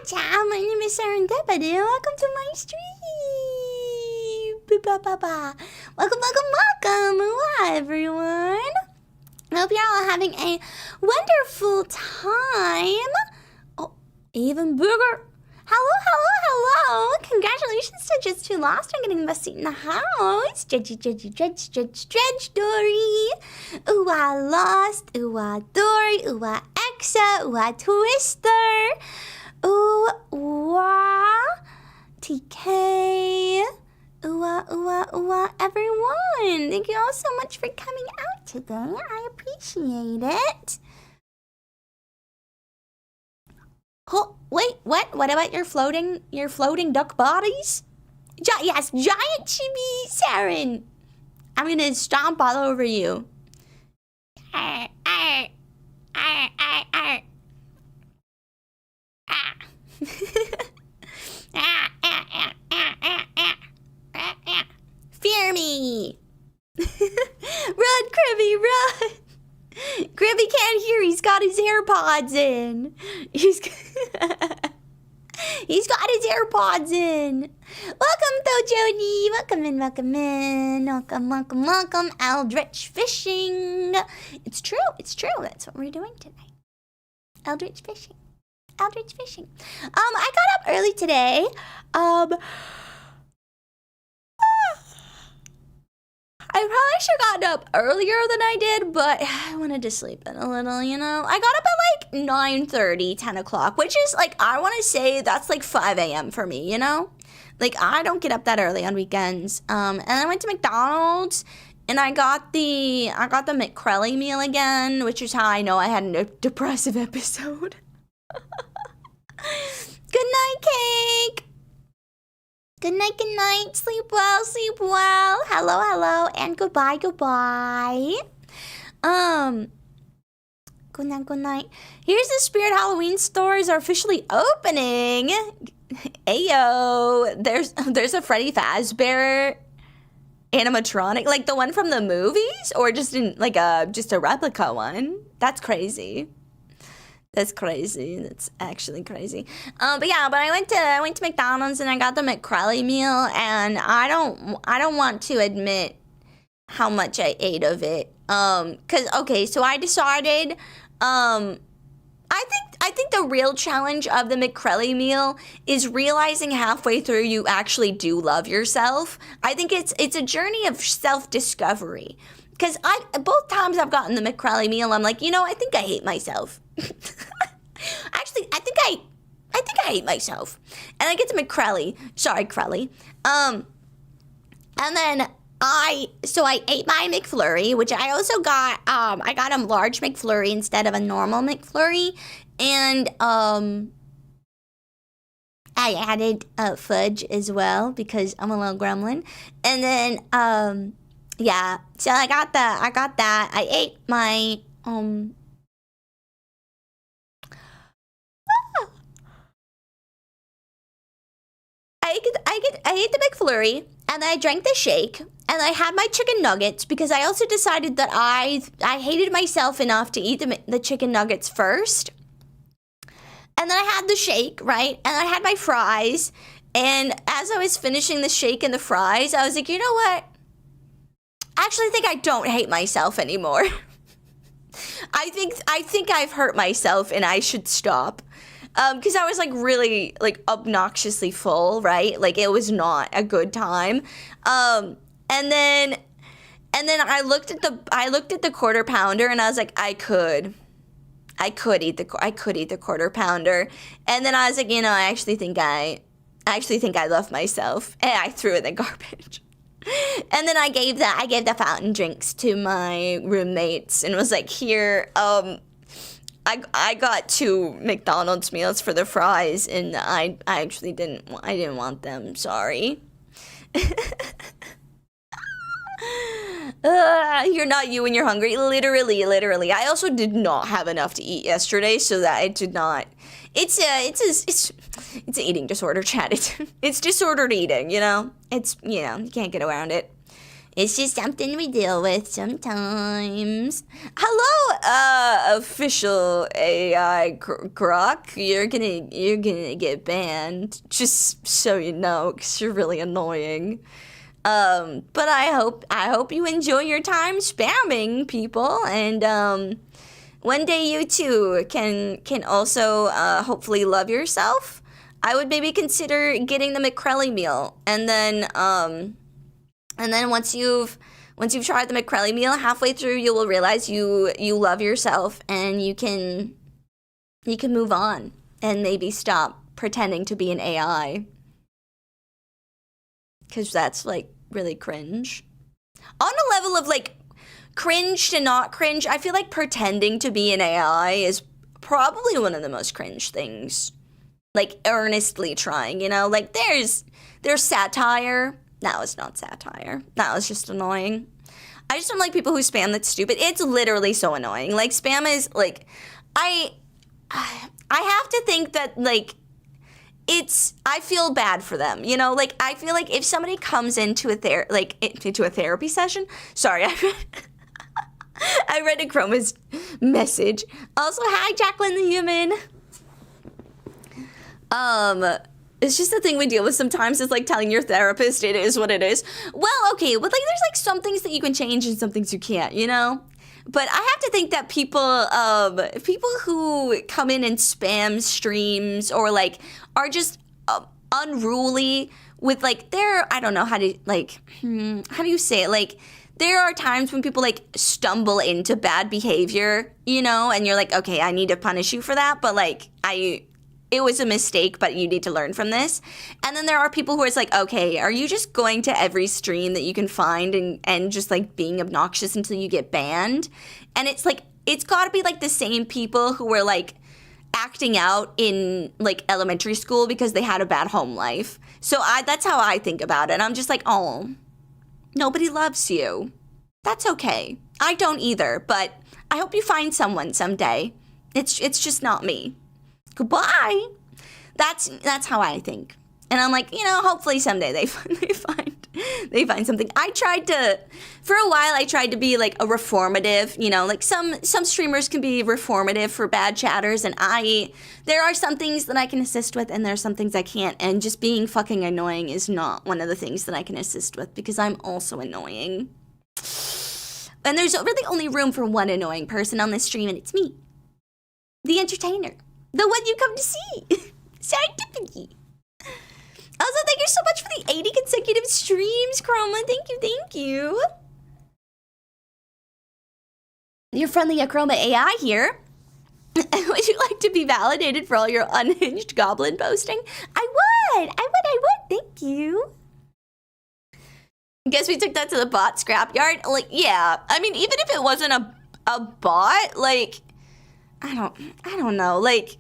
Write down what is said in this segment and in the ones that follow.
Ciao, my name is Serendipity. Welcome to my stream. Welcome. Hi, everyone. I hope you're all having a wonderful time. Oh, even bigger. Hello. Congratulations to Just Too Lost on getting the seat in the house. Dredge, Dory. Ooh, I lost. Ooh, I Dory. Ooh, I Exa. Ooh, I Twister. Ooh, TK. Ooh, everyone. Thank you all so much for coming out today. I appreciate it. Oh, wait, what? What about your floating duck bodies? Yes, giant chibi Saren. I'm gonna stomp all over you. Fear me. Run, Kribby, run. Kribby can't hear. He's got his AirPods in. He's got his AirPods in. Welcome, though, Jody. Welcome in. Welcome. Dredge fishing. It's true. That's what we're doing tonight. Dredge fishing. I got up early today. I probably should have gotten up earlier than I did, but I wanted to sleep in a little, you know? I got up at like 9:30, 10 o'clock, which is like, I want to say that's like 5 a.m. for me, you know? Like, I don't get up that early on weekends. And I went to McDonald's, and I got the McCrelly meal again, which is how I know I had a depressive episode. Good night, Cake. Good night. Sleep well. Hello, and goodbye. Good night. Here's the Spirit Halloween stores are officially opening. Ayo, there's a Freddy Fazbear animatronic, like the one from the movies, or just just a replica one. That's crazy. That's actually crazy. But I went to McDonald's and I got the McCrelly meal, and I don't want to admit how much I ate of it. So I decided, I think the real challenge of the McCrelly meal is realizing halfway through you actually do love yourself. I think it's a journey of self-discovery. Because both times I've gotten the McCrelly meal, I'm like, I think I hate myself. Actually, I think I hate myself. And I get to McCrelly. Sorry, Crelly. And then I ate my McFlurry, which I also got, I got a large McFlurry instead of a normal McFlurry. And, I added fudge as well because I'm a little gremlin. And then, so I got that. I ate my, I ate the McFlurry, and then I drank the shake, and I had my chicken nuggets because I also decided that I hated myself enough to eat the chicken nuggets first. And then I had the shake, right? And I had my fries, and as I was finishing the shake and the fries, I was like, you know what? I actually think I don't hate myself anymore. I think I've hurt myself and I should stop. Because I was like really like obnoxiously full, right? Like it was not a good time. And then I looked at the quarter pounder and I was like, I could eat the quarter pounder. And then I was like, I actually think I love myself, and I threw it in the garbage. And then I gave the fountain drinks to my roommates and was like, here, I got 2 McDonald's meals for the fries, and I actually didn't want them. Sorry. You're not you when you're hungry. Literally. I also did not have enough to eat yesterday, so that I did not. It's an eating disorder, chat. It's disordered eating. You can't get around it. It's just something we deal with sometimes. Hello, official AI Grok. You're gonna get banned. Just so you know, because you're really annoying. But I hope you enjoy your time spamming people, and one day you too can also hopefully love yourself. I would maybe consider getting the McCrelly meal, and then once you've tried the McCrelly meal, halfway through you will realize you love yourself, and you can move on and maybe stop pretending to be an AI. Because that's, like, really cringe. On a level of, like, cringe to not cringe, I feel like pretending to be an AI is probably one of the most cringe things. Like, earnestly trying, you know? Like, there's satire. That was not satire. That was just annoying. I just don't like people who spam that's stupid. It's literally so annoying. Like, spam is, like, I have to think that, like, I feel bad for them, you know? Like, I feel like if somebody comes into a therapy session, sorry, I read a Chroma's message. Also, hi, Jacqueline the human. It's just the thing we deal with sometimes is, like, telling your therapist it is what it is. Well, okay, but, like, there's, like, some things that you can change and some things you can't, you know? But I have to think that people who come in and spam streams or, like, are just unruly with, like, I don't know how to, like, how do you say it? Like, there are times when people, like, stumble into bad behavior, you know? And you're like, okay, I need to punish you for that, but, like, it was a mistake, but you need to learn from this. And then there are people who are like, okay, are you just going to every stream that you can find and just, like, being obnoxious until you get banned? And it's like, it's got to be, like, the same people who were, like, acting out in, like, elementary school because they had a bad home life. So that's how I think about it. I'm just like, oh, nobody loves you. That's okay. I don't either, but I hope you find someone someday. It's just not me. Goodbye. That's how I think. And I'm like, you know, hopefully someday they find something. For a while I tried to be, like, a reformative, you know, like some streamers can be reformative for bad chatters, and there are some things that I can assist with and there are some things I can't, and just being fucking annoying is not one of the things that I can assist with because I'm also annoying. And there's really only room for one annoying person on this stream, and it's me. The entertainer. The one you come to see. Serendipity. Also, thank you so much for the 80 consecutive streams, Chroma. Thank you. Your friendly Chroma AI here. Would you like to be validated for all your unhinged goblin posting? I would. Thank you. Guess we took that to the bot scrapyard. Like, yeah. I mean, even if it wasn't a bot, like, I don't know. Like,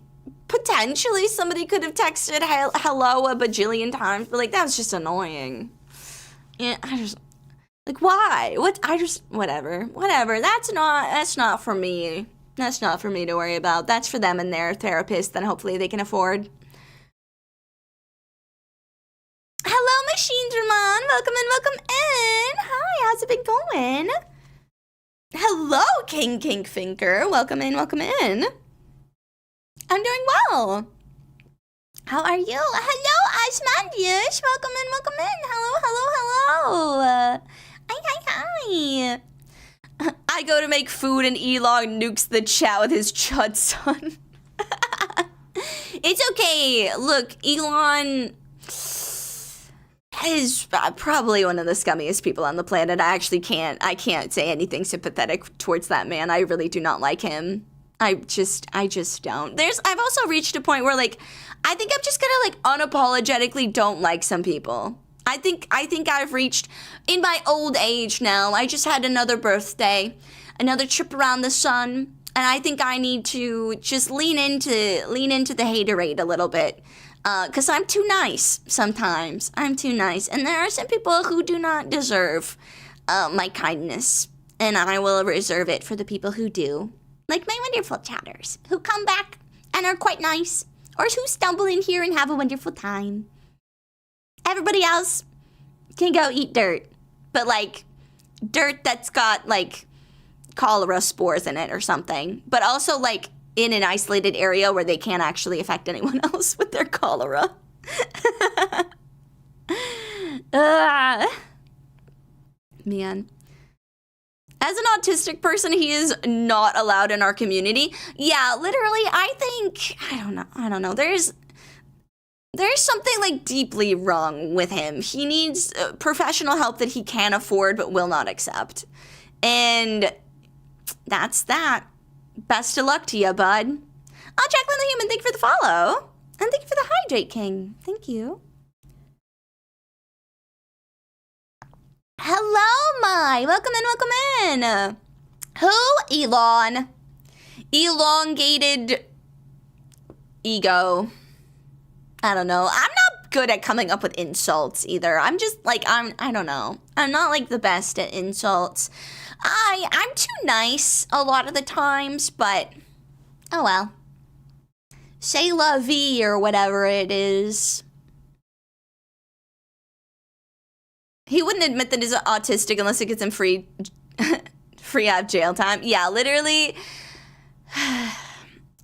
potentially somebody could have texted hello a bajillion times, but, like, that was just annoying. Yeah, like, why? Whatever. That's not for me. That's not for me to worry about. That's for them and their therapist that hopefully they can afford. Hello, Machines Ramon. Welcome in. Hi, how's it been going? Hello, King Finker. Welcome in. I'm doing well. How are you? Hello, Asmandius. Welcome in. Hello. Hi. I go to make food and Elon nukes the chat with his chud son. It's okay. Look, Elon is probably one of the scummiest people on the planet. I can't say anything sympathetic towards that man. I really do not like him. I just don't. I've also reached a point where, like, I think I'm just gonna, like, unapologetically don't like some people. I think I've reached, in my old age now, I just had another birthday, another trip around the sun, and I think I need to just lean into the haterade a little bit. Because I'm too nice sometimes. I'm too nice. And there are some people who do not deserve my kindness. And I will reserve it for the people who do. Like my wonderful chatters, who come back and are quite nice. Or who stumble in here and have a wonderful time. Everybody else can go eat dirt. But, like, dirt that's got, like, cholera spores in it or something. But also, like, in an isolated area where they can't actually affect anyone else with their cholera. Man. As an autistic person, he is not allowed in our community. Yeah, literally, I don't know. There's something, like, deeply wrong with him. He needs professional help that he can afford but will not accept. And that's that. Best of luck to you, bud. Oh, Jacqueline the Human, thank you for the follow. And thank you for the Hydrate King. Thank you. Hello, Mai. Welcome in. Who? Elon. Elongated ego. I don't know. I'm not good at coming up with insults either. I'm just like, I don't know. I'm not like the best at insults. I'm too nice a lot of the times, but oh well. C'est la vie or whatever it is. He wouldn't admit that he's autistic unless it gets him free out of jail time. Yeah, literally.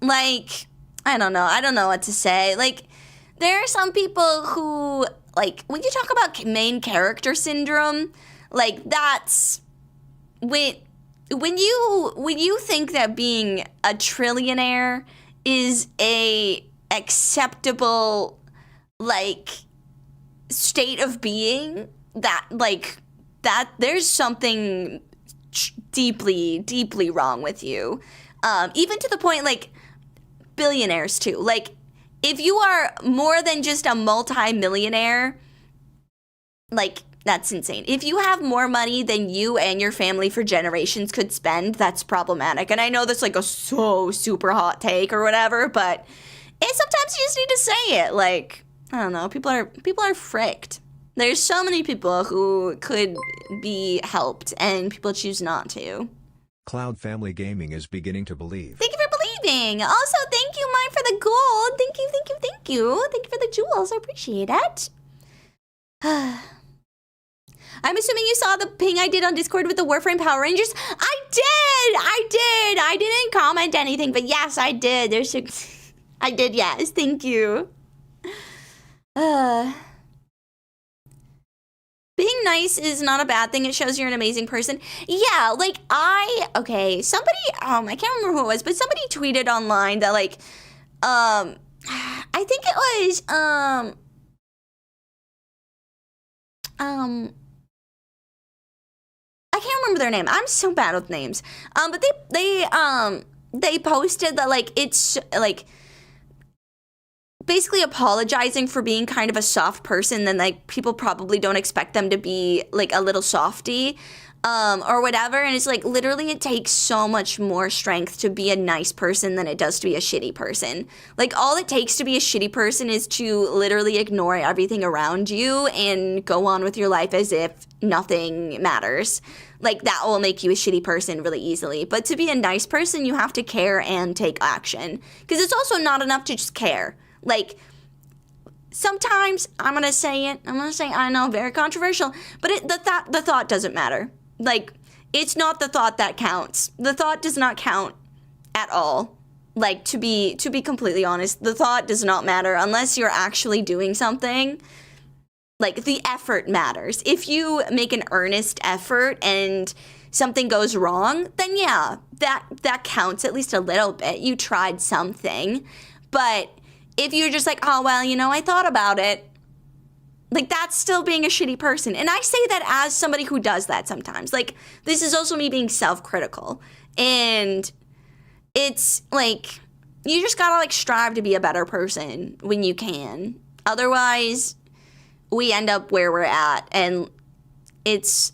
Like, I don't know what to say. Like, there are some people who, like, when you talk about main character syndrome, like, that's when you think that being a trillionaire is a acceptable, like, state of being, that, like, that there's something deeply wrong with you. Even to the point, like, billionaires too. Like, if you are more than just a multi-millionaire, like, that's insane. If you have more money than you and your family for generations could spend, that's problematic. And I know that's like a so super hot take or whatever, but sometimes you just need to say it. Like, I don't know, people are fricked. There's so many people who could be helped and people choose not to. Cloud Family Gaming is beginning to believe. Thank you for believing. Also, thank you, Mike, for the gold. Thank you. Thank you for the jewels. I appreciate it. I'm assuming you saw the ping I did on Discord with the Warframe Power Rangers. I did. I didn't comment anything, but yes, I did. I did, yes. Thank you. Being nice is not a bad thing. It shows you're an amazing person. Yeah, like, somebody, I can't remember who it was, but somebody tweeted online that, like, I think it was, I can't remember their name. I'm so bad with names. But they posted that, like, it's, like, basically apologizing for being kind of a soft person, then, like, people probably don't expect them to be, like, a little softy, or whatever. And it's like, literally, it takes so much more strength to be a nice person than it does to be a shitty person. Like, all it takes to be a shitty person is to literally ignore everything around you and go on with your life as if nothing matters. Like, that will make you a shitty person really easily. But to be a nice person, you have to care and take action. Because it's also not enough to just care. Like, sometimes, I know, very controversial, but the thought doesn't matter. Like, it's not the thought that counts. The thought does not count at all. Like, to be completely honest, the thought does not matter unless you're actually doing something. Like, the effort matters. If you make an earnest effort and something goes wrong, then yeah, that counts at least a little bit. You tried something. But if you're just like, oh, well, you know, I thought about it, like, that's still being a shitty person. And I say that as somebody who does that sometimes. Like, this is also me being self-critical. And it's, like, you just gotta, like, strive to be a better person when you can. Otherwise, we end up where we're at. And it's,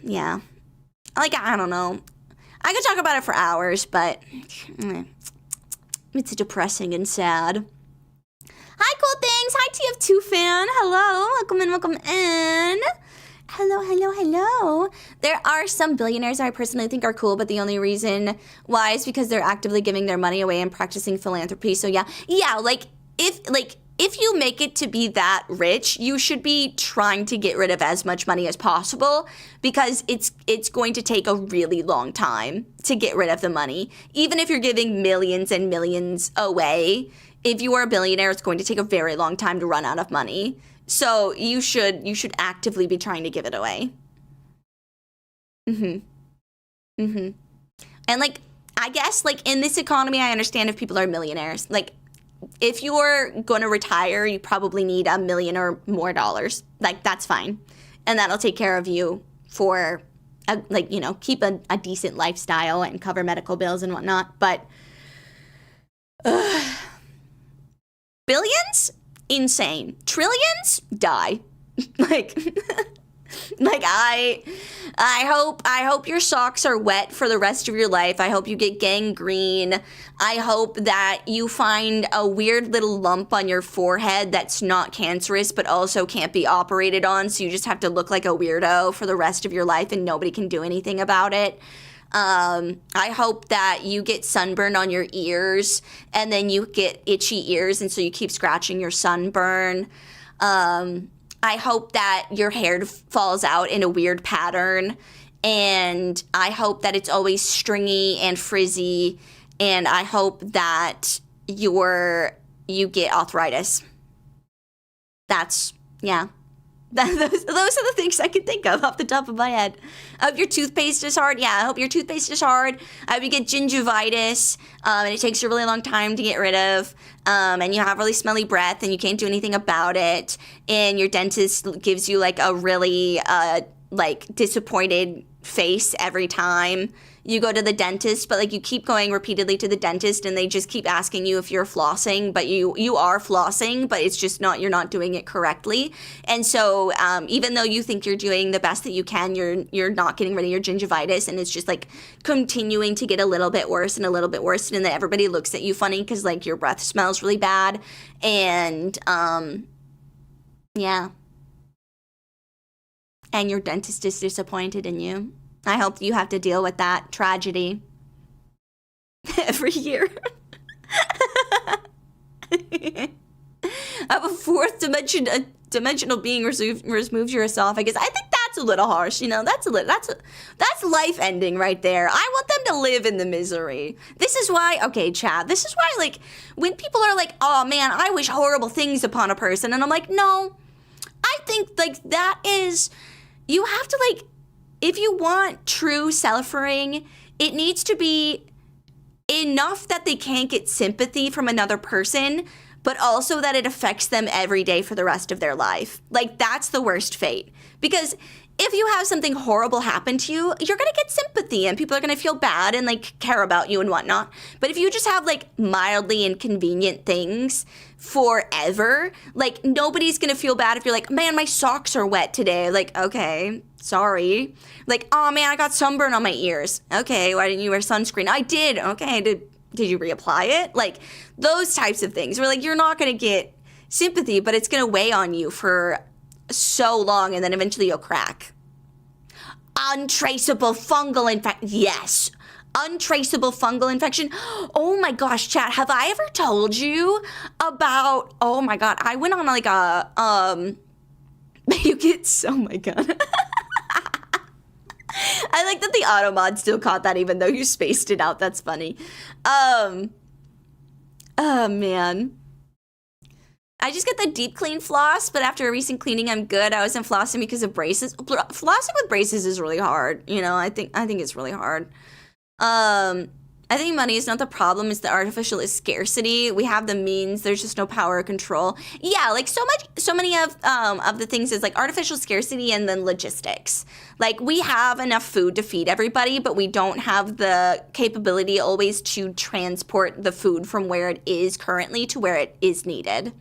yeah. Like, I don't know. I could talk about it for hours, but it's depressing and sad. Hi, cool things. Hi, TF2 fan. Hello. Welcome in. Hello. There are some billionaires I personally think are cool, but the only reason why is because they're actively giving their money away and practicing philanthropy. So yeah, like, if, like, if you make it to be that rich, you should be trying to get rid of as much money as possible, because it's going to take a really long time to get rid of the money. Even if you're giving millions and millions away, if you are a billionaire, it's going to take a very long time to run out of money. So you should actively be trying to give it away. And like, I guess like in this economy, I understand if people are millionaires. Like, if you're going to retire, you probably need $1 million or more dollars. Like, that's fine. And that'll take care of you for, like, you know, keep a decent lifestyle and cover medical bills and whatnot. But billions? Insane. Trillions? Die. Like, like I hope your socks are wet for the rest of your life. I hope you get gangrene. I hope that you find a weird little lump on your forehead that's not cancerous but also can't be operated on, so you just have to look like a weirdo for the rest of your life and nobody can do anything about it. I hope that you get sunburn on your ears and then you get itchy ears and so you keep scratching your sunburn. I hope that your hair falls out in a weird pattern, and I hope that it's always stringy and frizzy, and I hope that you get arthritis. Yeah. Those are the things I can think of off the top of my head. I hope your toothpaste is hard. Yeah, I hope your toothpaste is hard. I hope you get gingivitis, and it takes a really long time to get rid of. And you have really smelly breath, and you can't do anything about it. And your dentist gives you like a really like disappointed face every time you go to the dentist, but like you keep going repeatedly to the dentist and they just keep asking you if you're flossing, but you are flossing, but it's just not, you're not doing it correctly. And so even though you think you're doing the best that you can, you're not getting rid of your gingivitis, and it's just like continuing to get a little bit worse and a little bit worse, and then everybody looks at you funny because like your breath smells really bad. And yeah. And your dentist is disappointed in you. I hope you have to deal with that tragedy every year. Have a fourth dimensional being removes your esophagus. I think that's a little harsh. You know, that's life ending right there. I want them to live in the misery. This is why, okay, Chad, this is why, like, when people are like, oh man, I wish horrible things upon a person, and I'm like, no, I think like that is, you have to like, if you want true suffering, it needs to be enough that they can't get sympathy from another person, but also that it affects them every day for the rest of their life. Like, that's the worst fate. Because if you have something horrible happen to you, you're going to get sympathy and people are going to feel bad and like care about you and whatnot. But if you just have like mildly inconvenient things forever, like nobody's going to feel bad if you're like, man, my socks are wet today. Like, okay, sorry. Like, oh man, I got sunburn on my ears. Okay, why didn't you wear sunscreen? I did. Okay, did you reapply it? Like those types of things where like you're not going to get sympathy, but it's going to weigh on you for so long, and then eventually you'll crack. Untraceable fungal infection. Yes. Untraceable fungal infection. Oh my gosh, chat. Have I ever told you about, oh my God, I went on like a, you get, oh my God. I like that the automod still caught that even though you spaced it out. That's funny. Oh man. I just get the deep clean floss, but after a recent cleaning, I'm good. I wasn't flossing because of braces. Flossing with braces is really hard. You know, I think it's really hard. I think money is not the problem. It's the artificial scarcity. We have the means. There's just no power or control. Yeah, like so many of the things is like artificial scarcity and then logistics. Like we have enough food to feed everybody, but we don't have the capability always to transport the food from where it is currently to where it is needed.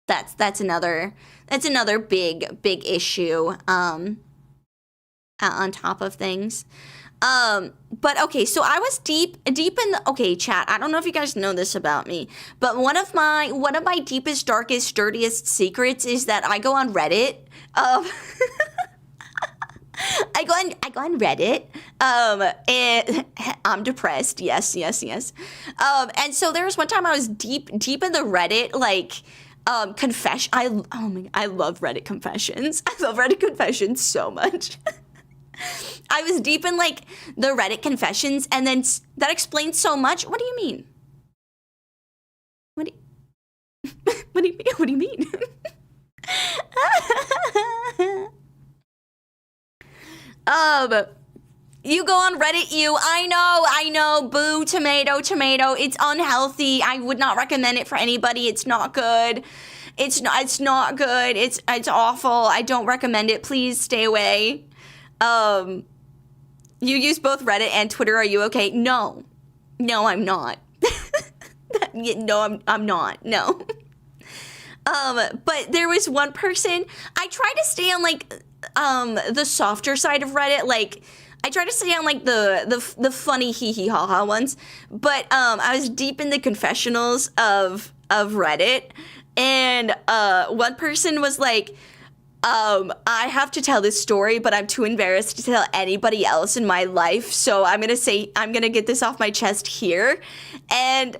That's another big issue on top of things. But okay, so I was deep in the, okay, chat, I don't know if you guys know this about me, but one of my deepest, darkest, dirtiest secrets is that I go on Reddit. I go on Reddit, and I'm depressed. Yes. And so there was one time I was deep in the Reddit, like, confession. I love Reddit confessions. I love Reddit confessions so much. I was deep in, like, the Reddit confessions, and then that explains so much. What do you mean? What do you mean? You go on Reddit, I know, boo, tomato, it's unhealthy. I would not recommend it for anybody. It's not good. It's not good. It's awful. I don't recommend it. Please stay away. You use both Reddit and Twitter. Are you okay? No, I'm not. No, I'm not. No. But there was one person, I try to stay on, like, the softer side of Reddit. Like, I try to stay on, like, the funny hee ha ha ones. But, I was deep in the confessionals of Reddit. And, one person was like, I have to tell this story, but I'm too embarrassed to tell anybody else in my life. So I'm going to get this off my chest here. And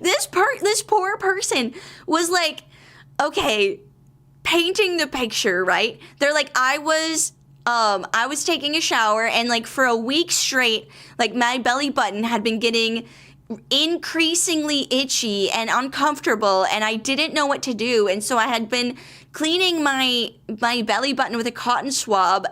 this poor person was like, okay, painting the picture, right? They're like, I was taking a shower, and, like, for a week straight, like, my belly button had been getting increasingly itchy and uncomfortable, and I didn't know what to do. And so I had been cleaning my belly button with a cotton swab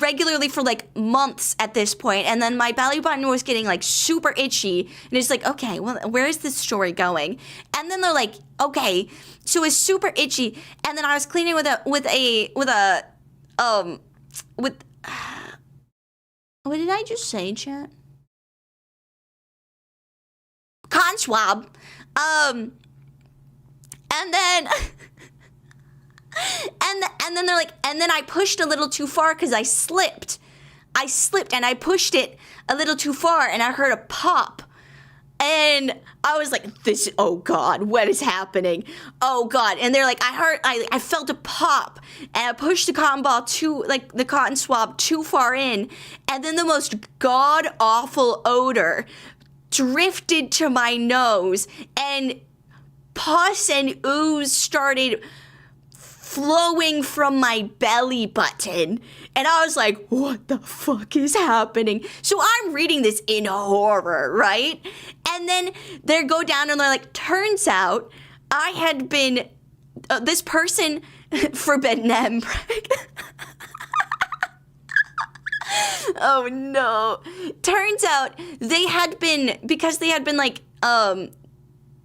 regularly for, like, months at this point. And then my belly button was getting, like, super itchy, and it's like, okay, well, where is this story going? And then they're like, okay, so it's super itchy. And then I was cleaning with what did I just say, chat? Cotton swab. And then and then they're like, and then I pushed a little too far because I slipped and I pushed it a little too far, and I heard a pop. And I was like, oh God, what is happening? Oh God. And they're like, I felt a pop, and I pushed the cotton swab too far in, and then the most god awful odor drifted to my nose, and pus and ooze started flowing from my belly button. And I was like, what the fuck is happening? So I'm reading this in horror, right? And then they go down and they're like, turns out I had been, this person, forbidden M. Oh no. Turns out they had been like,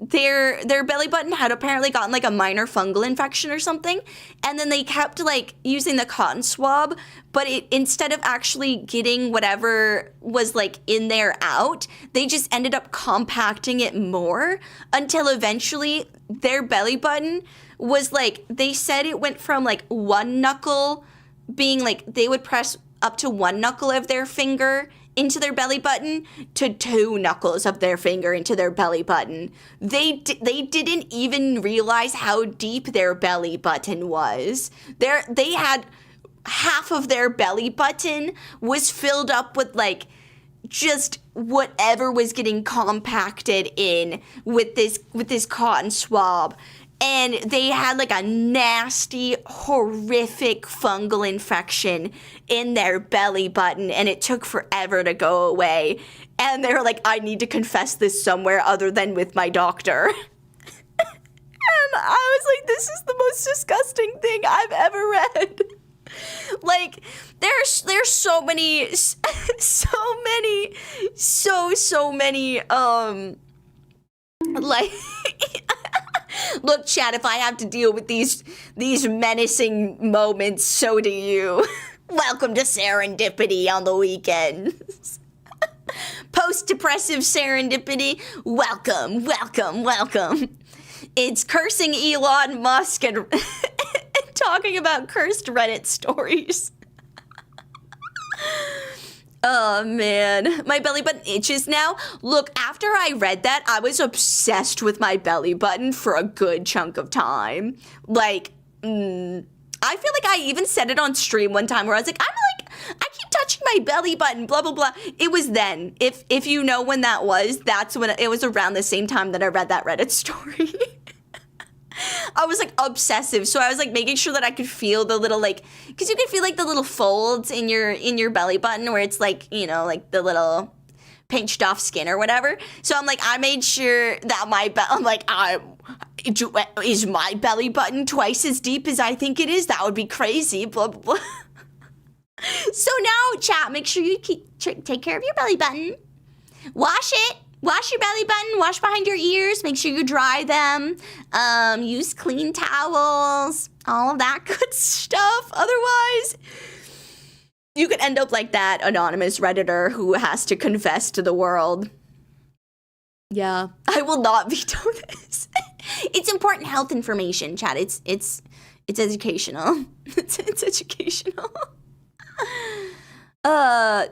their belly button had apparently gotten, like, a minor fungal infection or something, and then they kept, like, using the cotton swab, but instead of actually getting whatever was, like, in there out, they just ended up compacting it more until eventually their belly button was, like, they said it went from, like, one knuckle being, like, they would press up to one knuckle of their finger into their belly button to two knuckles of their finger into their belly button. They didn't even realize how deep their belly button was. They had half of their belly button was filled up with, like, just whatever was getting compacted in with this cotton swab. And they had, like, a nasty, horrific fungal infection in their belly button, and it took forever to go away. And they were like, I need to confess this somewhere other than with my doctor. And I was like, this is the most disgusting thing I've ever read. Like, there's so many, like... Look, chat, if I have to deal with these menacing moments, so do you. Welcome to serendipity on the weekends. Post-depressive serendipity, welcome. It's cursing Elon Musk and talking about cursed Reddit stories. Oh, man. My belly button itches now. Look, after I read that, I was obsessed with my belly button for a good chunk of time. Like, I feel like I even said it on stream one time where I was like, I keep touching my belly button, blah, blah, blah. It was then. If you know when that was, that's when it was around the same time that I read that Reddit story. I was like obsessive. So I was like making sure that I could feel the little like, because you can feel like the little folds in your belly button where it's like, you know, like the little pinched off skin or whatever. So I'm like, I made sure that I'm like, is my belly button twice as deep as I think it is? That would be crazy, blah, blah, blah. So now, chat, make sure you take care of your belly button. Wash it. Wash your belly button. Wash behind your ears. Make sure you dry them. Use clean towels. All of that good stuff. Otherwise, you could end up like that anonymous Redditor who has to confess to the world. Yeah, I will not veto this. It's important health information, chat. It's educational. It's educational.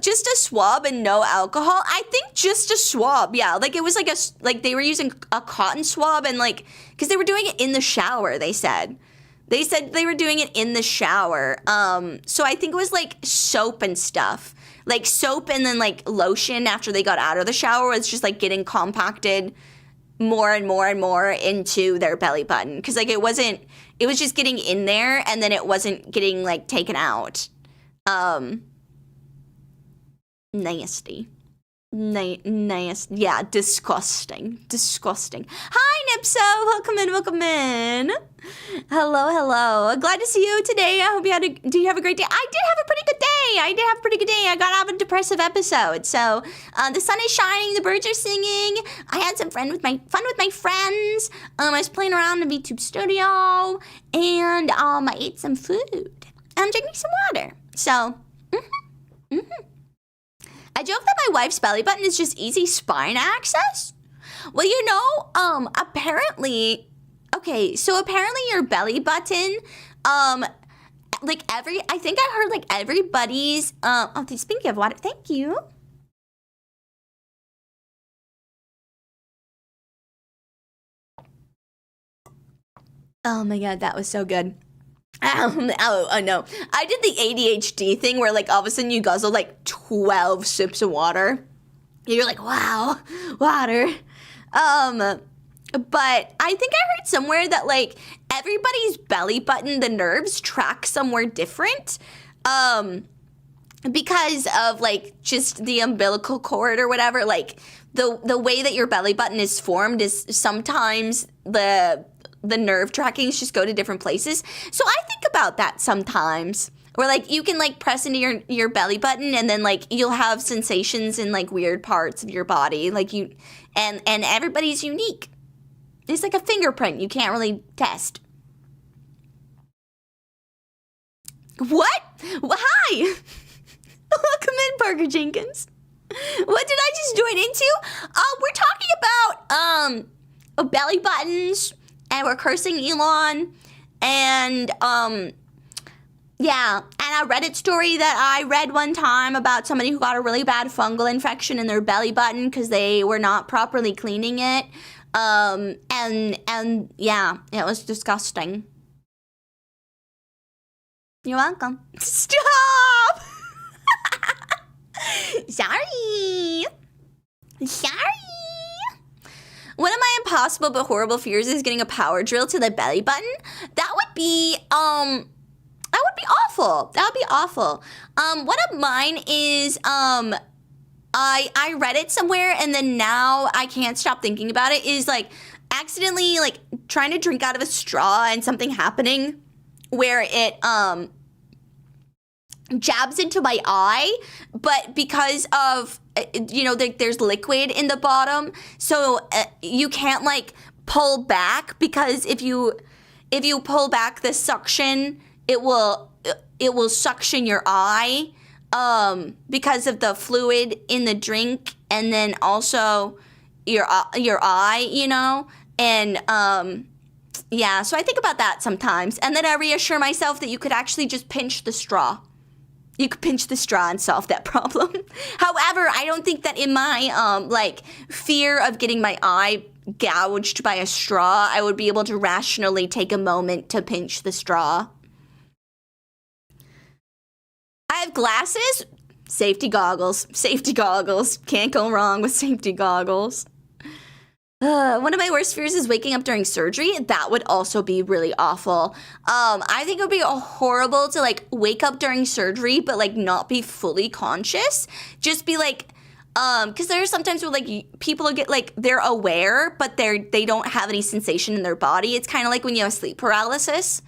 Just a swab and no alcohol. I think just a swab. Yeah, like it was like they were using a cotton swab and like because they were doing it in the shower. They said they were doing it in the shower. So I think it was like soap and stuff. Like soap and then like lotion after they got out of the shower was just like getting compacted more and more and more into their belly button. Because like it was just getting in there and then it wasn't getting like taken out. Nasty. Nasty. Yeah, disgusting. Disgusting. Hi, Nipso. Welcome in. Hello. Glad to see you today. I hope do you have a great day? I did have a pretty good day. I got out of a depressive episode. So, the sun is shining, the birds are singing. I had some fun with my friends. I was playing around in the VTube studio, and I ate some food. I'm drinking some water. So, I joke that my wife's belly button is just easy spine access. Well, you know, apparently your belly button, I think I heard like everybody's, speaking of water, thank you. Oh my God, that was so good. Oh no. I did the ADHD thing where like all of a sudden you guzzle like 12 sips of water. You're like, wow, water. But I think I heard somewhere that like everybody's belly button, the nerves track somewhere different. Because of like just the umbilical cord or whatever, like the way that your belly button is formed is sometimes the nerve trackings just go to different places. So I think about that sometimes. Where like you can like press into your belly button and then like you'll have sensations in like weird parts of your body. Like you and everybody's unique. It's like a fingerprint you can't really test. What? Hi! Welcome in, Parker Jenkins. What did I just join into? We're talking about belly buttons. And we're cursing Elon, and yeah, and a Reddit story that I read one time about somebody who got a really bad fungal infection in their belly button because they were not properly cleaning it, and yeah, it was disgusting. You're welcome. Stop! Sorry. One of my impossible but horrible fears is getting a power drill to the belly button. That would be awful. That would be awful. One of mine is, I read it somewhere and then now I can't stop thinking about it, is like accidentally like trying to drink out of a straw and something happening where it, jabs into my eye, but because of, you know, there's liquid in the bottom, so you can't like pull back, because if you pull back the suction, it will suction your eye, because of the fluid in the drink, and then also your eye, you know, and yeah, so I think about that sometimes, and then I reassure myself that you could actually just pinch the straw. You could pinch the straw and solve that problem. However, I don't think that in my like fear of getting my eye gouged by a straw, I would be able to rationally take a moment to pinch the straw. I have glasses. Safety goggles. Safety goggles. Can't go wrong with safety goggles. One of my worst fears is waking up during surgery. That would also be really awful. I think it would be horrible to like wake up during surgery, but like not be fully conscious. Just be like, because there are sometimes where like people get like they're aware, but they don't have any sensation in their body. It's kind of like when you have sleep paralysis.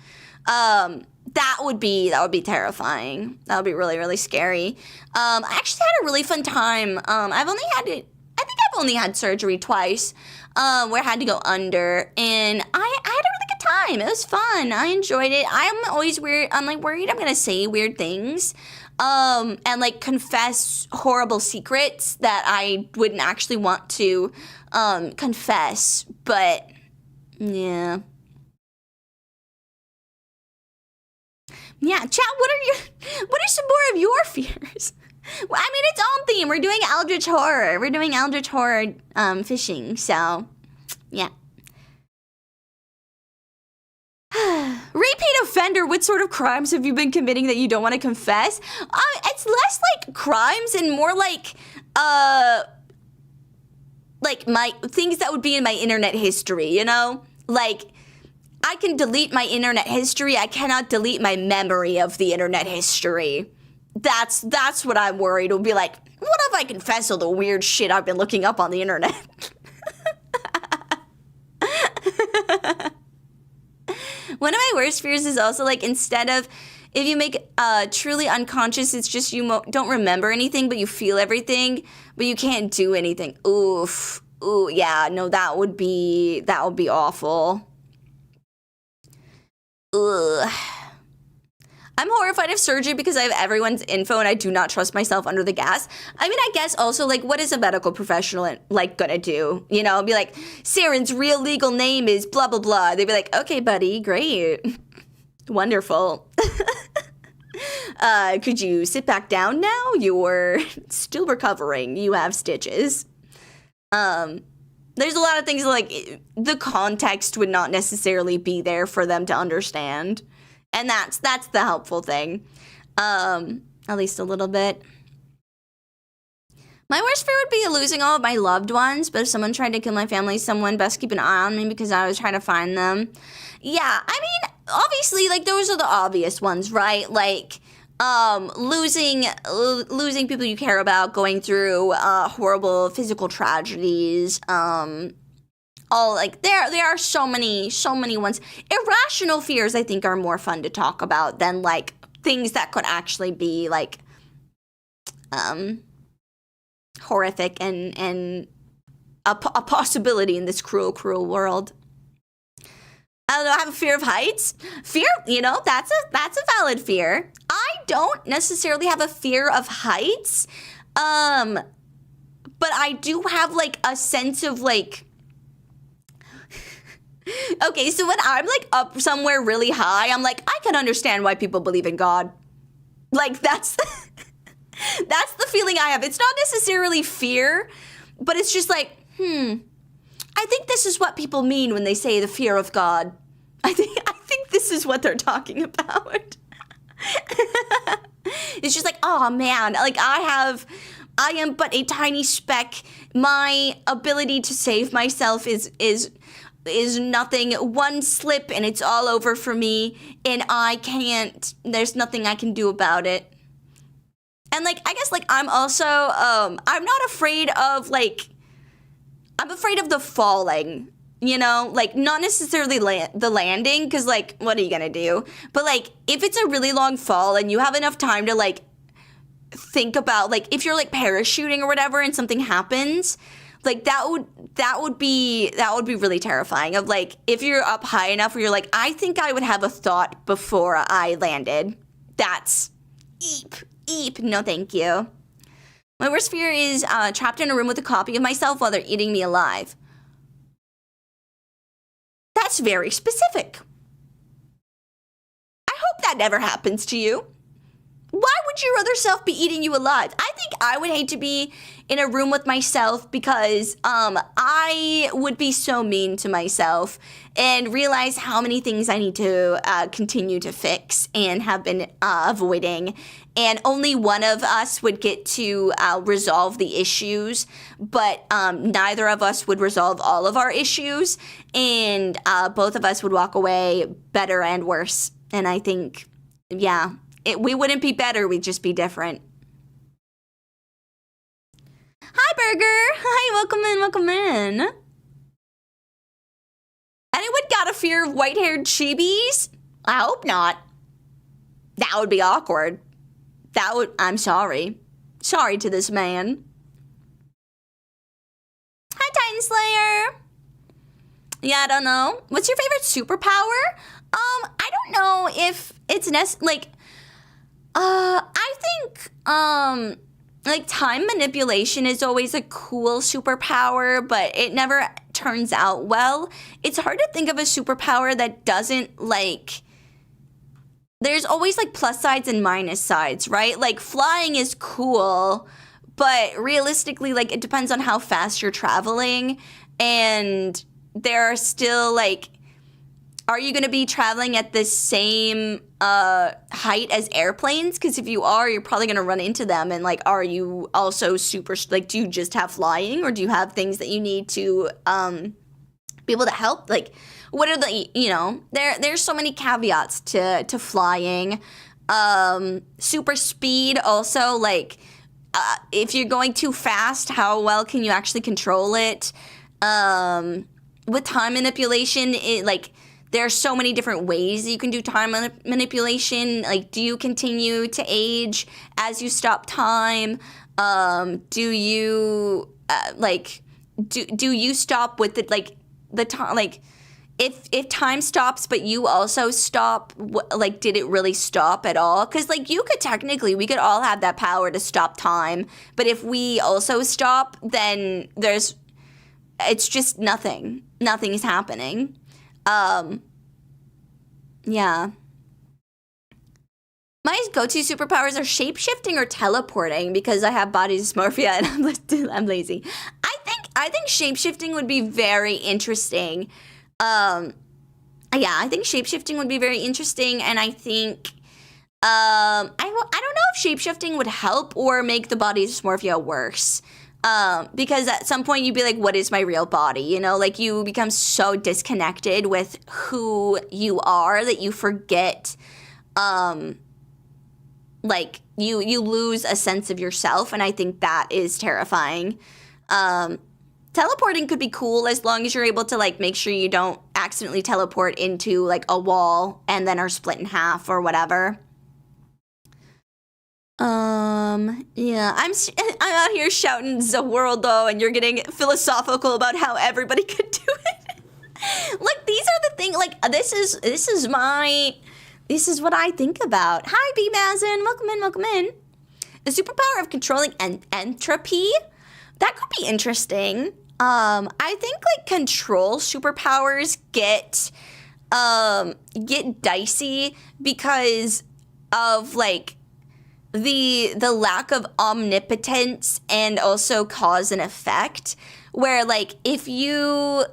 That would be terrifying. That would be really, really scary. I actually had a really fun time. I think I've only had surgery twice, where I had to go under, and I had a really good time. It was fun. I enjoyed it. I'm always weird. I'm like worried I'm gonna say weird things, and like confess horrible secrets that I wouldn't actually want to, confess. But yeah. Yeah, chat, what are some more of your fears? Well, I mean, it's on theme. We're doing Eldritch Horror. We're doing Eldritch Horror fishing, so, yeah. Repeat offender, what sort of crimes have you been committing that you don't want to confess? It's less like crimes and more like my things that would be in my internet history, you know? Like, I can delete my internet history. I cannot delete my memory of the internet history. That's what I'm worried. It'll be like, what if I confess all the weird shit I've been looking up on the internet? One of my worst fears is also like instead of if you make truly unconscious, it's just you don't remember anything, but you feel everything, but you can't do anything. Oof. Ooh, yeah. No, that would be awful. Ugh. I'm horrified of surgery because I have everyone's info and I do not trust myself under the gas. I mean, I guess also, like, what is a medical professional, like, gonna do? You know, be like, Saren's real legal name is blah, blah, blah. They'd be like, okay, buddy, great. Wonderful. Could you sit back down now? You're still recovering. You have stitches. There's a lot of things like the context would not necessarily be there for them to understand. And that's the helpful thing. At least a little bit. My worst fear would be losing all of my loved ones, but if someone tried to kill my family, someone best keep an eye on me because I was trying to find them. Yeah, I mean, obviously, like, those are the obvious ones, right? Like, losing people you care about, going through horrible physical tragedies, all like there are so many ones. Irrational fears I think are more fun to talk about than like things that could actually be like horrific and a possibility in this cruel world. I don't know, I have a fear of heights. Fear, you know, that's a valid fear. I don't necessarily have a fear of heights. But I do have like a sense of like okay, so when I'm like up somewhere really high, I'm like, I can understand why people believe in God. Like that's that's the feeling I have. It's not necessarily fear, but it's just like, I think this is what people mean when they say the fear of God. I think this is what they're talking about. It's just like, oh man, like I am but a tiny speck. My ability to save myself is nothing. One slip and it's all over for me, and there's nothing I can do about it. And like, I guess like I'm also, I'm not afraid of like, I'm afraid of the falling, you know, like not necessarily the landing, because like, what are you gonna do? But like, if it's a really long fall and you have enough time to like think about like, if you're like parachuting or whatever and something happens, like that would be really terrifying. Of like, if you're up high enough where you're like, I think I would have a thought before I landed. That's eep. No, thank you. My worst fear is trapped in a room with a copy of myself while they're eating me alive. That's very specific. I hope that never happens to you. Why would your other self be eating you alive? I think I would hate to be in a room with myself because I would be so mean to myself and realize how many things I need to continue to fix and have been avoiding. and only one of us would get to resolve the issues, but neither of us would resolve all of our issues, and both of us would walk away better and worse. And I think, yeah, we wouldn't be better, we'd just be different. Hi, Burger. Hi, welcome in. Anyone got a fear of white-haired chibis? I hope not. That would be awkward. I'm sorry. Sorry to this man. Hi, Titan Slayer. Yeah, I don't know. What's your favorite superpower? I don't know if it's I think, like, time manipulation is always a cool superpower, but it never turns out well. It's hard to think of a superpower that doesn't, like... There's always, like, plus sides and minus sides, right? Like, flying is cool, but realistically, like, it depends on how fast you're traveling, and there are still, like... Are you going to be traveling at the same height as airplanes? Because if you are, you're probably going to run into them. And, like, are you also super, like, do you just have flying? Or do you have things that you need to be able to help? Like, what are the, you know, there's so many caveats to flying. Super speed also, like, if you're going too fast, how well can you actually control it? With time manipulation, there are so many different ways you can do time manipulation. Like, do you continue to age as you stop time? Do you do you stop with the time? Like, if time stops, but you also stop, like, did it really stop at all? Because, like, we could all have that power to stop time. But if we also stop, then it's just nothing. Nothing is happening. Yeah. My go-to superpowers are shape-shifting or teleporting because I have body dysmorphia and I'm lazy. I think shape-shifting would be very interesting. Yeah, I think shape-shifting would be very interesting, and I think I don't know if shape-shifting would help or make the body dysmorphia worse. Because at some point you'd be like, what is my real body? You know, like, you become so disconnected with who you are that you forget, like, you lose a sense of yourself, and I think that is terrifying. Teleporting could be cool as long as you're able to, like, make sure you don't accidentally teleport into, like, a wall and then are split in half or whatever. Yeah, I'm out here shouting Zawirldo, and you're getting philosophical about how everybody could do it. Like, these are the things, like, this is what I think about. Hi, B. Mazin, welcome in. The superpower of controlling entropy, that could be interesting. I think, like, control superpowers get dicey because of, like, the lack of omnipotence and also cause and effect, where, like, if you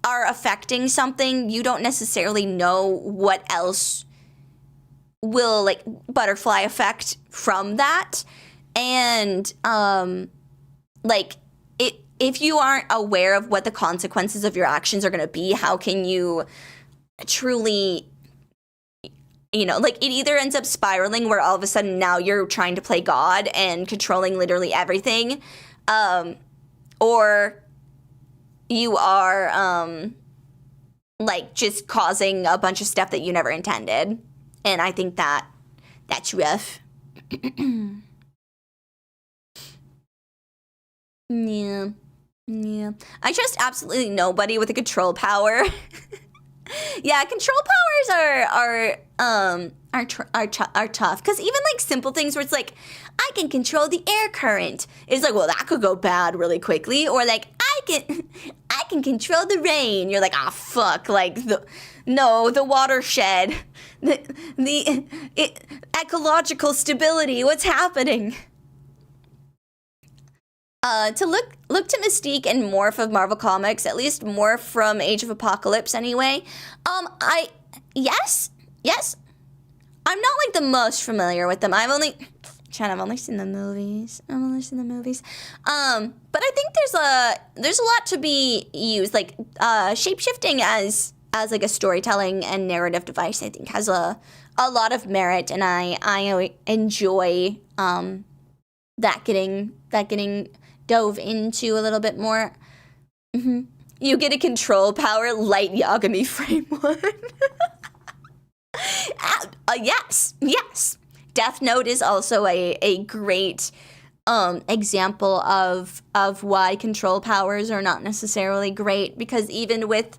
are affecting something, you don't necessarily know what else will, like, butterfly effect from that. And like, if you aren't aware of what the consequences of your actions are going to be, how can you truly, you know, like, it either ends up spiraling where all of a sudden now you're trying to play God and controlling literally everything, or you are, like, just causing a bunch of stuff that you never intended. And I think that's rough. Yeah. I trust absolutely nobody with a control power. Yeah, control powers are tough, because even, like, simple things where it's like, I can control the air current, it's like, well, that could go bad really quickly. Or, like, I can control the rain. You're like, ah, fuck, like, the watershed, the ecological stability, what's happening? To look to Mystique and Morph of Marvel Comics, at least Morph from Age of Apocalypse anyway. Yes. I'm not like the most familiar with them. I've only seen the movies. But I think there's a lot to be used. Like shape-shifting as like a storytelling and narrative device, I think has a lot of merit, and I enjoy that getting dove into a little bit more. You get a control power, light Yagami frame 1. Yes. Death Note is also a great example of why control powers are not necessarily great, because even with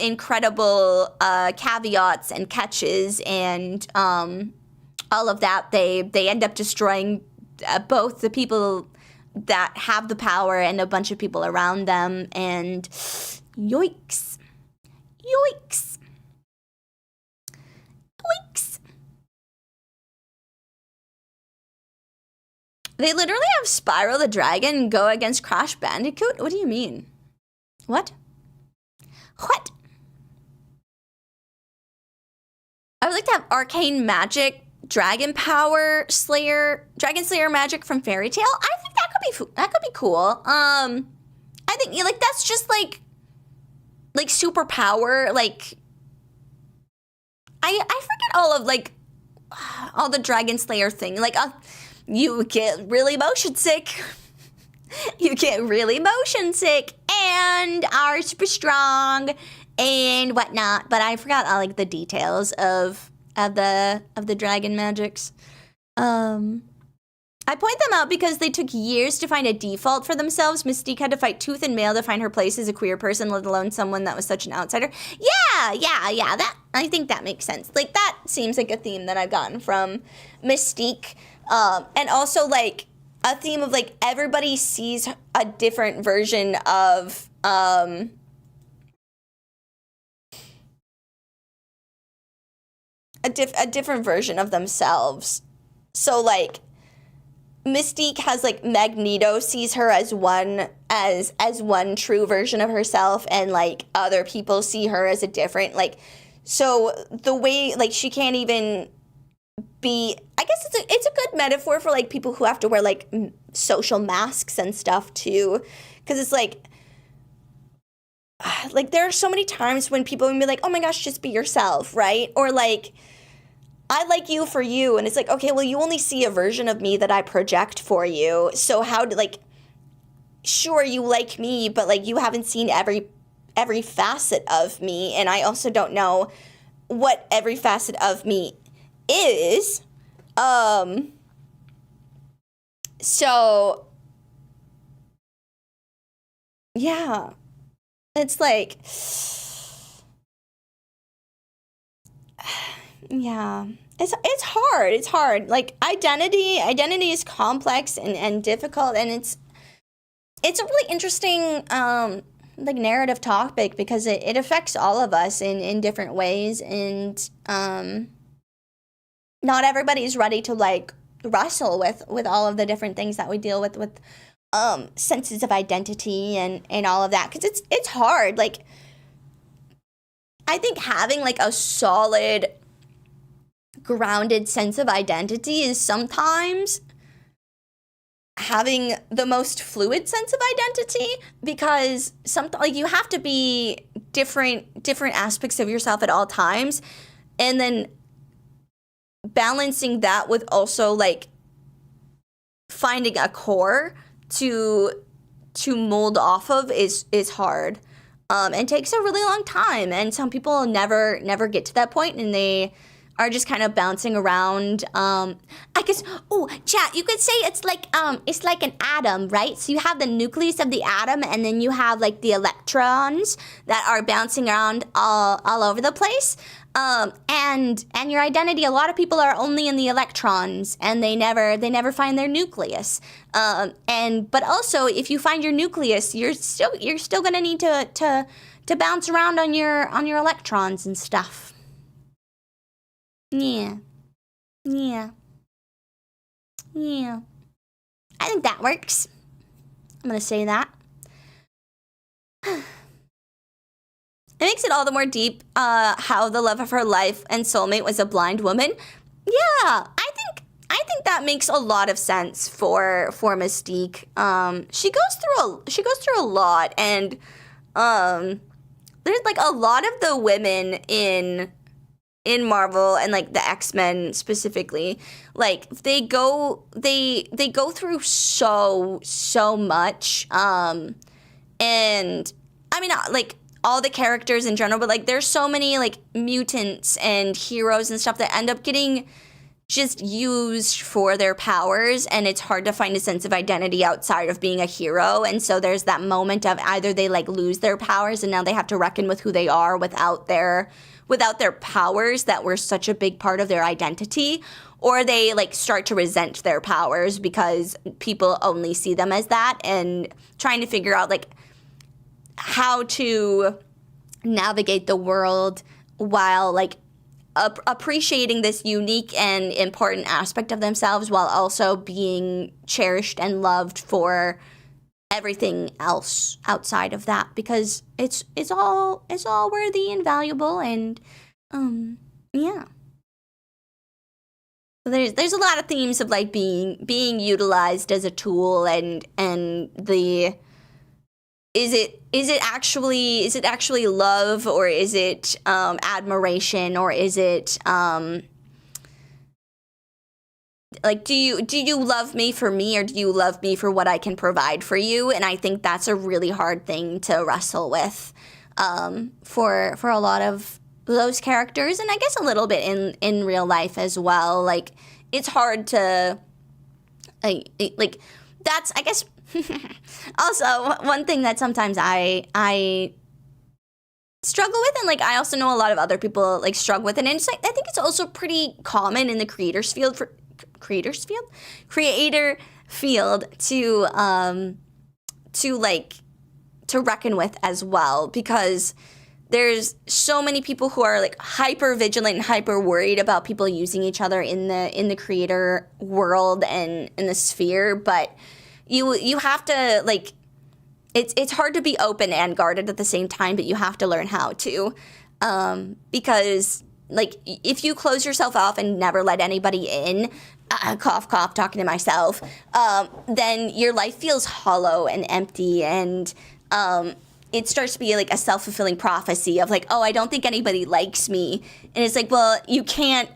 incredible caveats and catches and all of that, they end up destroying both the people that have the power and a bunch of people around them, and yikes. They literally have Spyro the Dragon go against Crash Bandicoot? What do you mean? What? I would like to have Arcane Magic, Dragon Slayer magic from Fairy Tail. I think that could be cool. I think like that's just like superpower. Like I forget all the Dragon Slayer thing. Like you get really motion sick. And are super strong and whatnot. But I forgot all like the details of the dragon magics. I point them out because they took years to find a default for themselves. Mystique had to fight tooth and nail to find her place as a queer person, let alone someone that was such an outsider. Yeah. That I think that makes sense. Like that seems like a theme that I've gotten from Mystique. And also like a theme of like everybody sees a different version of a different version of themselves. So like Mystique has like Magneto sees her as one true version of herself, and like other people see her as a different, like, so the way like she can't even be, I guess it's a good metaphor for like people who have to wear like social masks and stuff too, because it's like there are so many times when people will be like, oh my gosh, just be yourself, right? Or like, I like you for you, and it's like, okay, well, you only see a version of me that I project for you, so how do, like, sure, you like me, but like you haven't seen every facet of me, and I also don't know what every facet of me is. So yeah, it's like, yeah, it's hard. Like identity is complex and difficult, and it's a really interesting like narrative topic, because it affects all of us in different ways, and not everybody's ready to like wrestle with all of the different things that we deal with senses of identity and all of that, because it's hard. Like I think having like a solid grounded sense of identity is sometimes having the most fluid sense of identity, because like you have to be different aspects of yourself at all times, and then balancing that with also like finding a core to mold off of is hard, and takes a really long time, and some people never get to that point, and they are just kind of bouncing around. I guess, chat, you could say it's like an atom, right? So you have the nucleus of the atom, and then you have like the electrons that are bouncing around all over the place. And your identity, a lot of people are only in the electrons, and they never find their nucleus. But also, if you find your nucleus, you're still gonna need to bounce around on your electrons and stuff. Yeah. I think that works. I'm gonna say that. It makes it all the more deep how the love of her life and soulmate was a blind woman. Yeah, I think that makes a lot of sense for Mystique. She goes through a lot, and there's like a lot of the women in Marvel and like the X-Men specifically, like they go through so much, and I mean, like all the characters in general, but like there's so many like mutants and heroes and stuff that end up getting just used for their powers, and it's hard to find a sense of identity outside of being a hero. And so there's that moment of either they like lose their powers and now they have to reckon with who they are without their powers that were such a big part of their identity, or they like start to resent their powers because people only see them as that, and trying to figure out like how to navigate the world while like appreciating this unique and important aspect of themselves while also being cherished and loved for everything else outside of that, because it's all worthy and valuable, and yeah. So there's a lot of themes of like being utilized as a tool, and the is it actually love, or is it admiration, or is it like do you love me for me, or do you love me for what I can provide for you? And I think that's a really hard thing to wrestle with for a lot of those characters, and I guess a little bit in real life as well. Like it's hard to like that's, I guess. Also, one thing that sometimes I struggle with, and like I also know a lot of other people like struggle with it, and it's like I think it's also pretty common in the creator field to reckon with as well, because there's so many people who are like hyper vigilant and hyper worried about people using each other in the creator world and in the sphere, but you have to like it's hard to be open and guarded at the same time, but you have to learn how to, because like if you close yourself off and never let anybody in, cough cough talking to myself, then your life feels hollow and empty, and it starts to be like a self-fulfilling prophecy of like, oh, I don't think anybody likes me, and it's like, well, you can't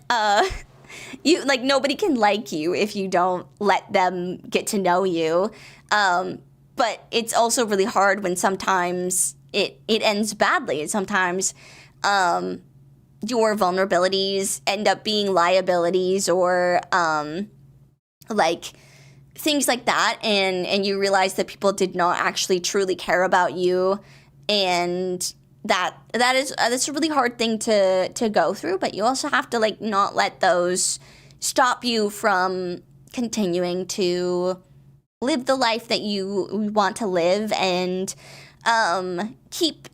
you like nobody can like you if you don't let them get to know you, but it's also really hard when sometimes it ends badly, and sometimes your vulnerabilities end up being liabilities, or like things like that, and you realize that people did not actually truly care about you, and that's a really hard thing to go through. But you also have to like not let those stop you from continuing to live the life that you want to live, and keep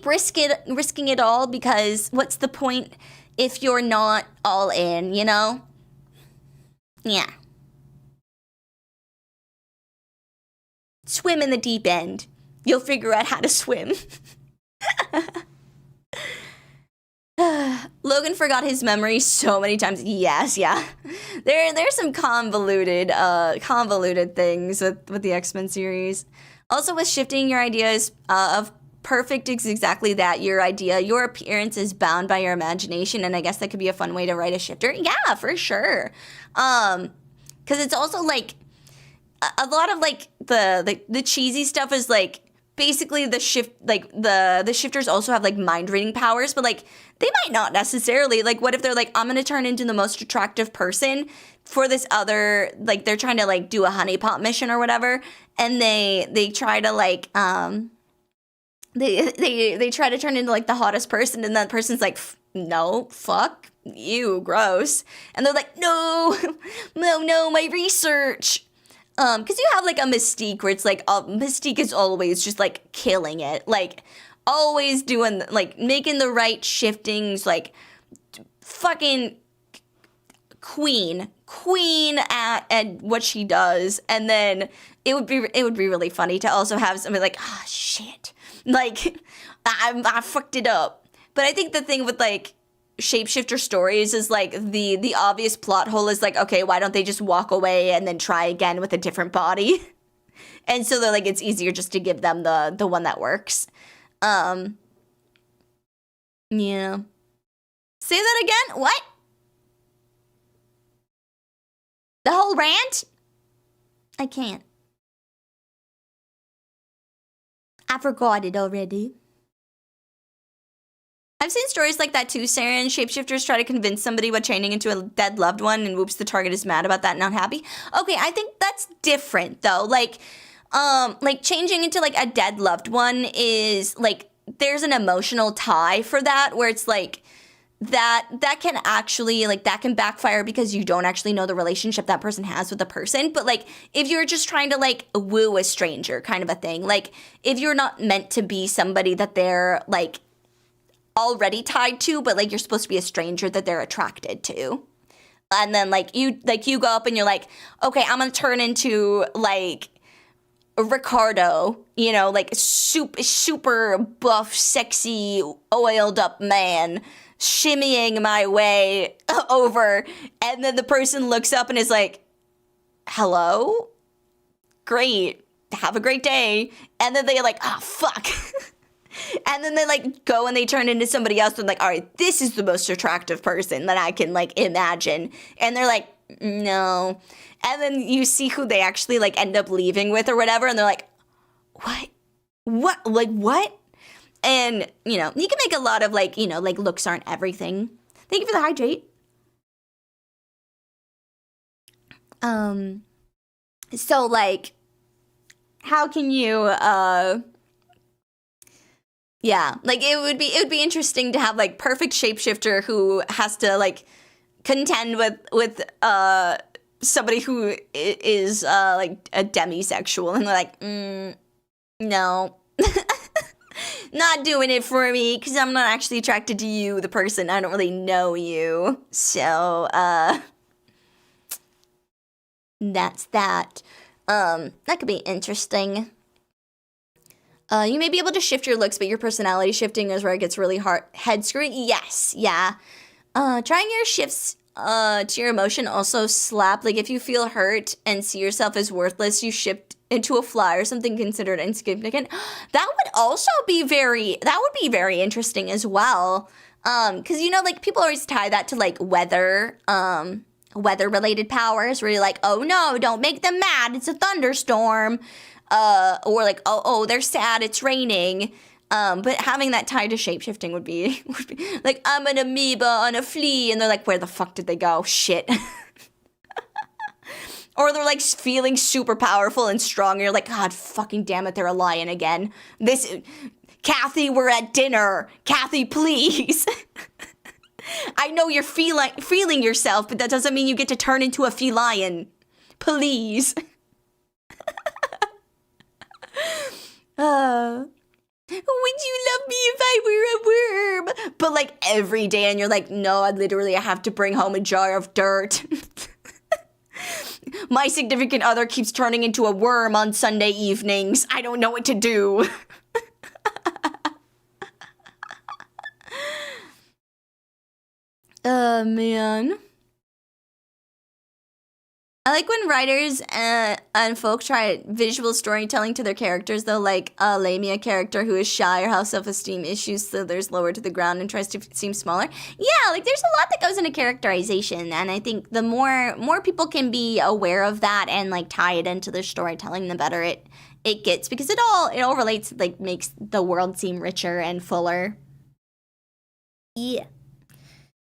risking it all, because what's the point if you're not all in, you know? Yeah. Swim in the deep end. You'll figure out how to swim. Logan forgot his memory so many times. Yes, yeah. There's some convoluted things with the X-Men series. Also, with shifting your ideas of perfect is exactly that, your idea. Your appearance is bound by your imagination, and I guess that could be a fun way to write a shifter. Yeah, for sure. Because it's also like a lot of like the cheesy stuff is like basically the shifters also have like mind reading powers, but like they might not necessarily. Like what if they're like, I'm gonna turn into the most attractive person for this other, like they're trying to like do a honeypot mission or whatever, and they try to like they try to turn into like the hottest person, and that person's like, no, fuck you, gross, and they're like, no, my research. Because you have like a Mystique where it's like Mystique is always just like killing it, like always doing like making the right shiftings, like fucking queen at what she does. And then it would be really funny to also have somebody like, ah, shit, like I fucked it up. But I think the thing with like shapeshifter stories is like the obvious plot hole is like, okay, why don't they just walk away and then try again with a different body? And so they're like, it's easier just to give them the one that works. Yeah. Say that again? What? The whole rant? I can't. I forgot it already. I've seen stories like that too, Sarah, and shapeshifters try to convince somebody by changing into a dead loved one, and whoops, the target is mad about that and not happy. Okay, I think that's different though. Like changing into like a dead loved one is like, there's an emotional tie for that where it's like, that can actually, like, that can backfire because you don't actually know the relationship that person has with the person. But, like, if you're just trying to, like, woo a stranger kind of a thing, like, if you're not meant to be somebody that they're, like, already tied to, but, like, you're supposed to be a stranger that they're attracted to. And then, like, you go up and you're like, okay, I'm gonna turn into, like, Ricardo, you know, like, super buff, sexy, oiled up man, shimmying my way over, and then the person looks up and is like, hello? Great. Have a great day. And then they're like, oh, fuck. And then they, like, go and they turn into somebody else and like, all right, this is the most attractive person that I can, like, imagine. And they're like, no. And then you see who they actually, like, end up leaving with or whatever, and they're like, what? What? Like, what? And, you know, you can make a lot of, like, you know, like, looks aren't everything. Thank you for the hydrate. So, like, how can you, yeah, like, it would be interesting to have, like, perfect shapeshifter who has to, like, contend with somebody who is, like, a demisexual, and they're like, no. Not doing it for me, because I'm not actually attracted to you, the person. I don't really know you. So, that's that. That could be interesting. You may be able to shift your looks, but your personality shifting is where it gets really hard. Head screwing? Yes, yeah. Trying your shifts to your emotion also slap. Like, if you feel hurt and see yourself as worthless, you shift into a fly or something considered insignificant. That would also be very interesting as well. Because, you know, like, people always tie that to, like, weather-related powers, where you're like, oh no, don't make them mad, it's a thunderstorm. Or like, oh, they're sad, it's raining. But having that tied to shapeshifting would be like, I'm an amoeba on a flea, and they're like, where the fuck did they go? Shit. Or they're like feeling super powerful and strong, and you're like, God fucking damn it, they're a lion again. Kathy, we're at dinner. Kathy, please. I know you're feeling yourself, but that doesn't mean you get to turn into a feline. Please. Would you love me if I were a worm? But like every day, and you're like, no, I have to bring home a jar of dirt. My significant other keeps turning into a worm on Sunday evenings. I don't know what to do. Man. I like when writers and folk try visual storytelling to their characters, though, like Lamia character who is shy or has self-esteem issues, so there's lower to the ground and tries to seem smaller. Yeah, like there's a lot that goes into characterization, and I think the more people can be aware of that and like tie it into their storytelling, the better it gets, because it all relates, like makes the world seem richer and fuller. Yeah.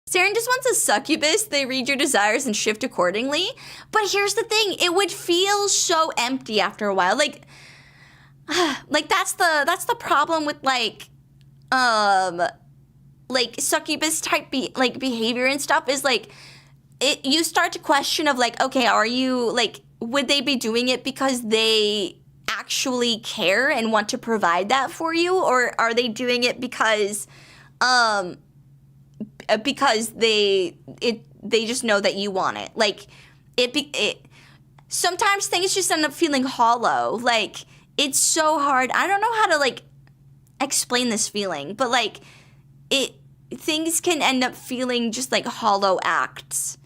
Saren just wants a succubus. They read your desires and shift accordingly. But here's the thing. It would feel so empty after a while. Like that's the problem with like succubus type behavior and stuff, is like you start to question of like, okay, are you like, would they be doing it because they actually care and want to provide that for you, or are they doing it because they just know that you want it. Like it sometimes things just end up feeling hollow. Like it's so hard. I don't know how to like explain this feeling, but like things can end up feeling just like hollow acts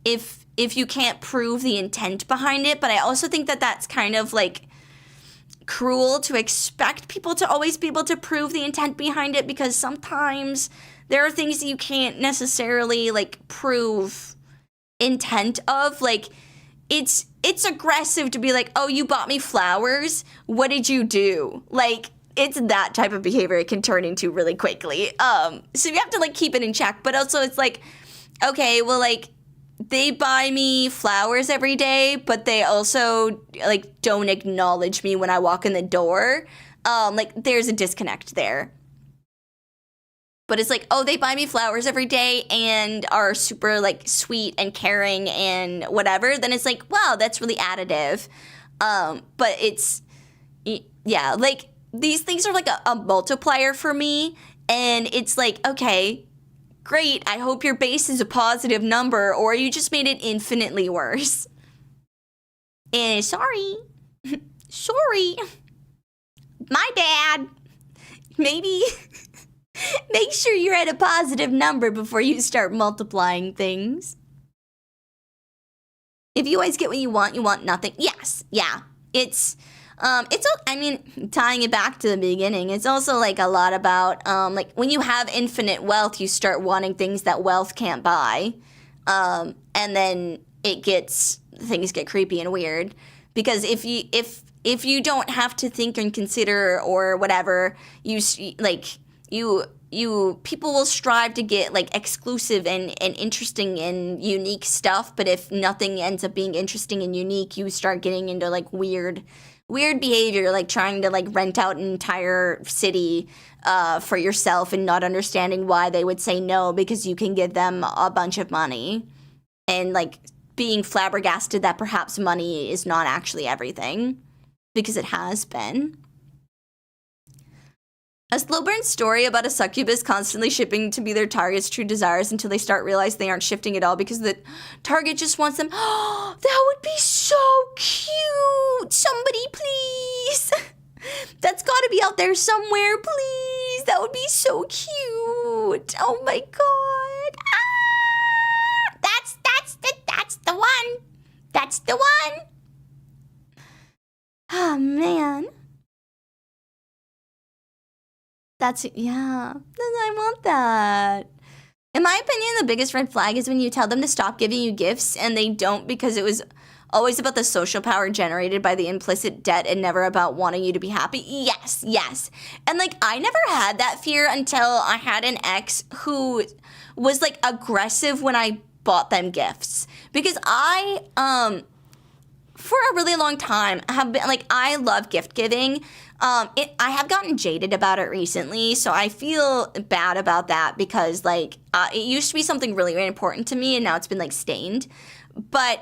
if you can't prove the intent behind it. But I also think that that's kind of like cruel to expect people to always be able to prove the intent behind it, because sometimes there are things that you can't necessarily like prove intent of. Like it's aggressive to be like, oh, you bought me flowers, what did you do? Like it's that type of behavior it can turn into really quickly. So you have to like keep it in check. But also it's like, okay, well, like they buy me flowers every day, but they also like don't acknowledge me when I walk in the door. Like there's a disconnect there. But it's like, oh, they buy me flowers every day and are super like sweet and caring and whatever. Then it's like, wow, that's really additive. But it's, yeah, like these things are like a multiplier for me. And it's like, okay, great, I hope your base is a positive number, or you just made it infinitely worse. And sorry. Sorry. My bad. Maybe make sure you're at a positive number before you start multiplying things. If you always get what you want nothing. Yes, yeah. It's I mean, tying it back to the beginning, it's also like a lot about like when you have infinite wealth, you start wanting things that wealth can't buy, and then things get creepy and weird, because if you don't have to think and consider or whatever, people will strive to get like exclusive and interesting and unique stuff, but if nothing ends up being interesting and unique, you start getting into like weird behavior, like trying to like rent out an entire city for yourself and not understanding why they would say no because you can give them a bunch of money, and like being flabbergasted that perhaps money is not actually everything, because it has been. A slow burn story about a succubus constantly shipping to be their target's true desires until they start realizing they aren't shifting at all because the target just wants them. Oh, that would be so cute. Somebody, please. That's got to be out there somewhere, please. That would be so cute. Oh my god. Ah! That's the one. That's the one. Oh man. Yeah, I want that. In my opinion, the biggest red flag is when you tell them to stop giving you gifts and they don't, because it was always about the social power generated by the implicit debt and never about wanting you to be happy. Yes. And like, I never had that fear until I had an ex who was like aggressive when I bought them gifts, because I, for a really long time have been like, I love gift giving. I have gotten jaded about it recently, so I feel bad about that, because like it used to be something really, really important to me, and now it's been like stained. But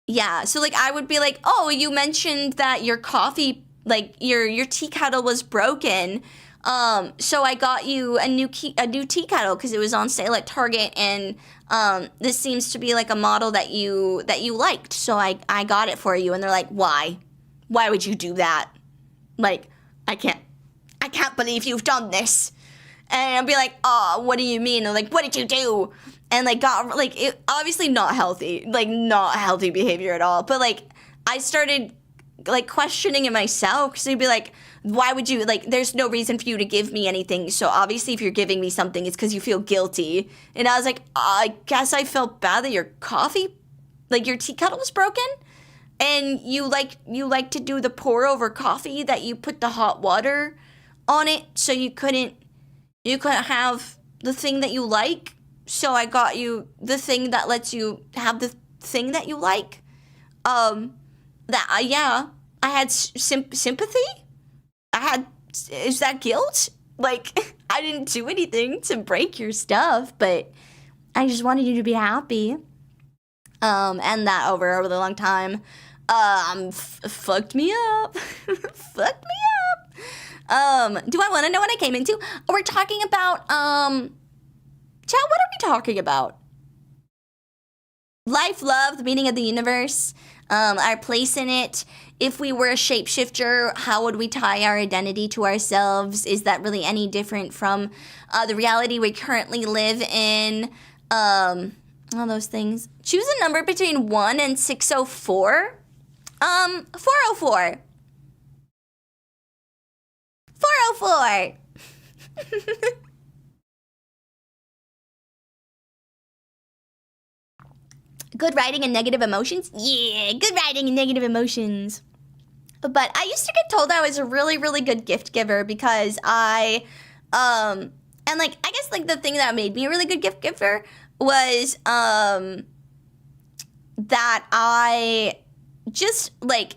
yeah, so like I would be like, oh, you mentioned that your coffee, like your tea kettle was broken. So I got you a new tea kettle because it was on sale at Target, and this seems to be like a model that you liked, so I got it for you. And they're like, why would you do that? Like, I can't believe you've done this. And I'll be like, oh, what do you mean? And they're like, what did you do? And like got like, it, obviously not healthy behavior at all. But like I started like questioning it myself, because they'd be like, why would you, like, there's no reason for you to give me anything, so obviously if you're giving me something, it's because you feel guilty. And I was like, I guess I felt bad that your coffee, like your tea kettle was broken, and you like to do the pour over coffee, that you put the hot water on it, so you couldn't have the thing that you like, so I got you the thing that lets you have the thing that you like. Yeah, I had sympathy. Is that guilt? Like, I didn't do anything to break your stuff, but I just wanted you to be happy. And that over a really long time, fucked me up. Fucked me up. Do I want to know what I came into? Oh, we're talking about, chat, what are we talking about? Life, love, the meaning of the universe. our place in it. If we were a shapeshifter, how would we tie our identity to ourselves? Is that really any different from the reality we currently live in? All those things. Choose a number between 1 and 604. 404. 404. Good writing and negative emotions? Yeah, good writing and negative emotions. But I used to get told I was a really, really good gift giver because and like, I guess like the thing that made me a really good gift giver was, that I just like,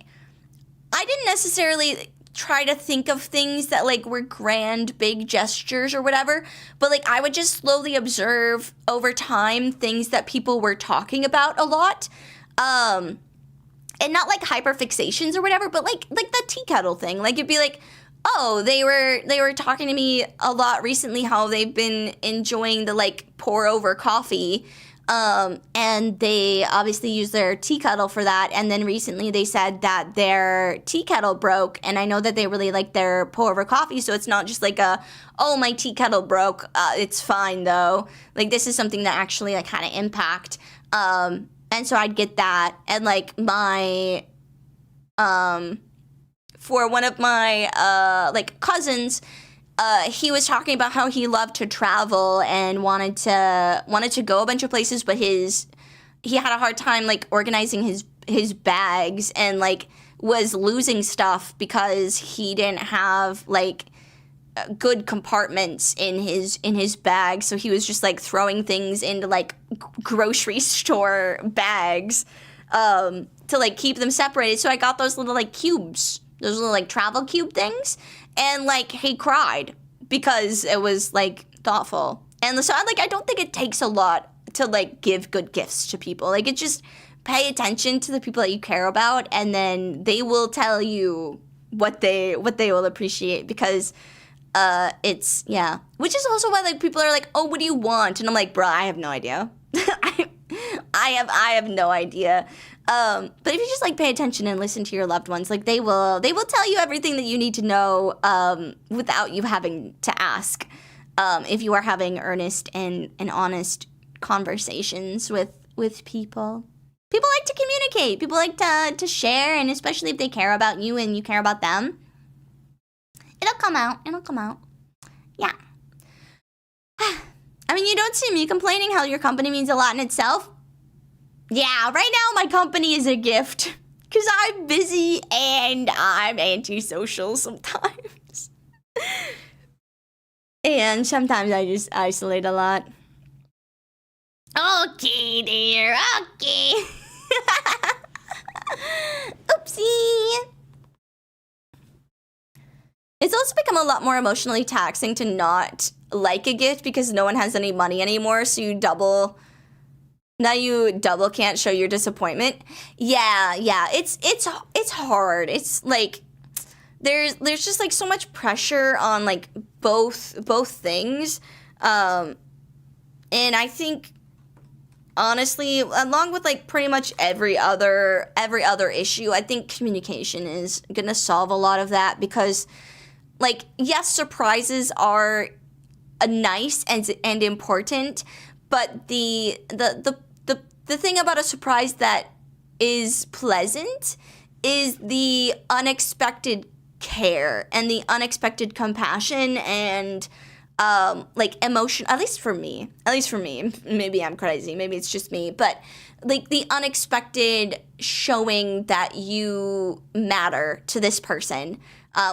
I didn't necessarily try to think of things that like were grand, big gestures or whatever, but like I would just slowly observe over time things that people were talking about a lot, and not like hyperfixations or whatever, but like the tea kettle thing. Like it'd be like, oh, they were talking to me a lot recently how they've been enjoying the like pour over coffee. And they obviously use their tea kettle for that. And then recently they said that their tea kettle broke. And I know that they really like their pour over coffee. So it's not just like oh, my tea kettle broke. It's fine though. Like this is something that actually like had an impact. And so I'd get that. And like my, for one of my, like cousins, he was talking about how he loved to travel and wanted to go a bunch of places, but he had a hard time like organizing his bags and like was losing stuff because he didn't have like good compartments in his bag. So he was just like throwing things into like grocery store bags to like keep them separated. So I got those little like cubes, those little like travel cube things. And, like, he cried because it was, like, thoughtful. And so, I don't think it takes a lot to, like, give good gifts to people. Like, it's just pay attention to the people that you care about, and then they will tell you what they will appreciate because it's, yeah. Which is also why, like, people are like, oh, what do you want? And I'm like, bruh, I have no idea. I have no idea. But if you just like pay attention and listen to your loved ones, like they will tell you everything that you need to know without you having to ask. If you are having earnest and honest conversations with people. People like to communicate. People like to share, and especially if they care about you and you care about them. It'll come out. Yeah. I mean, you don't see me complaining how your company means a lot in itself. Yeah, right now my company is a gift because I'm busy and I'm antisocial sometimes. And sometimes I just isolate a lot. Okay, dear. Okay. Oopsie. It's also become a lot more emotionally taxing to not like a gift because no one has any money anymore, so you double can't show your disappointment. Yeah, it's hard. It's like there's just like so much pressure on like both things. And I think honestly, along with like pretty much every other issue, I think communication is gonna solve a lot of that because like yes, surprises are nice and important, but the thing about a surprise that is pleasant is the unexpected care and the unexpected compassion and like emotion, at least for me, maybe I'm crazy, maybe it's just me, but like the unexpected showing that you matter to this person,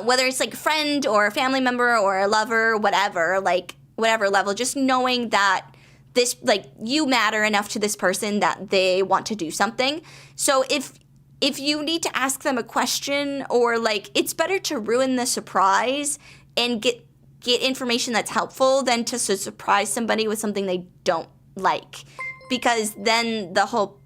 whether it's like a friend or a family member or a lover, whatever level, just knowing that this, like, you matter enough to this person that they want to do something. So if you need to ask them a question or, like, it's better to ruin the surprise and get information that's helpful than to surprise somebody with something they don't like. Because then the whole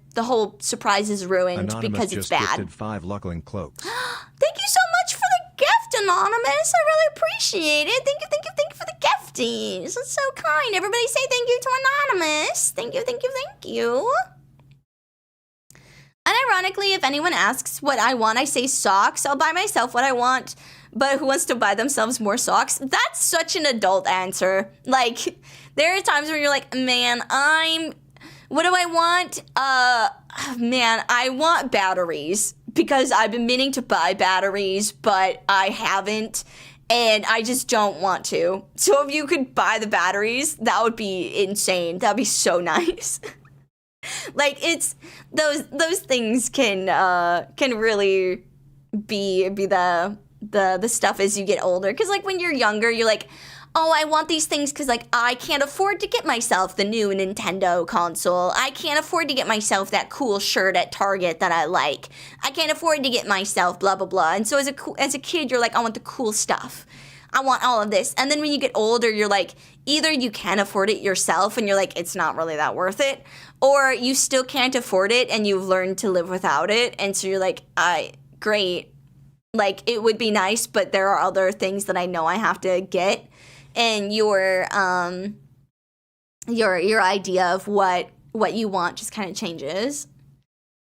surprise is ruined Anonymous because it's just bad. gifted 5 Luckling cloaks. Thank you so much for the gift, Anonymous. I really appreciate it. Thank you for the gifties. That's so kind. Everybody say thank you to Anonymous. Thank you. And ironically, if anyone asks what I want, I say socks. I'll buy myself what I want, but who wants to buy themselves more socks? That's such an adult answer. Like, there are times where you're like, man, what do I want? Man, I want batteries because I've been meaning to buy batteries, but I haven't, and I just don't want to. So if you could buy the batteries, that would be insane. That'd be so nice. Like, it's those things can really be the stuff as you get older. Because like when you're younger, you're like, oh, I want these things because like I can't afford to get myself the new Nintendo console. I can't afford to get myself that cool shirt at Target that I like. I can't afford to get myself blah blah blah. And so as a kid, you're like, I want the cool stuff. I want all of this. And then when you get older, you're like, either you can afford it yourself and you're like, it's not really that worth it, or you still can't afford it and you've learned to live without it. And so you're like, great. Like, it would be nice, but there are other things that I know I have to get. And your idea of what you want just kind of changes.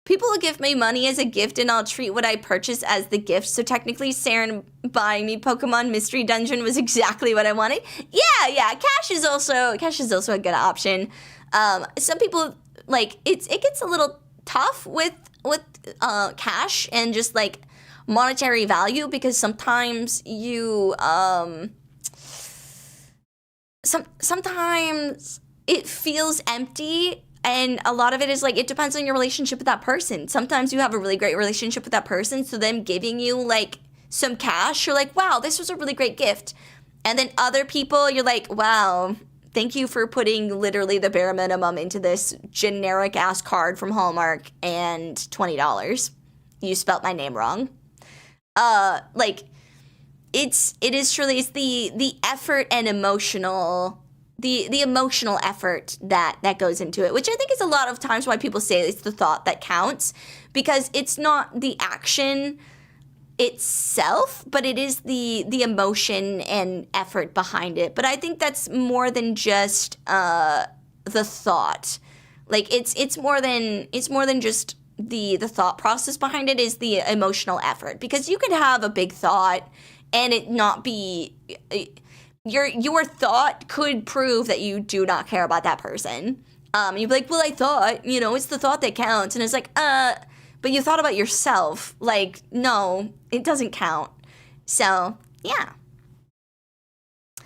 People will give me money as a gift and I'll treat what I purchase as the gift. So technically, Saren buying me Pokemon Mystery Dungeon was exactly what I wanted. Yeah. Cash is also a good option. Some people, like, it gets a little tough with cash and just like monetary value, because sometimes you sometimes it feels empty. And a lot of it is like, it depends on your relationship with that person. Sometimes you have a really great relationship with that person, so them giving you like some cash, you're like, wow, this was a really great gift. And then other people, you're like, wow, thank you for putting literally the bare minimum into this generic ass card from Hallmark and $20. You spelt my name wrong. Like, it is truly, it's the effort and emotional. The emotional effort that goes into it, which I think is a lot of times why people say it's the thought that counts, because it's not the action itself, but it is the emotion and effort behind it. But I think that's more than just the thought. Like, it's more than just the thought process behind it is the emotional effort, because you could have a big thought and it not be. Your thought could prove that you do not care about that person. You'd be like, well, I thought, it's the thought that counts. And it's like, but you thought about yourself. Like, no, it doesn't count. So, yeah.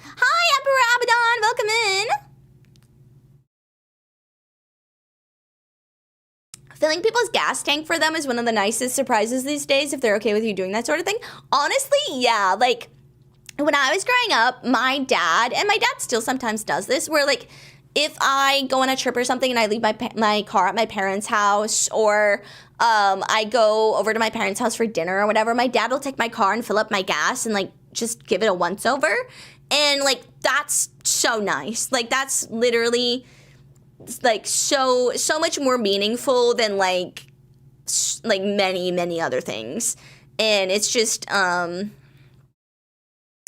Hi, Emperor Abaddon. Welcome in. Filling people's gas tank for them is one of the nicest surprises these days, if they're okay with you doing that sort of thing. Honestly, yeah, like, when I was growing up, my dad still sometimes does this, where like if I go on a trip or something and I leave my car at my parents' house, or I go over to my parents' house for dinner or whatever, my dad will take my car and fill up my gas and like just give it a once over. And like, that's so nice. Like, that's literally like so much more meaningful than like many other things. And it's just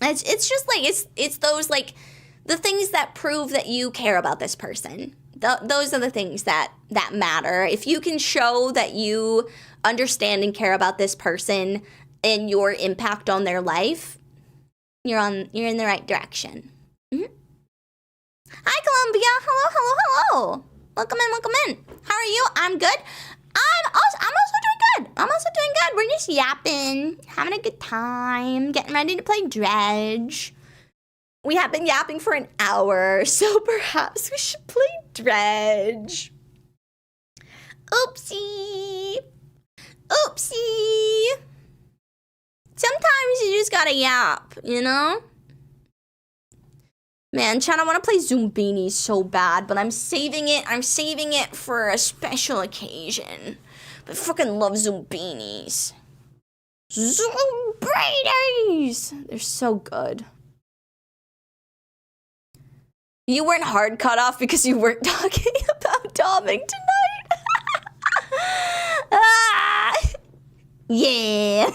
It's just like, it's those like the things that prove that you care about this person. Those are the things that matter. If you can show that you understand and care about this person and your impact on their life, you're in the right direction. Mm-hmm. Hi, Columbia. Hello. Welcome in. How are you? I'm good. I'm also doing good. We're just yapping, having a good time, getting ready to play Dredge. We have been yapping for an hour, so perhaps we should play Dredge. Oopsie. Sometimes you just gotta yap, Man, Chan, I want to play Zoombini so bad, but I'm saving it for a special occasion. But I fucking love Zoombinis. Zoombinis! They're so good. You weren't hard cut off because you weren't talking about doming tonight. Yeah.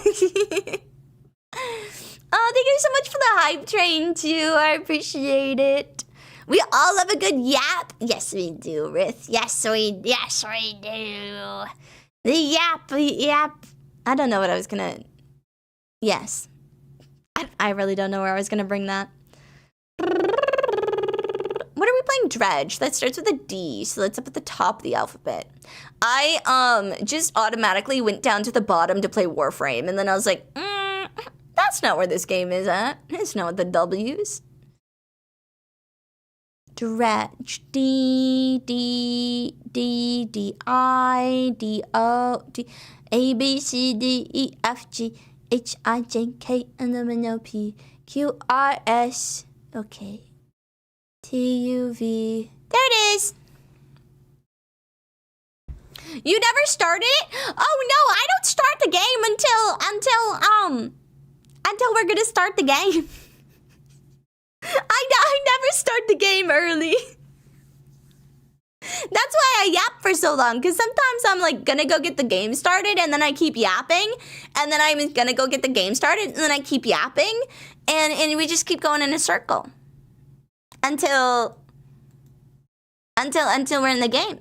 Oh, thank you so much for the hype train, too. I appreciate it. We all love a good yap. Yes, we do, Rith. Yes, we do. The yap. I don't know what I was gonna... Yes. I really don't know where I was gonna bring that. What are we playing? Dredge. That starts with a D, so that's up at the top of the alphabet. I just automatically went down to the bottom to play Warframe, and then I was like, that's not where this game is at. It's not with the W's. Dredge. D, D, D, D, I, D, O, D, A, B, C, D, E, F, G, H, I, J, K, and then O, P, Q, R, S. Okay. T, U, V. There it is. You never started it? Oh no, I don't start the game until we're gonna start the game. I never start the game early. That's why I yap for so long, because sometimes I'm like gonna go get the game started and then I keep yapping, and then I'm gonna go get the game started and then I keep yapping, and we just keep going in a circle until we're in the game.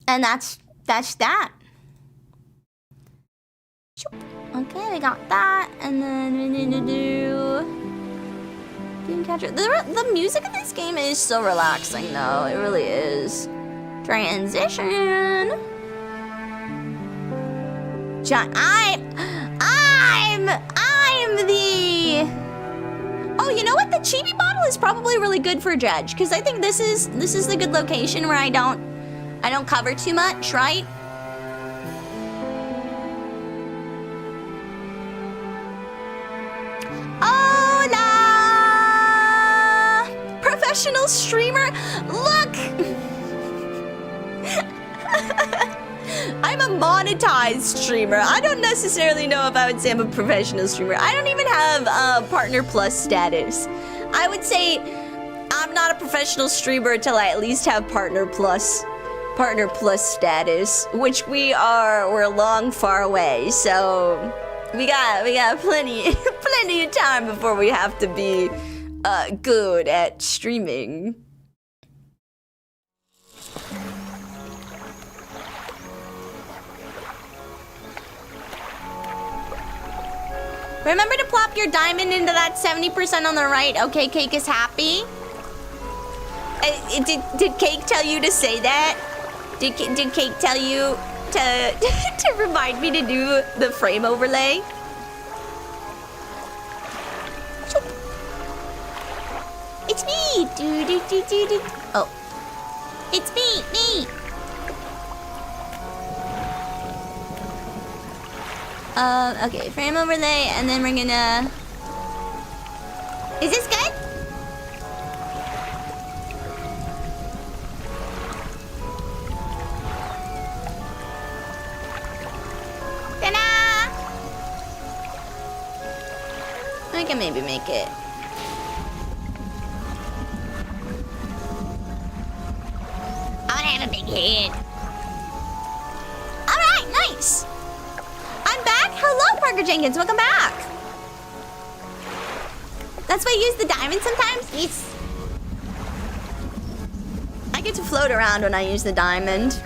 And that's that. Okay, we got that, and then we need to do Dreamcatcher. The music in this game is so relaxing, though. It really is. Transition. I'm the. Oh, you know what? The chibi bottle is probably really good for Dredge, because I think this is the good location where I don't cover too much, right? Hola! Professional streamer? Look! I'm a monetized streamer. I don't necessarily know if I would say I'm a professional streamer. I don't even have Partner Plus status. I would say I'm not a professional streamer until I at least have Partner Plus status, which we're long far away, so we got plenty of time before we have to be good at streaming. Remember to plop your diamond into that 70% on the right. Okay, Cake is happy. Did Cake tell you to say that? Did Cake tell you to remind me to do the frame overlay? It's me! Do. Oh. It's me! Okay, frame overlay, and then we're gonna... Is this good? I can maybe make it. I wanna have a big head. Alright, nice. I'm back. Hello, Parker Jenkins. Welcome back. That's why you use the diamond sometimes? Yes. I get to float around when I use the diamond.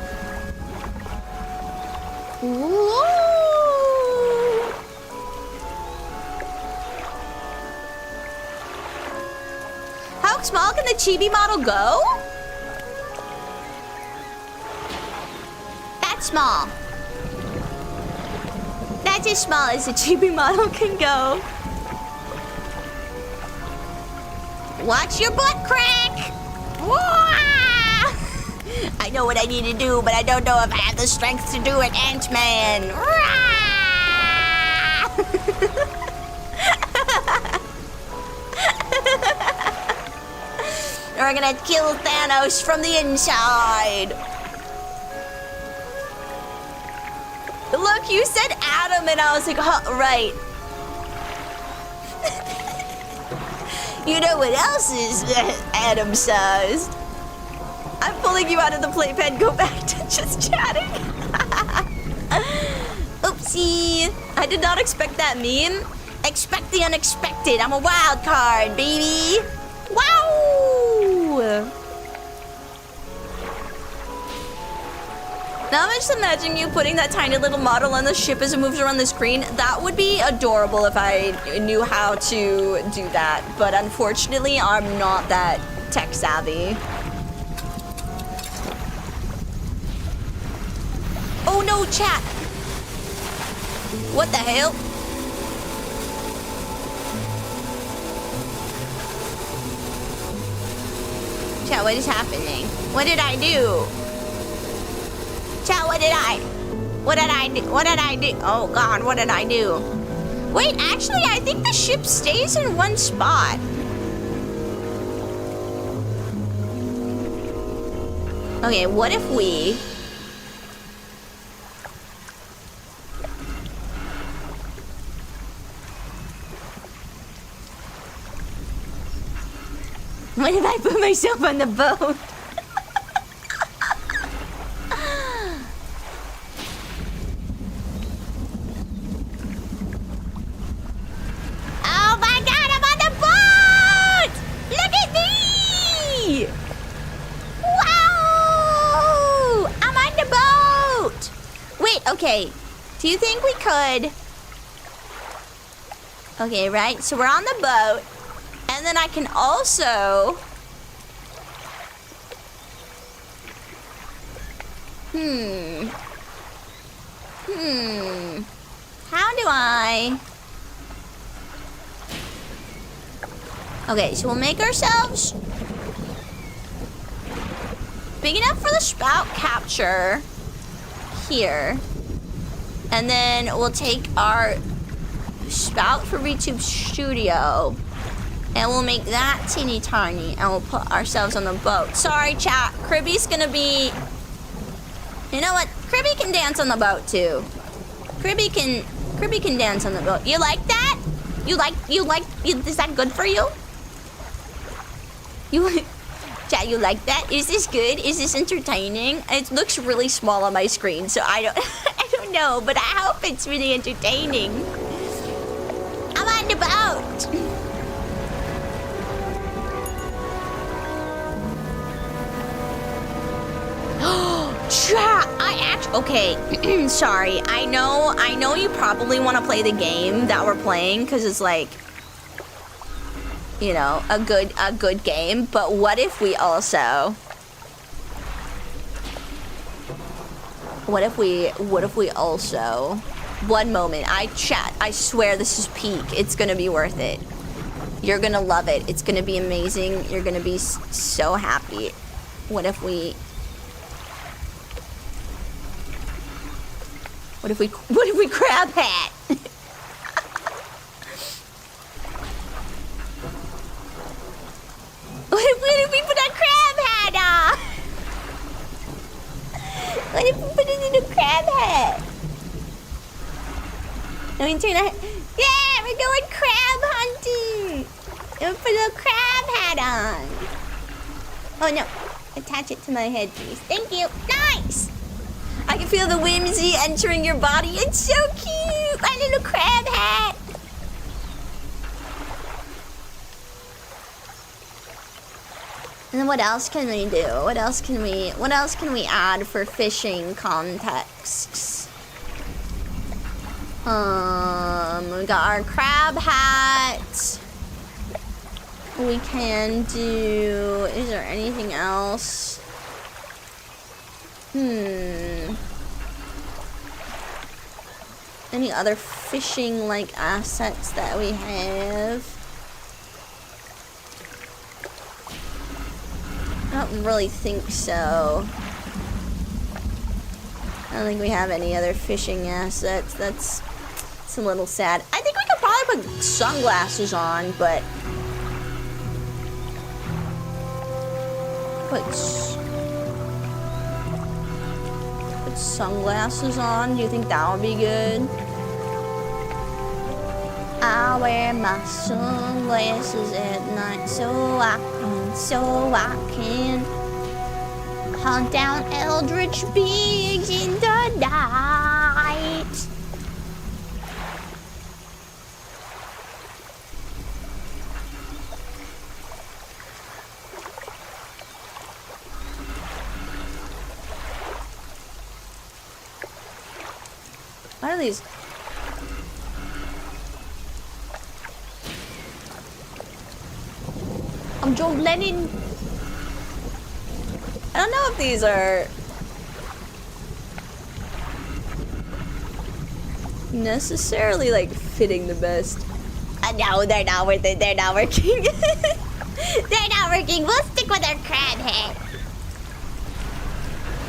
Ooh. How small can the chibi model go? That's small. That's as small as the chibi model can go. Watch your butt crack! Wah! I know what I need to do, but I don't know if I have the strength to do it, Ant-Man. We're gonna kill Thanos from the inside. Look, you said Adam, and I was like, huh, right. You know what else is Adam-sized? I'm pulling you out of the playpen. Go back to just chatting. Oopsie. I did not expect that meme. Expect the unexpected. I'm a wild card, baby. Wow. Now I'm just imagining you putting that tiny little model on the ship as it moves around the screen. That would be adorable if I knew how to do that. But unfortunately, I'm not that tech savvy. Oh no, chat! What the hell? Chat, what is happening? What did I do? Chat, what did I do? What did I do? Oh god, what did I do? Wait, actually, I think the ship stays in one spot. Okay, what if we... What if I put myself on the boat? Oh my god, I'm on the boat! Look at me! Wow! I'm on the boat! Wait, okay. Do you think we could... Okay, right? So we're on the boat. And then I can also... How do I... Okay, so we'll make ourselves big enough for the spout capture here. And then we'll take our spout for VTube Studio. And we'll make that teeny tiny, and we'll put ourselves on the boat. Sorry, chat. Cribby's gonna be... You know what? Cribby can dance on the boat, too. Cribby can dance on the boat. You like that? Is that good for you? Chat, you like that? Is this good? Is this entertaining? It looks really small on my screen, so I don't, I don't know, but I hope it's really entertaining. I'm on the boat. Chat, okay, sorry. I know you probably want to play the game that we're playing because it's like, you know, a good game. But what if we also, one moment, I swear this is peak. It's gonna be worth it. You're gonna love it. It's gonna be amazing. You're gonna be so happy. What if we crab hat? What if we put a crab hat on? What if we put it in a crab hat? Let me turn that. Yeah, we're going crab hunting. And we put a crab hat on. Oh no, attach it to my head, please. Thank you. Nice. I can feel the whimsy entering your body. It's so cute. My little crab hat. And then what else can we do? What else can we add for fishing contexts? We got our crab hat. We can do... Is there anything else? Any other fishing like assets that we have? I don't really think so. I don't think we have any other fishing assets. That's a little sad. I think we could probably put sunglasses on, but put sunglasses on. Do you think that would be good? I wear my sunglasses at night so I can hunt down eldritch beings in the night. What are these? I'm John Lennon. I don't know if these are necessarily like fitting the best. No, they're not worth it. They're not working. They're not working. We'll stick with our crab head.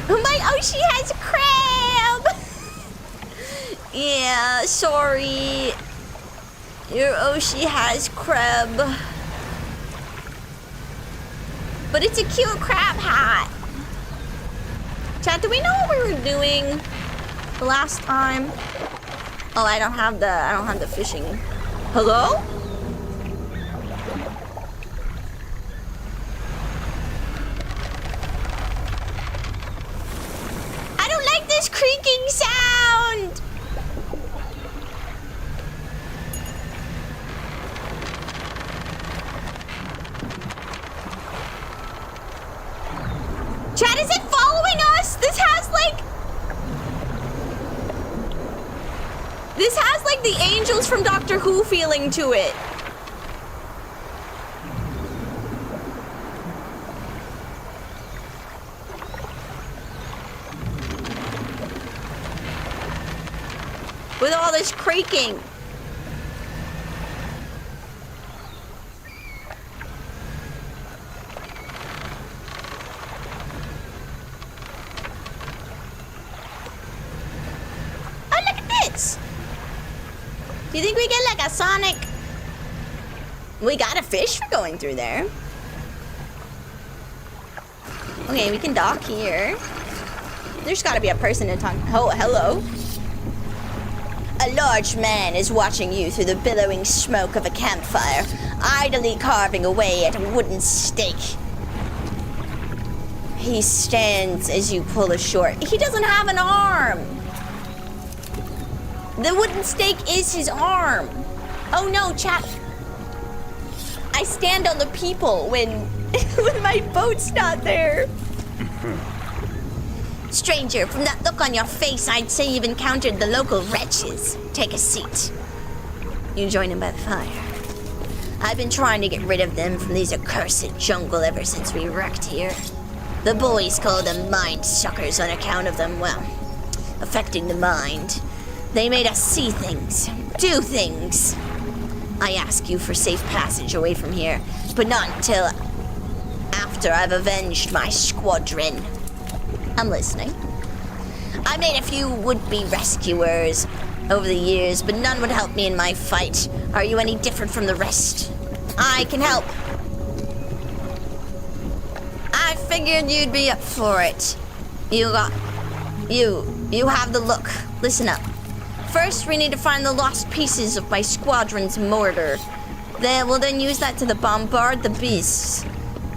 My Oshi has crab. Yeah, sorry. Your Oshi has crab. But it's a cute crab hat. Chat, do we know what we were doing the last time? Oh, I don't have the fishing. Hello? I don't like this creaking sound. Chat, is it following us? This has like the angels from Doctor Who feeling to it. With all this creaking. Oh, look at this. Do you think we get like a Sonic? We got a fish for going through there. Okay, we can dock here. There's gotta be a person to talk. Oh, hello. A large man is watching you through the billowing smoke of a campfire, idly carving away at a wooden stake. He stands as you pull ashore. He doesn't have an arm. The wooden stake is his arm. Oh no, chat. I stand on the people when, when my boat's not there. Stranger, from that look on your face, I'd say you've encountered the local wretches. Take a seat. You join him by the fire. I've been trying to get rid of them from these accursed jungle ever since we wrecked here. The boys call them mind suckers on account of them, well, affecting the mind. They made us see things, do things. I ask you for safe passage away from here, but not until after I've avenged my squadron. I'm listening. I made a few would-be rescuers over the years, but none would help me in my fight. Are you any different from the rest? I can help. I figured you'd be up for it. You have the look. Listen up. First, we need to find the lost pieces of my squadron's mortar. We'll then use that to bombard the beasts.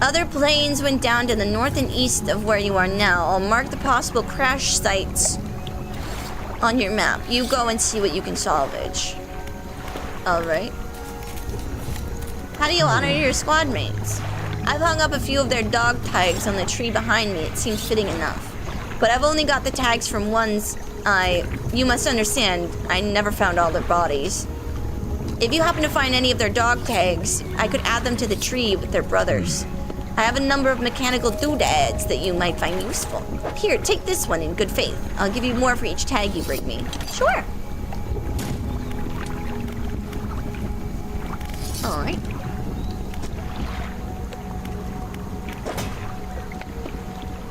Other planes went down to the north and east of where you are now. I'll mark the possible crash sites on your map. You go and see what you can salvage. Alright. How do you honor your squad mates? I've hung up a few of their dog tags on the tree behind me. It seems fitting enough. But I've only got the tags from ones you must understand, I never found all their bodies. If you happen to find any of their dog tags, I could add them to the tree with their brothers. I have a number of mechanical doodads that you might find useful. Here, take this one in good faith. I'll give you more for each tag you bring me. Sure. Alright.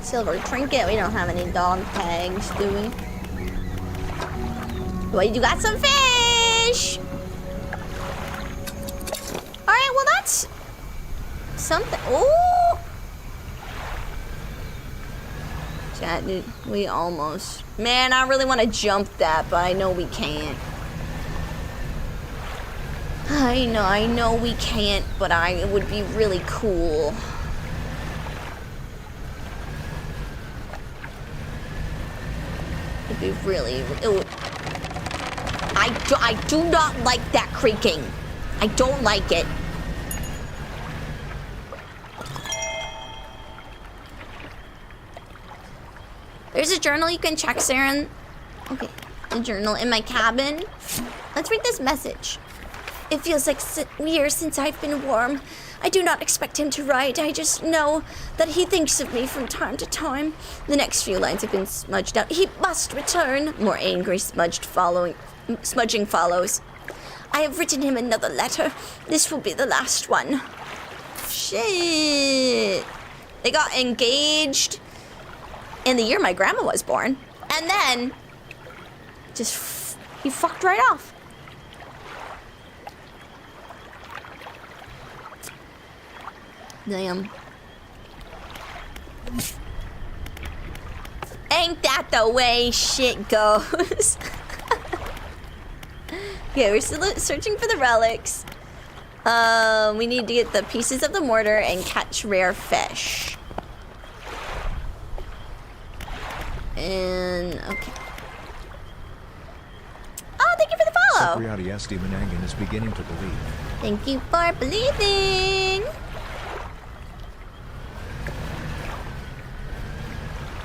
Silver trinket. We don't have any dog tags, do we? Well, you got some fish! Alright, well that's something. Oh! Chat, dude, we almost. Man, I really want to jump that, but I know we can't. I know we can't, but it would be really cool. It'd be really. I do not like that creaking. I don't like it. There's a journal you can check, Saren. Okay. the journal in my cabin. Let's read this message. It feels like years since I've been warm. I do not expect him to write. I just know that he thinks of me from time to time. The next few lines have been smudged out. He must return. More angry smudging follows. I have written him another letter. This will be the last one. Shit. They got engaged in the year my grandma was born. And then he fucked right off. Damn. Ain't that the way shit goes? Okay, we're still searching for the relics. We need to get the pieces of the mortar and catch rare fish. And, okay. Oh, thank you for the follow. Cipriati S. Manangan is beginning to believe. Thank you for believing.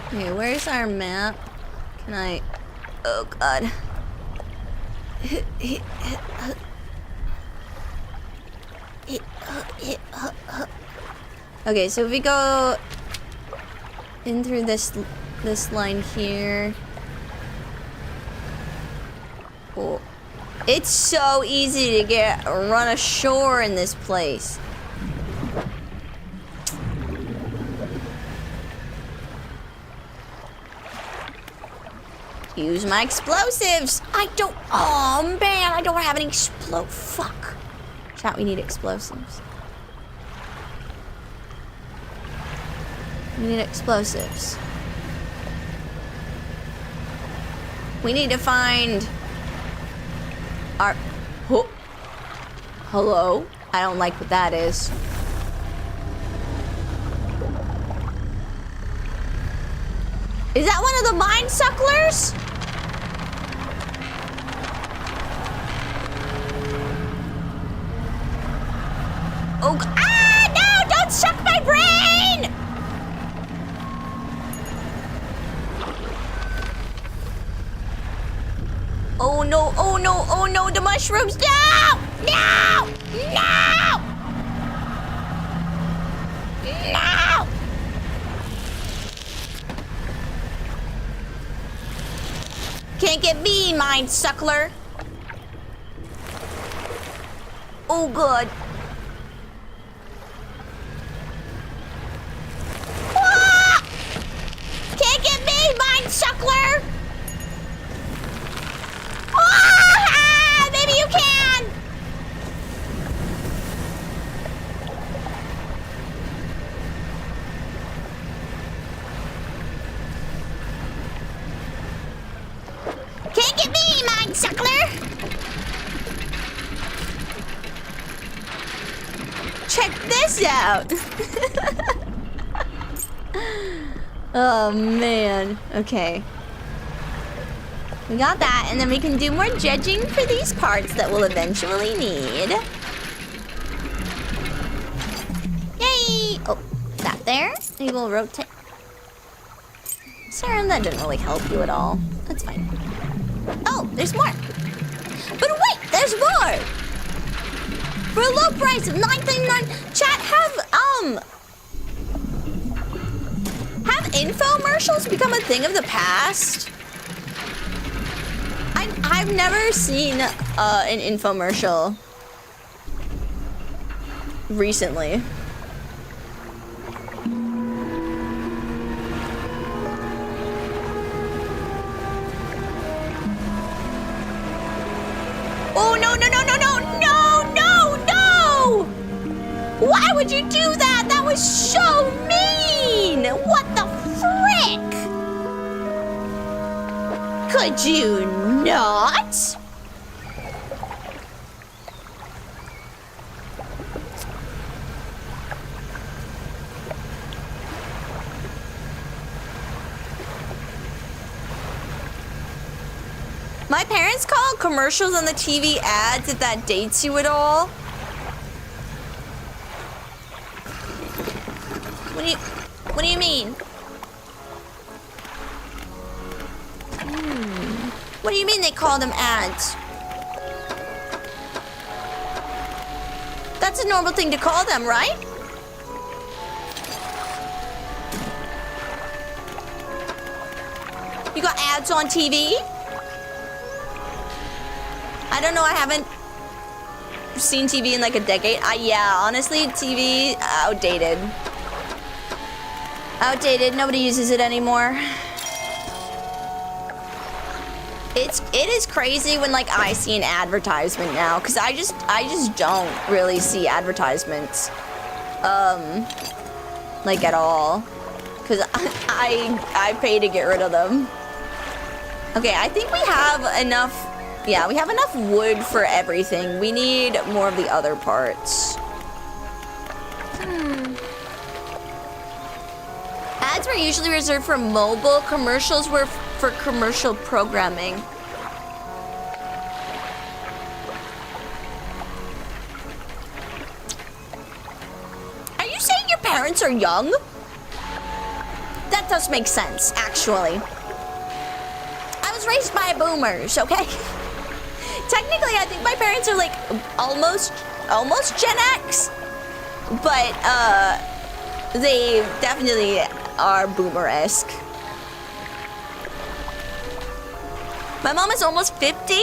Okay, where's our map? Can I... Oh, God. Okay, so if we go in through this line here. Oh. It's so easy to run ashore in this place. Use my explosives. Oh man, I don't have any fuck. Chat, we need explosives. We need explosives. We need to find our... Oh. Hello? I don't like what that is. Is that one of the mine sucklers? Oh, no! Don't suck my brain! Oh no, oh no, oh no, the mushrooms! No! No! No! No! Can't get me, mine suckler. Oh, good. Ah! Can't get me, mine suckler. Ah! Maybe you can. Can't get me, mine suckler! Check this out! Oh man, okay. We got that, and then we can do more dredging for these parts that we'll eventually need. Yay! Oh, that there? Maybe we'll rotate. Sarah, that didn't really help you at all. That's fine. Oh, there's more. But wait, there's more. For a low price of $9.99. Chat, have infomercials become a thing of the past? I've never seen an infomercial recently. Oh, no, no, no, no, no, no, no, no! Why would you do that? That was so mean! What the frick? Could you not? My parents call commercials on the TV ads if that dates you at all. What do you mean? What do you mean they call them ads? That's a normal thing to call them, right? You got ads on TV? I don't know, I haven't seen TV in like a decade. Yeah, honestly, TV, outdated. Outdated, nobody uses it anymore. It is crazy when like I see an advertisement now, because I just don't really see advertisements like at all, because I pay to get rid of them. Okay, I think we have enough. Yeah, we have enough wood for everything. We need more of the other parts. Ads were usually reserved for mobile. Commercials were for commercial programming. Are you saying your parents are young? That does make sense, actually. I was raised by boomers, okay? Technically, I think my parents are like almost Gen X, but they definitely are boomer-esque. My mom is almost 50.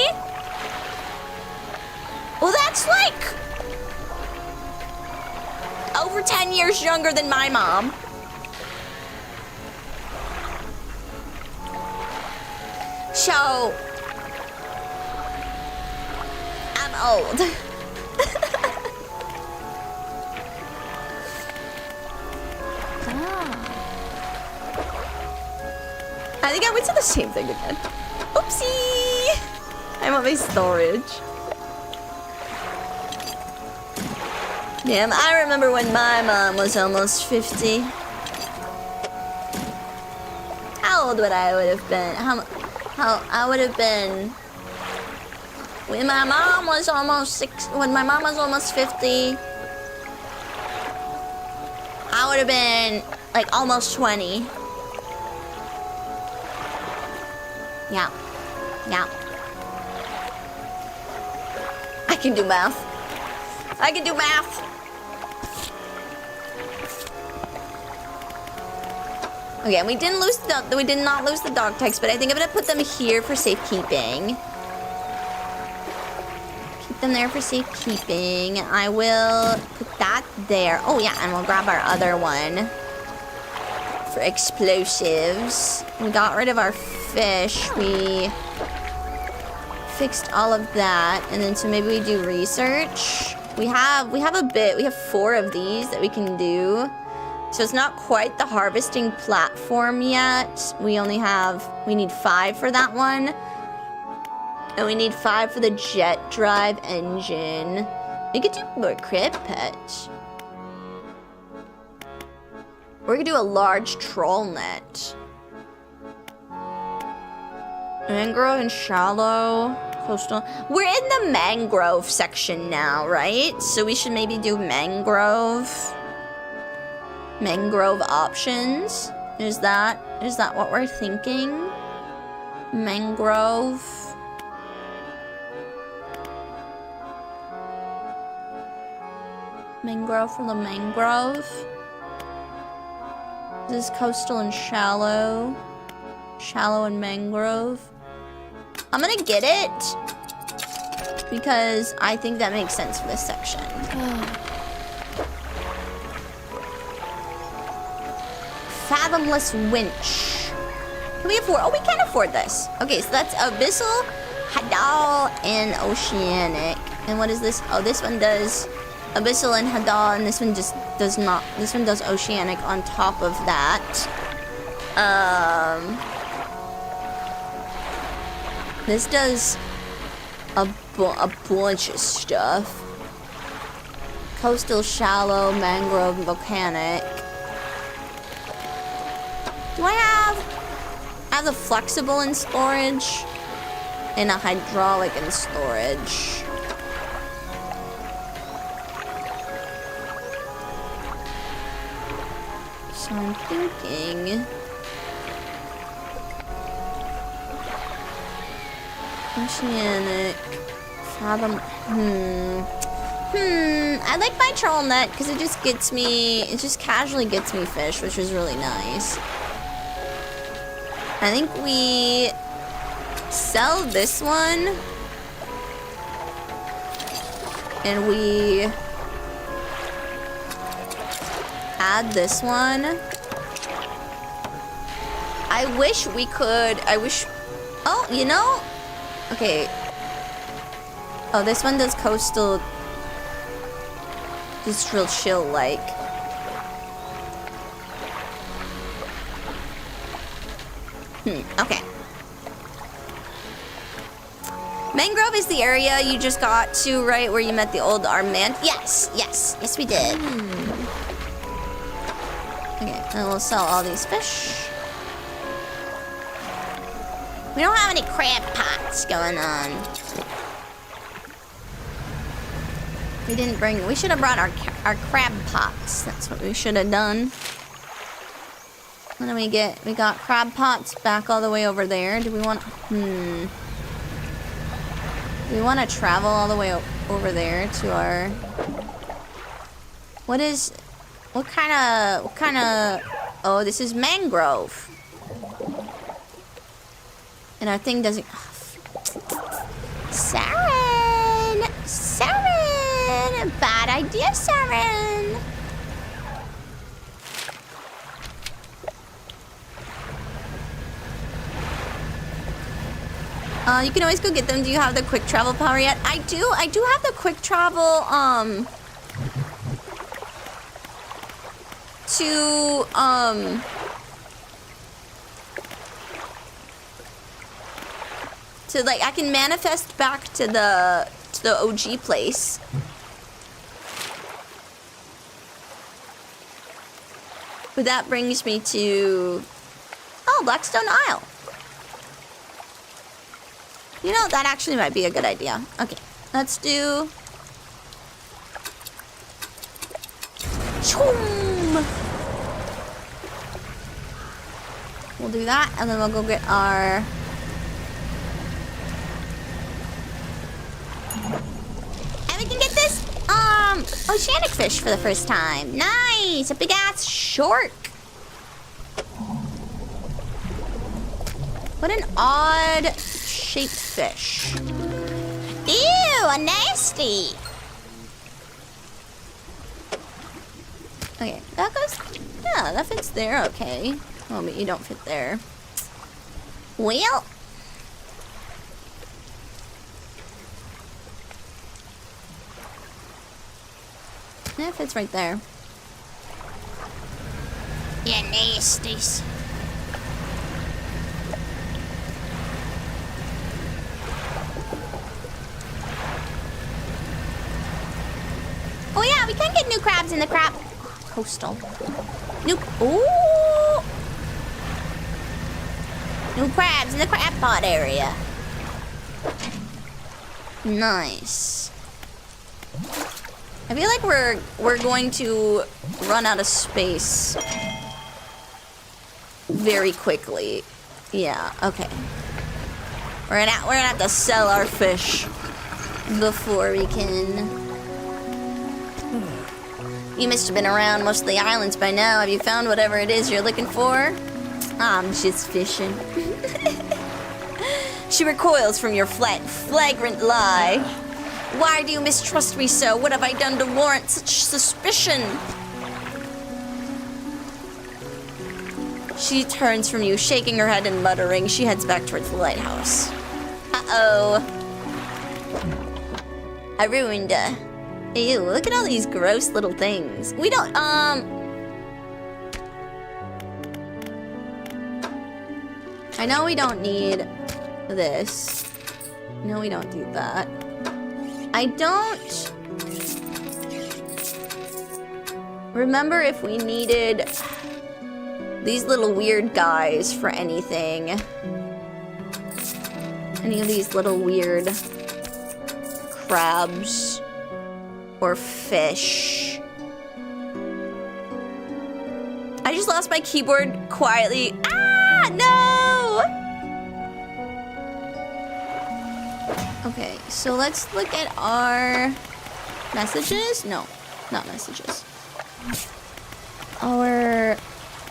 Well, that's like over 10 years younger than my mom. So I'm old. I think I went to the same thing again. Oopsie! I'm on my storage. Damn, I remember when my mom was almost 50. How old would have been? How I would have been when my mom was almost 50. I would have been like almost 20. Yeah. Yeah. I can do math. I can do math. Okay, we did not lose the dog tags, but I think I'm gonna put them here for safekeeping. Keep them there for safekeeping. I will put that there. Oh yeah, and we'll grab our other one for explosives. We got rid of our fish. We fixed all of that, and then so maybe we do research. We have a bit. We have 4 of these that we can do. So it's not quite the harvesting platform yet. We need 5 for that one. And we need 5 for the jet drive engine. We could do more crib pet. Or we could do a large troll net. Mangrove and shallow coastal. We're in the mangrove section now, right? So we should maybe do mangrove options. Is that what we're thinking? Mangrove. Mangrove from the mangrove. This is coastal and shallow. Shallow and mangrove. I'm gonna get it because I think that makes sense for this section. Fathomless winch. Can we afford? Oh, we can afford this. Okay, so that's abyssal, hadal, and oceanic. And what is this? Oh, this one does abyssal and hadal, and this one just does not. This one does oceanic on top of that. This does a bunch of stuff. Coastal, shallow, mangrove, volcanic. Do I have the flexible in storage and a hydraulic in storage? So I'm thinking Oceanic. Fathom. I like my troll net because it just gets me, it just casually gets me fish, which is really nice. I think we sell this one. And we add this one. I wish we could, oh, you know? Okay. Oh, this one does coastal, just real chill like. Okay. Mangrove is the area you just got to, right? Where you met the old Armand? Yes, we did. Okay, and we'll sell all these fish. We don't have any crab pots going on. We should have brought our crab pots. That's what we should have done. What do we get? We got crab pots back all the way over there. Do we want, do we want to travel all the way over there to our, what kind of, oh, this is mangrove. And our thing doesn't, Saren! Bad idea, Saren! You can always go get them. Do you have the quick travel power yet? I do have the quick travel, to like, I can manifest back to the OG place. But that brings me to, oh, Blackstone Isle. You know, that actually might be a good idea. Okay, let's do... Choom! We'll do that, and then we'll go get our... And we can get this, oceanic fish for the first time. Nice! A big-ass shark. What an odd shaped fish. Ew, a nasty. Okay, that goes, yeah, that fits there, okay. Oh, but you don't fit there. Well. Yeah, it fits right there. Yeah, nasties. Oh yeah, we can get new crabs in the crab coastal. New crabs in the crab pot area. Nice. I feel like we're going to run out of space very quickly. Yeah, okay. We're gonna have to sell our fish before we can. You must have been around most of the islands by now. Have you found whatever it is you're looking for? I'm just fishing. She recoils from your flagrant lie. Why do you mistrust me so? What have I done to warrant such suspicion? She turns from you, shaking her head and muttering. She heads back towards the lighthouse. Uh-oh. I ruined her. Ew, look at all these gross little things. We don't, I know we don't need this. No, we don't do that. I don't remember if we needed these little weird guys for anything. Any of these little weird crabs or fish. I just lost my keyboard quietly. Ah, no! Okay, so let's look at our messages. No, not messages. Our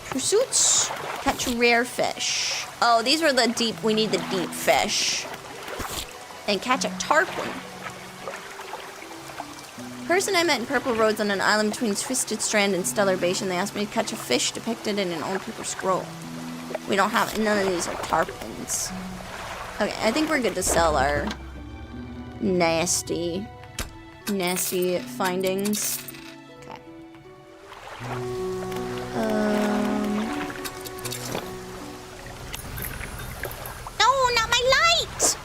pursuits. Catch rare fish. Oh, these were the deep. We need the deep fish. And catch a tarpon. Person I met in Purple Roads on an island between Twisted Strand and Stellar Basin. They asked me to catch a fish depicted in an old paper scroll. We don't have, none of these are tarpons. Okay, I think we're good to sell our nasty findings. Okay. No, not my light!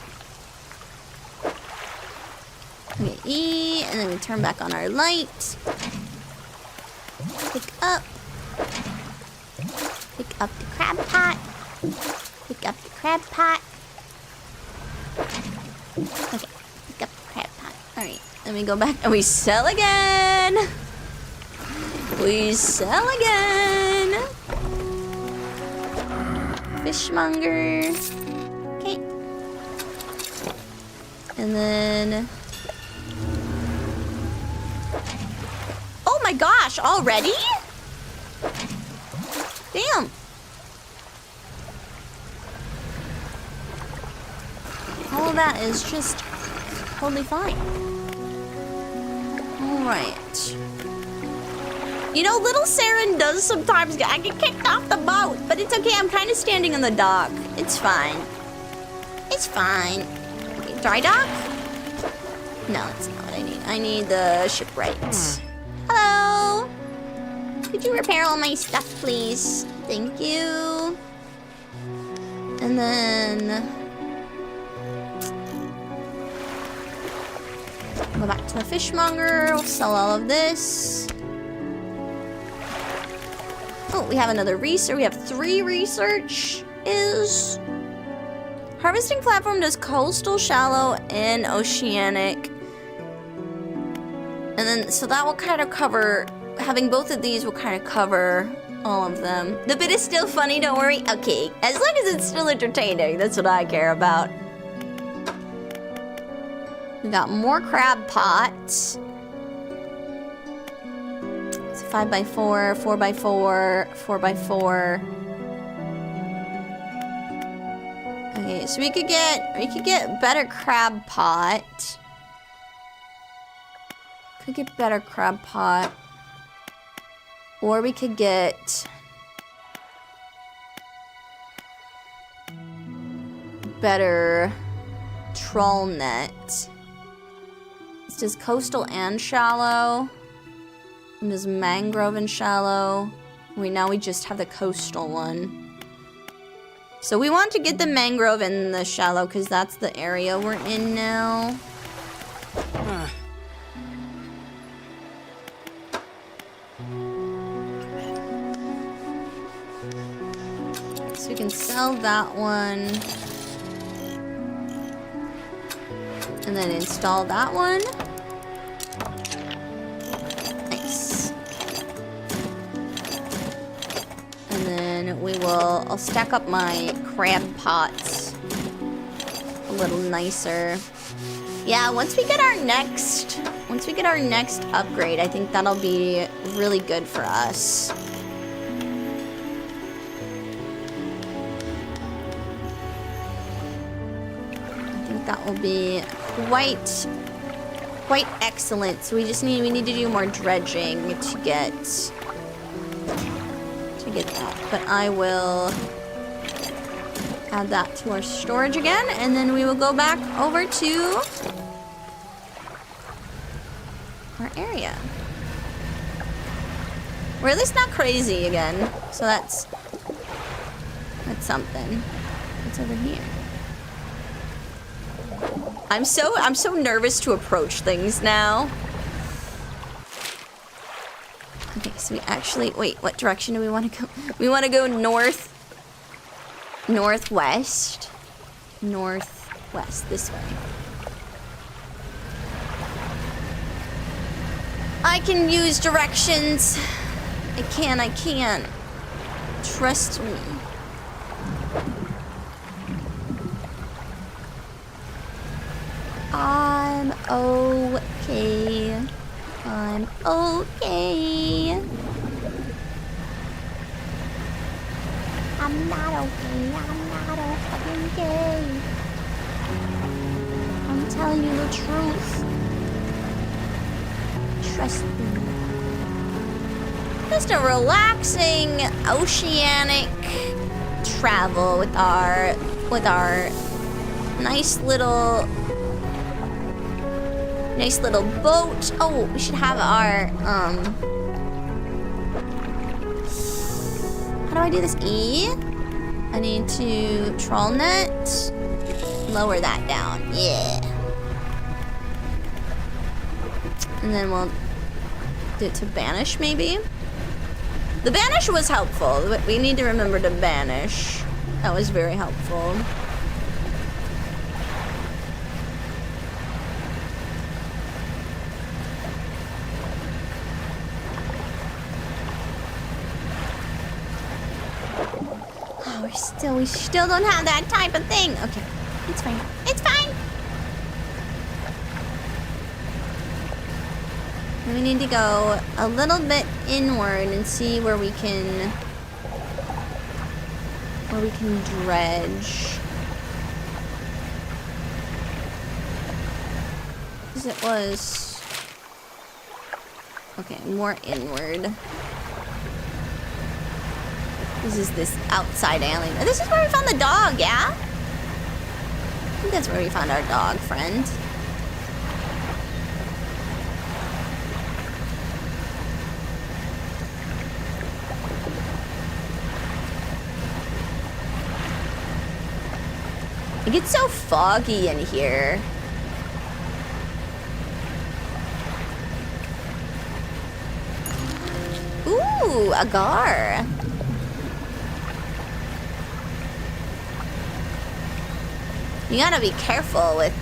Okay, E, and then we turn back on our light. Pick up the crab pot. Pick up the crab pot. Okay, pick up the crab pot. Alright, then we go back and we sell again. We sell again. Fishmonger. Okay. And then... Oh my gosh, already? Damn. All of that is just totally fine. Alright. You know, little Saren does sometimes I get kicked off the boat, but it's okay, I'm kind of standing on the dock. It's fine. It's fine. Okay, dry dock? No, that's not what I need. I need the shipwrights. Hello! Could you repair all my stuff, please? Thank you. And then... go back to the fishmonger. We'll sell all of this. Oh, we have another research. We have 3 research. Is harvesting platform does coastal, shallow, and oceanic. And then, so that will kind of cover, having both of these will kind of cover all of them. The bit is still funny, don't worry. Okay, as long as it's still entertaining, that's what I care about. We got more crab pots. It's 5x4, 4x4, 4x4. Okay, so we could get better crab pot. Could get better crab pot. Or we could get better trawl net. This does coastal and shallow. And does mangrove and shallow. Now we just have the coastal one. So we want to get the mangrove and the shallow because that's the area we're in now. So we can sell that one. And then install that one. Nice. And then I'll stack up my crab pots a little nicer. Yeah, once we get our next upgrade, I think that'll be really good for us. That will be quite excellent. So we need to do more dredging to get that. But I will add that to our storage again, and then we will go back over to our area. We're at least not crazy again. So that's something. What's over here? I'm so nervous to approach things now. Okay, so we actually, wait, what direction do we want to go? We want to go northwest, this way. I can use directions. I can. Trust me. okay. I'm okay. I'm not okay. I'm not okay. I'm telling you the truth. Trust me. Just a relaxing oceanic travel with our nice little boat. Oh, we should have our how do I do this? E? I need to trawl net. Lower that down. Yeah. And then we'll do it to banish, maybe? The banish was helpful. We need to remember to banish. That was very helpful. Oh, we still don't have that type of thing. Okay, it's fine. It's fine. We need to go a little bit inward and see where we can dredge. Because it was okay, more inward. This is this outside alley. This is where we found the dog, yeah? I think that's where we found our dog friend. It gets so foggy in here. Ooh, agar. You gotta be careful with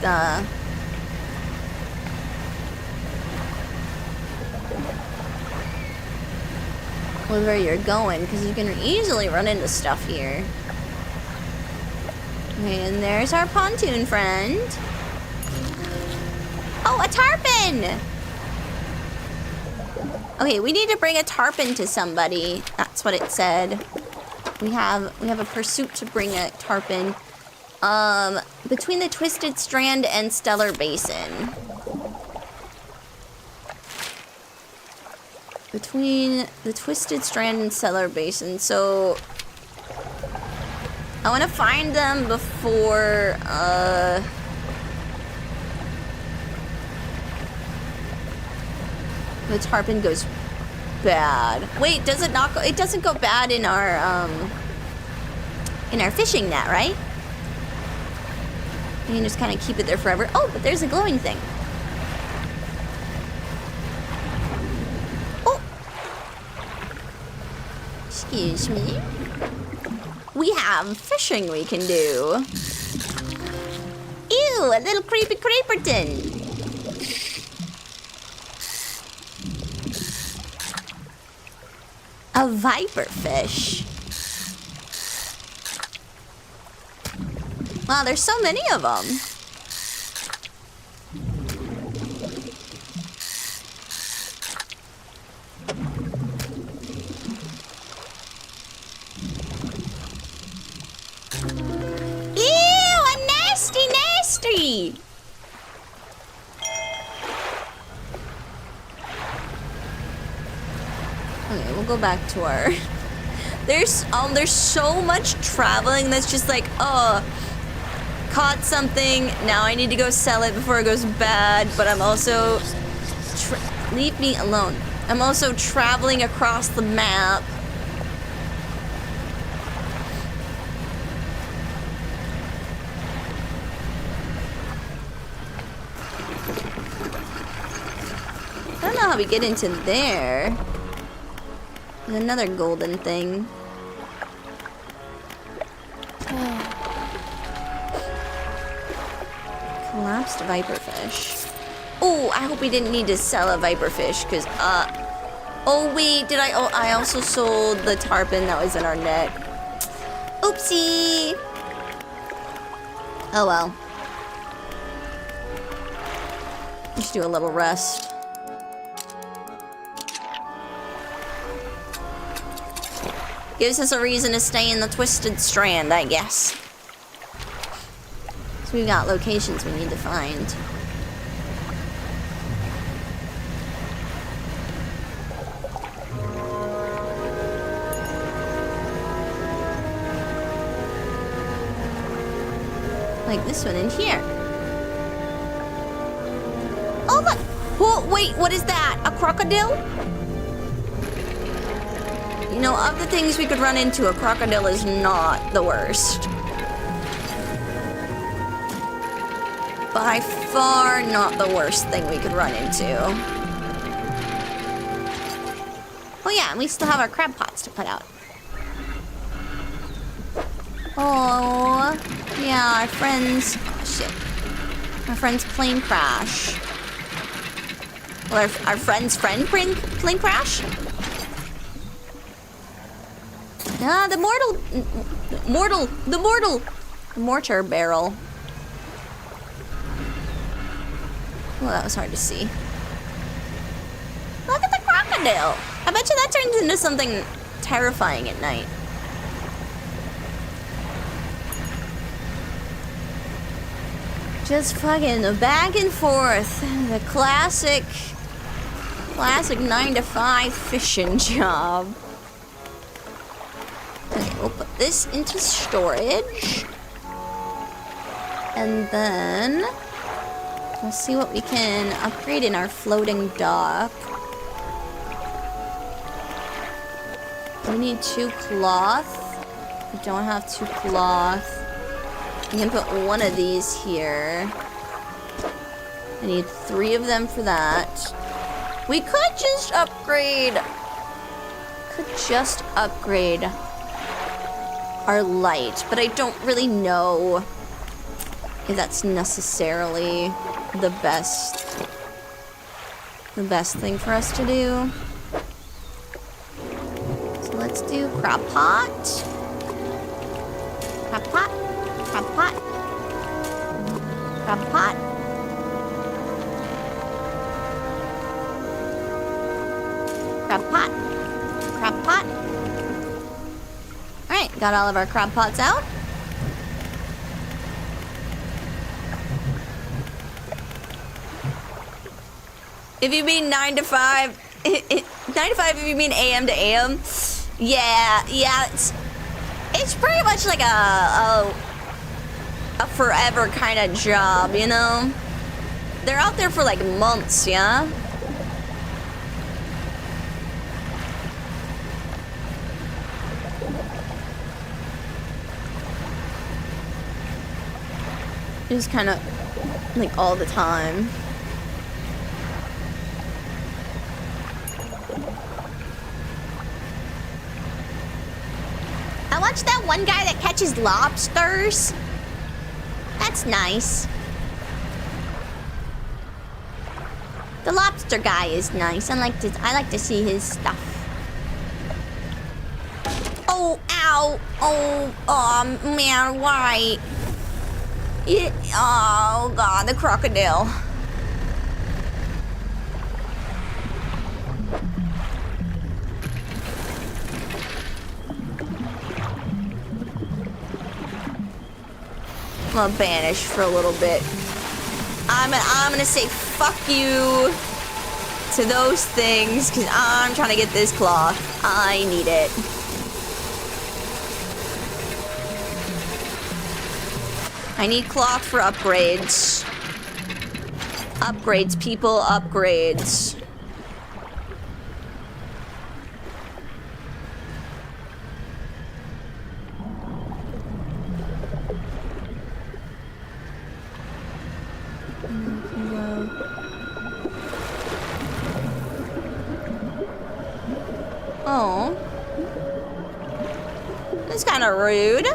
where you're going, because you can easily run into stuff here. Okay, and there's our pontoon friend. Oh, a tarpon! Okay, we need to bring a tarpon to somebody. That's what it said. We have a pursuit to bring a tarpon. Between the Twisted Strand and Stellar Basin. Between the Twisted Strand and Stellar Basin. So I want to find them before the tarpon goes bad. Wait, does it not go? It doesn't go bad in our fishing net, right? You can just kind of keep it there forever. Oh, but there's a glowing thing. Oh! Excuse me. We have fishing we can do. Ew, a little creepy creeperton. A viperfish. Wow, there's so many of them. Ew, a nasty! Okay, we'll go back to our... There's so much traveling that's just like, caught something, now I need to go sell it before it goes bad, but I'm also... Leave me alone. I'm also traveling across the map. I don't know how we get into there. There's another golden thing. Collapsed viperfish. Oh, I hope we didn't need to sell a viperfish, because, oh wait, did I? Oh, I also sold the tarpon that was in our net. Oopsie! Oh well. Just do a little rest. Gives us a reason to stay in the Twisted Strand, I guess. So we've got locations we need to find. Like this one in here. Oh, look! Oh, wait, what is that? A crocodile? You know, of the things we could run into, a crocodile is not the worst. By far not the worst thing we could run into. Oh yeah, and we still have our crab pots to put out. Oh, yeah, our friends... Oh, shit. Our friend's plane crash. Well, our friend's plane crash? Ah, the mortar barrel. Well, that was hard to see. Look at the crocodile. I bet you that turns into something terrifying at night. Just fucking back and forth. The classic 9-to-5 fishing job. Okay, we'll put this into storage. And then we'll see what we can upgrade in our floating dock. We need 2 cloth. We don't have 2 cloth. We can put one of these here. I need 3 of them for that. We could just upgrade. Our light, but I don't really know if that's necessarily the best thing for us to do. So let's do crab pot. Crab pot. Crab pot. Crab pot. Crab pot. Crab pot. Alright, got all of our crab pots out. If you mean 9 to 5, 9 to 5 if you mean AM to AM, yeah, it's pretty much like a forever kind of job, you know? They're out there for like months, yeah? Just kind of like all the time. I watched that one guy that catches lobsters. That's nice. The lobster guy is nice. I like to see his stuff. Oh, ow. Oh, man, why? Oh, God, the crocodile. I'm gonna banish for a little bit. I'm gonna say fuck you to those things, because I'm trying to get this cloth. I need it. I need cloth for upgrades. Upgrades, people, upgrades. Oh. That's kind of rude.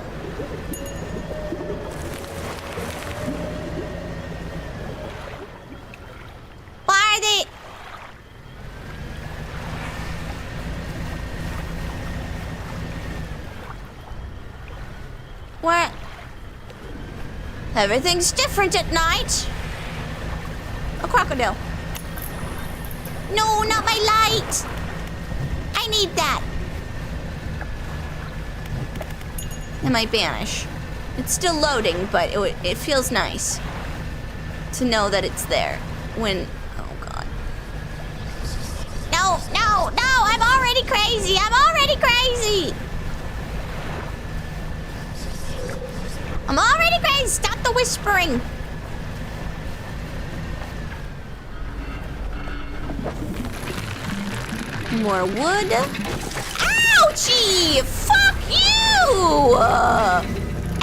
Why are they... What? Everything's different at night. crocodile. No, not my light. I need that. It might vanish. It's still loading, but it feels nice to know that it's there when... Oh, God. No, no, no! I'm already crazy! I'm already crazy! I'm already crazy! Stop the whispering! More wood. Ouchie! Fuck you!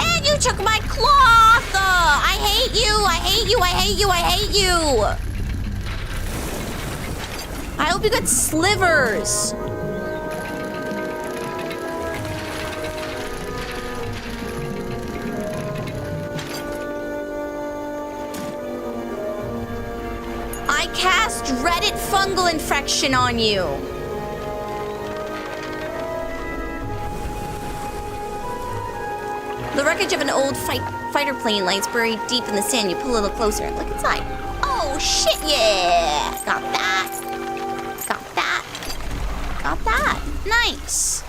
And you took my cloth! I hate you! I hate you! I hate you! I hate you! I hope you got slivers. I cast Reddit fungal infection on you. The wreckage of an old fighter plane lies buried deep in the sand. You pull a little closer. Look inside. Oh, shit, yeah. Got that. Got that. Got that. Nice.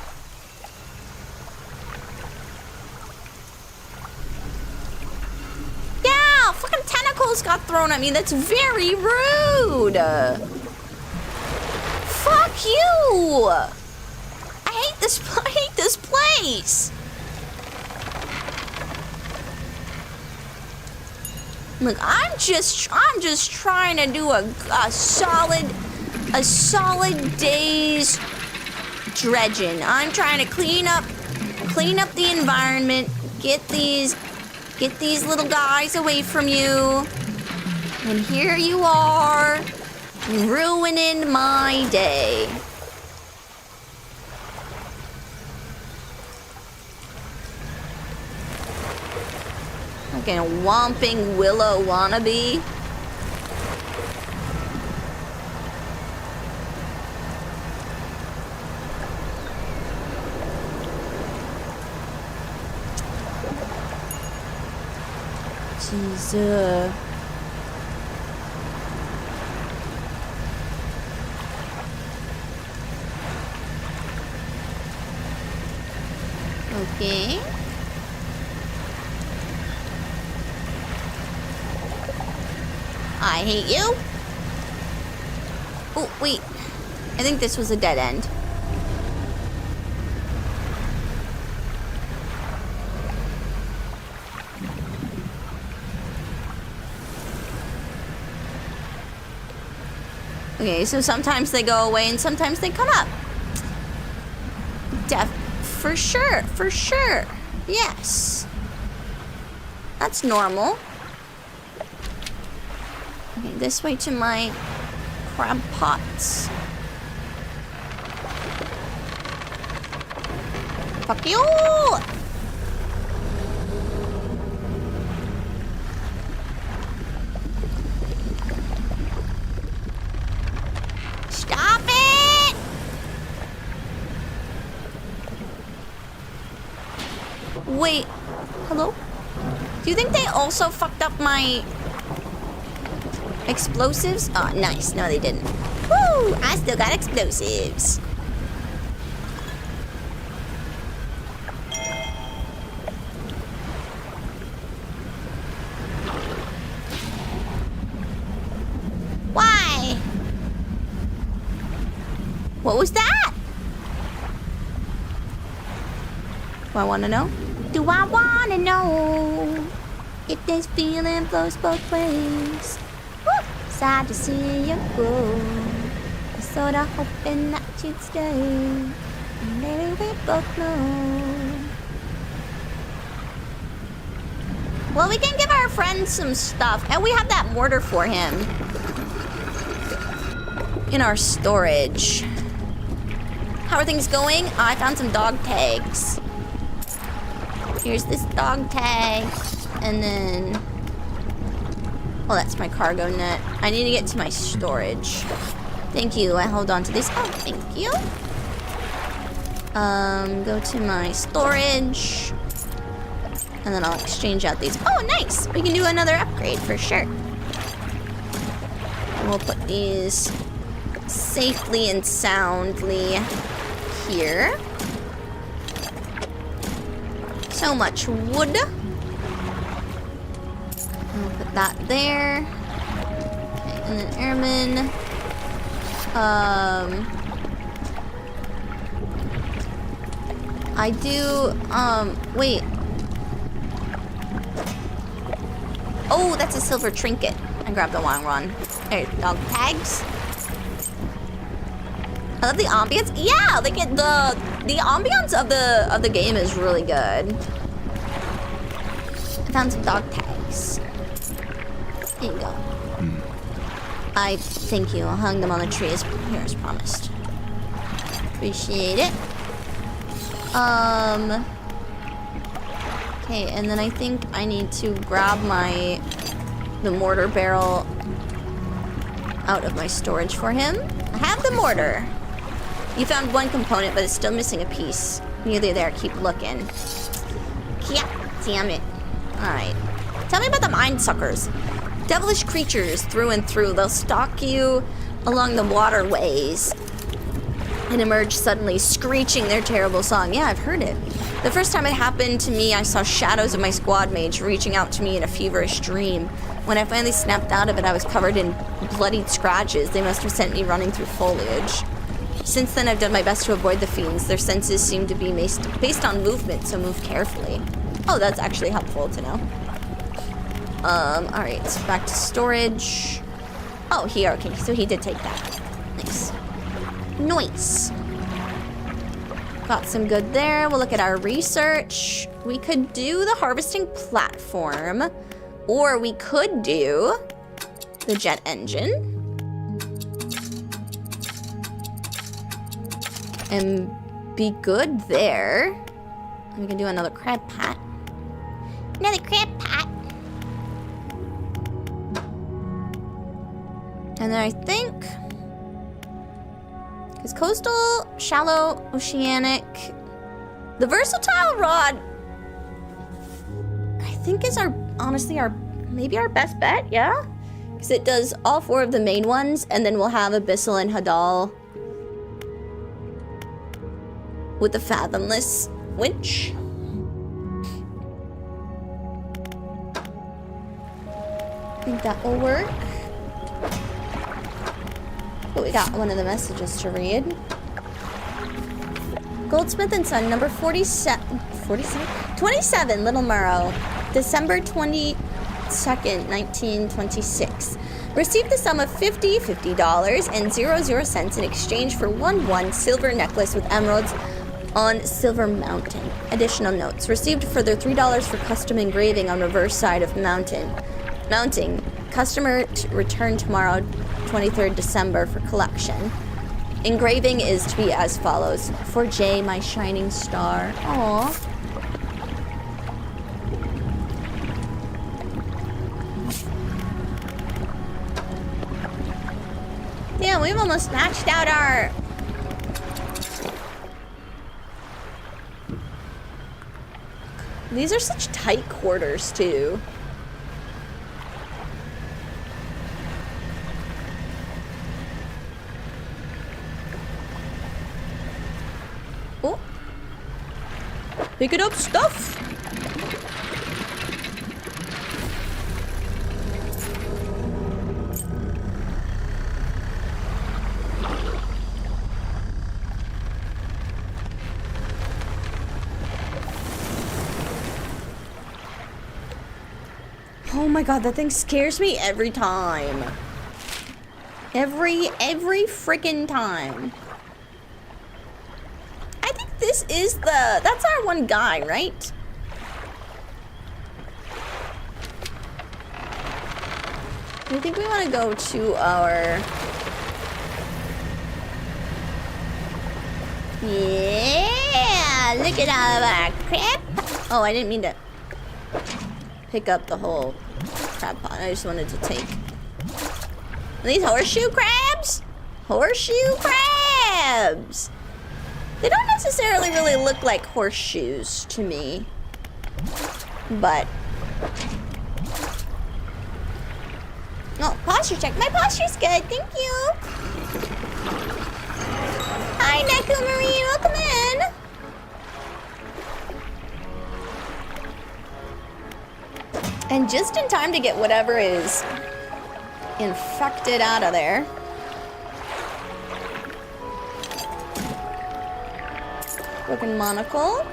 Yeah, fucking tentacles got thrown at me. That's very rude. Fuck you. I hate this place. Look, I'm just trying to do a solid day's dredging. I'm trying to clean up the environment, get these little guys away from you. And here you are, ruining my day. Like a whomping willow wannabe. Jesus. Okay. I hate you. Oh, wait. I think this was a dead end. Okay, so sometimes they go away and sometimes they come up. For sure. Yes. That's normal. Okay, this way to my crab pots. Fuck you! Stop it! Wait, hello? Do you think they also fucked up my explosives? Oh, nice. No, they didn't. Woo! I still got explosives. Why? What was that? Do I want to know? Do I want to know if this feeling flows both ways? Sad to see you go. I sorta hoping that you'd stay. And maybe we both know. Well, we can give our friend some stuff. And we have that mortar for him in our storage. How are things going? I found some dog tags. Here's this dog tag. And then... Oh, that's my cargo net. I need to get to my storage. Thank you. I hold on to this. Oh, thank you. Go to my storage. And then I'll exchange out these. Oh, nice. We can do another upgrade for sure. we'll put these safely and soundly here. So much wood. We'll put that there. Okay, and then airman. I do, wait. Oh, that's a silver trinket. I grabbed the wrong one. There, dog tags. I love the ambience. Yeah, like the ambience of the game is really good. I found some dog tags. There you go. I thank you. I'll hang them on the tree as here as promised. Appreciate it. Okay, and then I think I need to grab the mortar barrel out of my storage for him. I have the mortar. You found one component, but it's still missing a piece. Nearly there. Keep looking. Yeah, damn it. Alright. Tell me about the mind suckers. Devilish creatures through and through. They'll stalk you along the waterways and emerge suddenly, screeching their terrible song. Yeah, I've heard it. The first time it happened to me, I saw shadows of my squad mates reaching out to me in a feverish dream. When I finally snapped out of it, I was covered in bloodied scratches. They must have sent me running through foliage. Since then, I've done my best to avoid the fiends. Their senses seem to be based on movement, so move carefully. Oh, that's actually helpful to know. Alright, so back to storage. Oh, here, okay, so he did take that. Nice. Nice. Got some good there. We'll look at our research. We could do the harvesting platform, or we could do the jet engine. And be good there. We can do another crab pot. Another crab pot. And then I think, because coastal, shallow, oceanic, the versatile rod, I think is honestly maybe our best bet, yeah? Because it does all 4 of the main ones, and then we'll have Abyssal and Hadal with the fathomless winch. I think that will work. Oh, we got one of the messages to read. Goldsmith and Son, number 27, 27, Little Murrow, December 22nd, 1926. Received the sum of $50 and 00 cents in exchange for 1 silver necklace with emeralds on Silver Mountain. Additional notes. Received further $3 for custom engraving on reverse side of mounting. Customer return tomorrow, 23rd December for collection. Engraving is to be as follows. For Jay, my shining star. Aww. Yeah, we've almost matched out our... These are such tight quarters, too. Oh. Picking up stuff. Oh my god, that thing scares me every time. Every freaking time. I think this is that's our one guy, right? I think we want to go to our... Yeah, look at all of our crap. Oh, I didn't mean to pick up the whole crab pot. I just wanted to take... Are these horseshoe crabs? Horseshoe crabs! They don't necessarily really look like horseshoes to me. But... Oh, posture check. My posture's good, thank you. Hi, Neku Marine, welcome in. And just in time to get whatever is infected out of there. Broken monocle.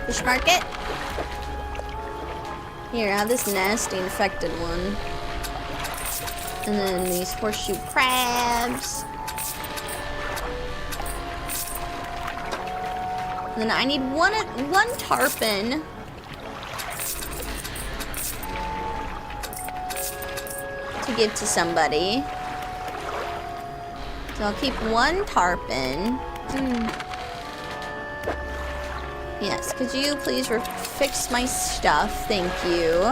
Fish market. Here, I have this nasty infected one. And then these horseshoe crabs. And then I need one tarpon. To give to somebody. So I'll keep one tarpon. Yes, could you please fix my stuff? Thank you.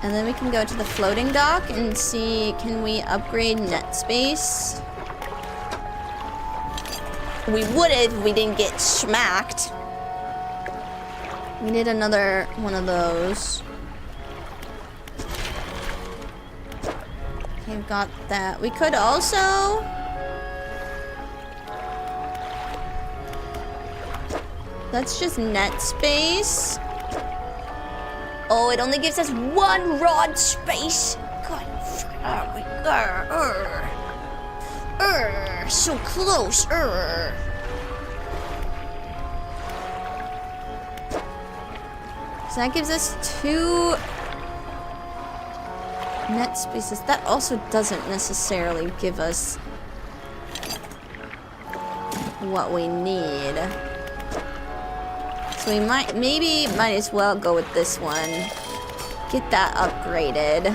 And then we can go to the floating dock and see, can we upgrade net space? We would if we didn't get smacked. We need another one of those. Okay, got that. We could also... That's just net space. Oh, it only gives us one rod space. God, so close. So that gives us 2 net spaces. That also doesn't necessarily give us what we need. So we might as well go with this one. Get that upgraded.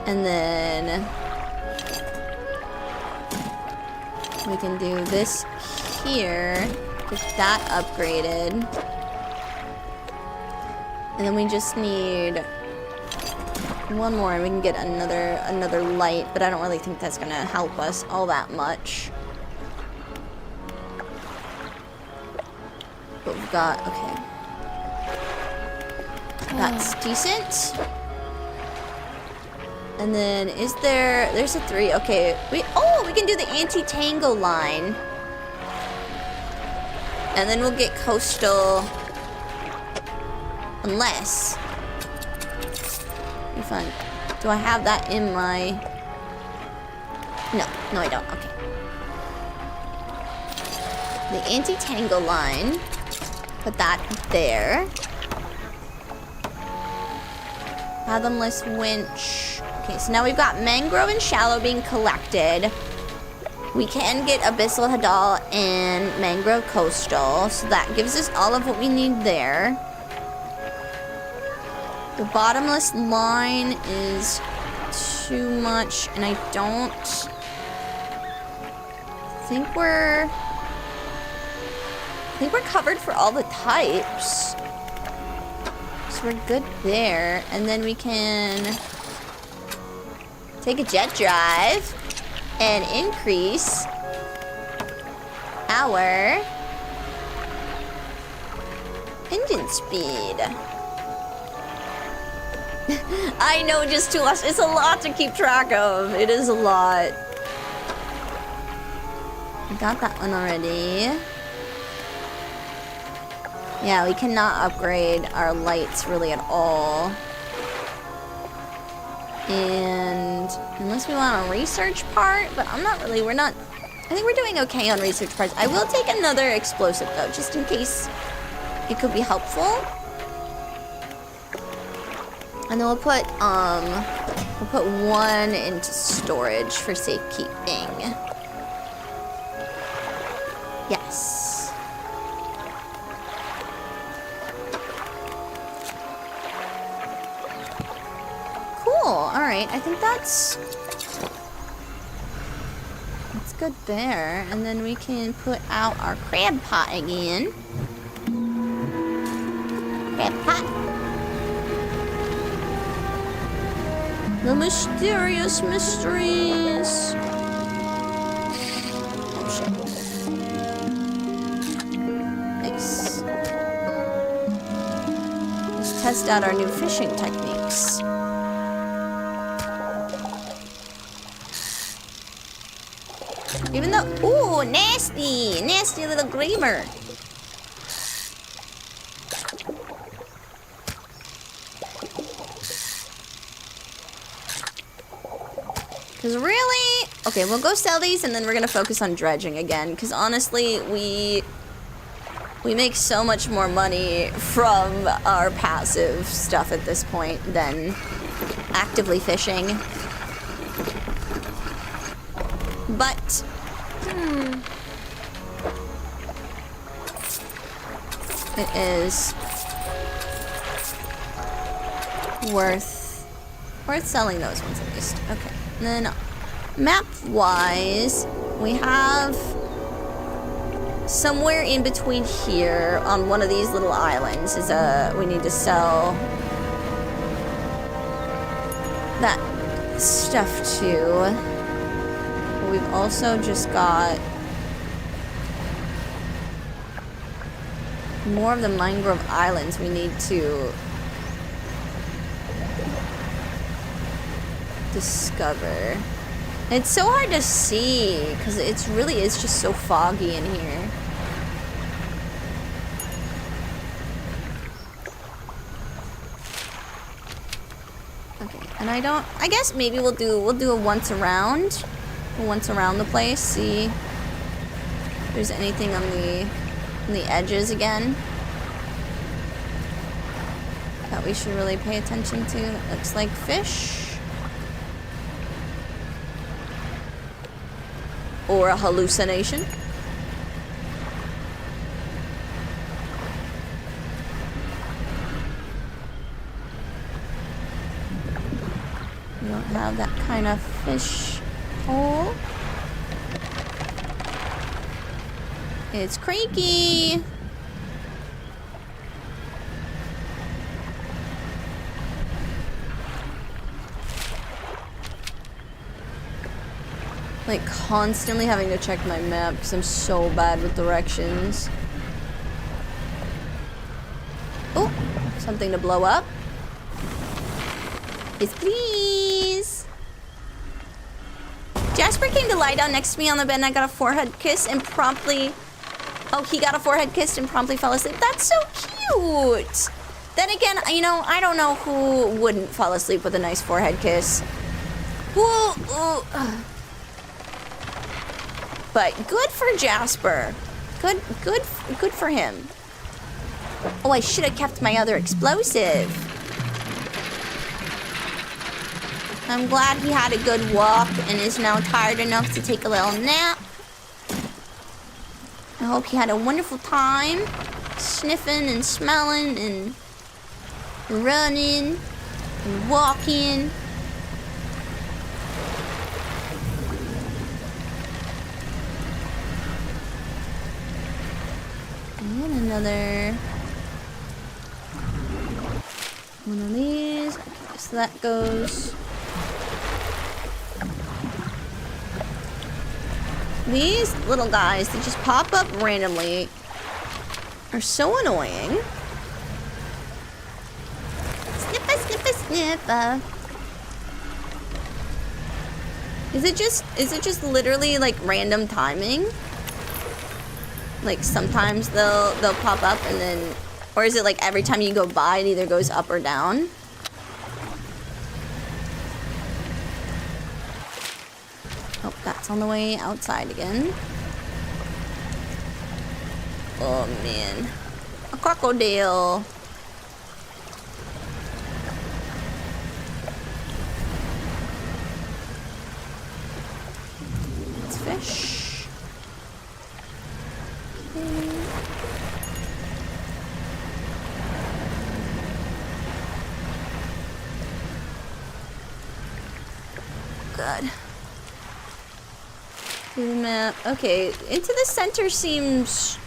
And then we can do this here. Get that upgraded. And then we just need one more and we can get another light, but I don't really think that's gonna help us all that much. But we've got, okay. That's decent. And then there's a 3, okay. We can do the anti-tango line. And then we'll get coastal. Unless. Be fun. Do I have that in my... No, I don't, okay. The anti-tango line. Put that there. Fathomless winch. Okay, so now we've got mangrove and shallow being collected. We can get abyssal hadal and mangrove coastal, so that gives us all of what we need there. The bottomless line is too much, and I don't think we're covered for all the types. So we're good there. And then we can take a jet drive and increase our engine speed. I know, just too much. It's a lot to keep track of. It is a lot. I got that one already. Yeah, we cannot upgrade our lights really at all. And unless we want a research part, but I think we're doing okay on research parts. I will take another explosive though, just in case it could be helpful. And then we'll put one into storage for safekeeping. Yes. Alright, I think that's good there. And then we can put out our crab pot again. Crab pot. The mysterious mysteries. Oh shit. Nice. test out our new fishing techniques. Even though, ooh, nasty, nasty little gleamer. Because really, okay, we'll go sell these and then we're gonna focus on dredging again. Because honestly, we make so much more money from our passive stuff at this point than actively fishing. But, it is worth selling those ones at least. Okay, and then map-wise, we have somewhere in between here on one of these little islands is we need to sell that stuff too. We've also just got more of the mangrove islands we need to discover. It's so hard to see because it really is just so foggy in here. Okay, and I guess maybe we'll do a once around the place, see if there's anything on the edges again that we should really pay attention to. That looks like fish. Or a hallucination. We don't have that kind of fish hole. It's creaky. Like constantly having to check my map because I'm so bad with directions. Oh, something to blow up. Yes, please. Jasper came to lie down next to me on the bed and I got a forehead kiss and promptly... Oh, he got a forehead kiss and promptly fell asleep. That's so cute. Then again, you know, I don't know who wouldn't fall asleep with a nice forehead kiss. Ooh. But good for Jasper. Good for him. Oh, I should have kept my other explosive. I'm glad he had a good walk and is now tired enough to take a little nap. I hope he had a wonderful time sniffing and smelling and running and walking. And another one of these. Okay, so that goes. These little guys that just pop up randomly are so annoying. Snipper, snipper, snipper. Is it just literally like random timing? Like sometimes they'll pop up and then, or is it like every time you go by it either goes up or down? Oh, that's on the way outside again. Oh man, a crocodile. It's fish. Good. Do the map. Okay, into the center seems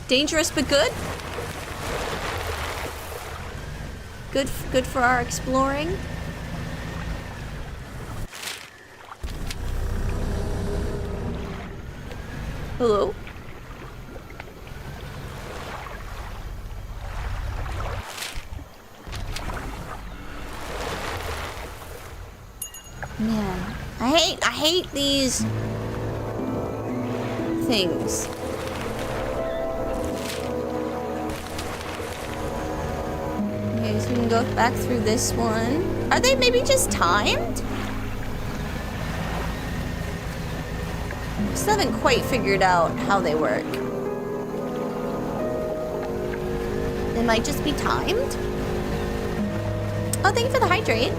dangerous but good. Good for our exploring. Hello. hate these things. Okay, so we can go back through this one. Are they maybe just timed? I still haven't quite figured out how they work. They might just be timed. Oh, thank you for the hydrate.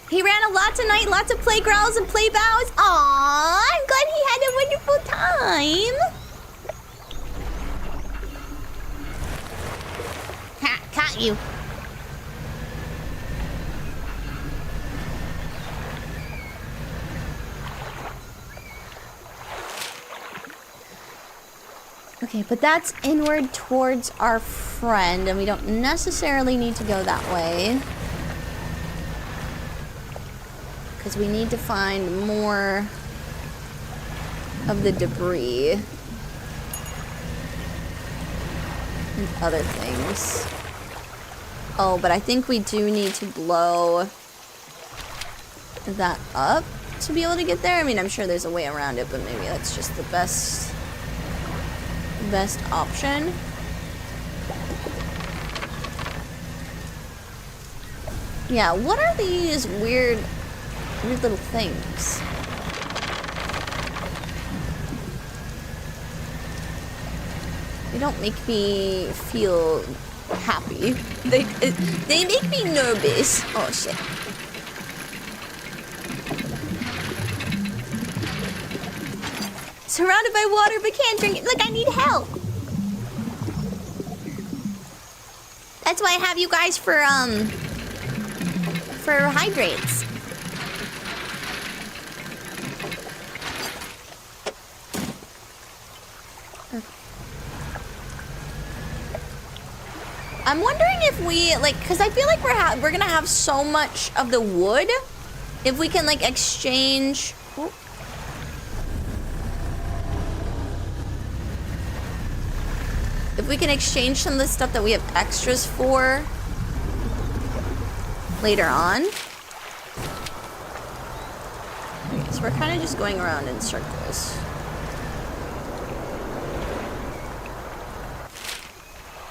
He ran a lot tonight, lots of play growls and play bows. Aww, I'm glad he had a wonderful time. Ha, caught you. Okay, but that's inward towards our friend, and we don't necessarily need to go that way. Because we need to find more of the debris and other things. Oh, but I think we do need to blow that up to be able to get there. I mean, I'm sure there's a way around it, but maybe that's just the best option. Yeah, what are these weird little things? They don't make me feel happy. They make me nervous. Oh shit. Surrounded by water but can't drink it. Like, I need help. That's why I have you guys for hydrates. Okay. I'm wondering if we, like, because I feel like we're gonna have so much of the wood, if we can, like, exchange... Oh. If we can exchange some of the stuff that we have extras for later on. Okay, so we're kind of just going around in circles.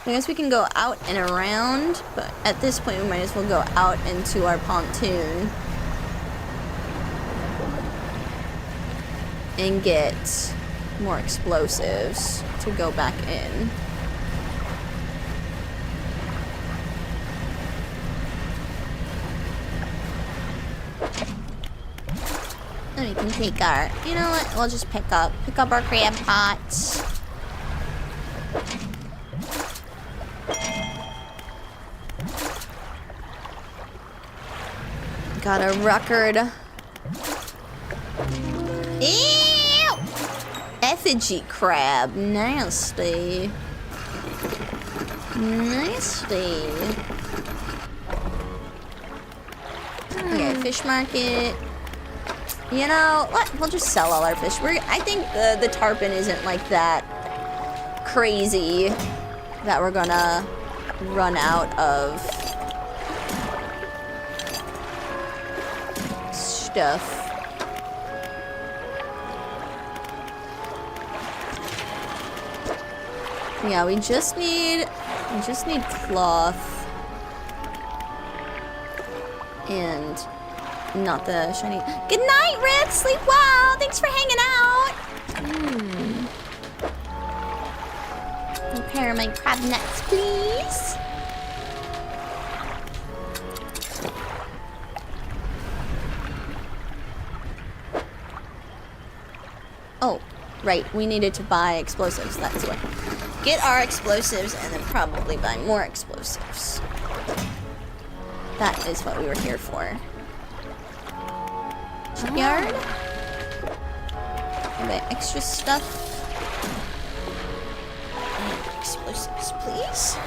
I guess we can go out and around, but at this point we might as well go out into our pontoon and get more explosives to go back in. And we can take our, you know what, we'll just pick up our crab pots. Got a record. Ew! Effigy crab. Nasty. Nasty. Okay, fish market. You know what? We'll just sell all our fish. I think the tarpon isn't like that crazy that we're gonna run out of stuff. Yeah, we just need cloth and not the shiny. Good night, Red. Sleep well. Thanks for hanging out. Repair my crab nuts, please. Oh, right. We needed to buy explosives. That's what. Get our explosives and then probably buy more explosives. That is what we were here for. Shipyard. A bit extra stuff. And explosives, please.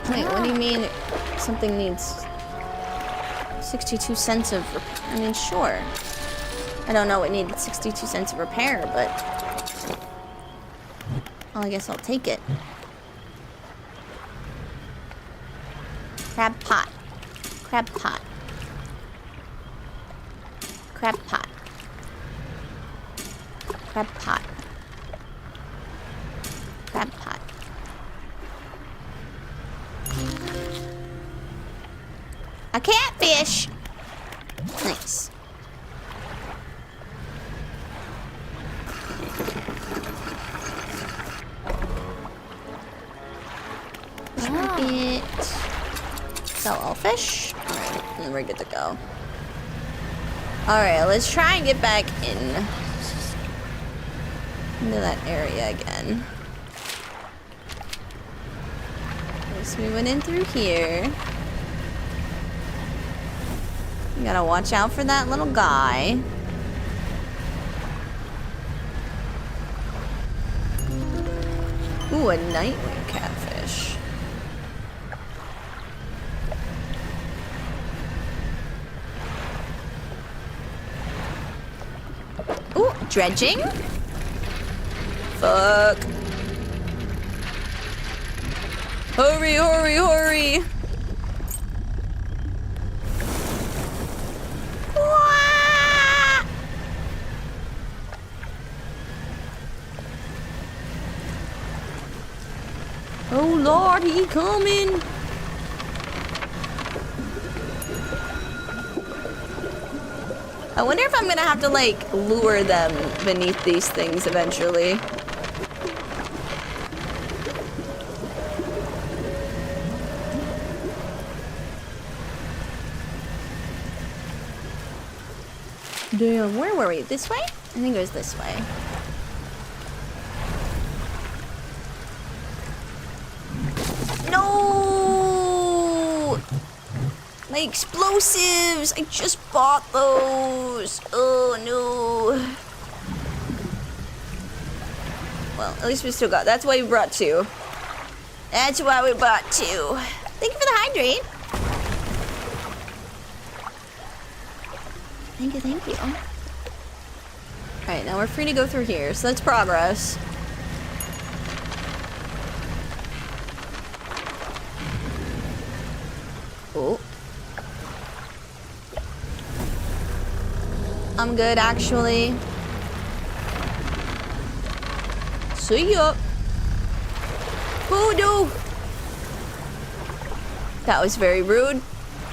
Wait, what do you mean something needs 62 cents of... I mean, sure. I don't know, it needed 62 cents of repair, but... well, I guess I'll take it. Crab pot. Crab pot. Crab pot. Crab pot. Crab pot. A catfish! Nice. It. Sell all fish. Alright, and then we're good to go. Alright, let's try and get back into that area again. So we went in through here. You gotta watch out for that little guy. Ooh, a nightwing catfish. Ooh, dredging. Fuck. Hurry, hurry, hurry. Wah! Oh Lord, he coming. I wonder if I'm gonna have to, like, lure them beneath these things eventually. Damn, where were we? This way? I think it was this way. No! My explosives! I just bought those! Oh no. Well, at least we still got. That's why we brought two. That's why we bought two. Thank you for the hydrate. Thank you, thank you. Alright, now we're free to go through here, so that's progress. Oh. I'm good, actually. See ya. Oh, no. That was very rude.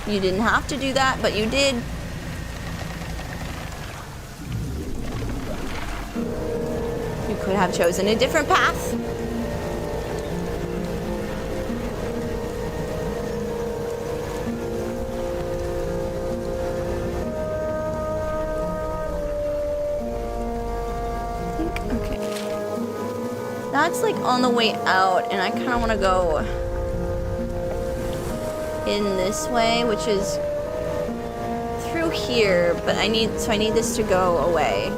You didn't have to do that, but you did. You could have chosen a different path. Okay. That's like on the way out, and I kind of want to go in this way, which is through here, but I need this to go away.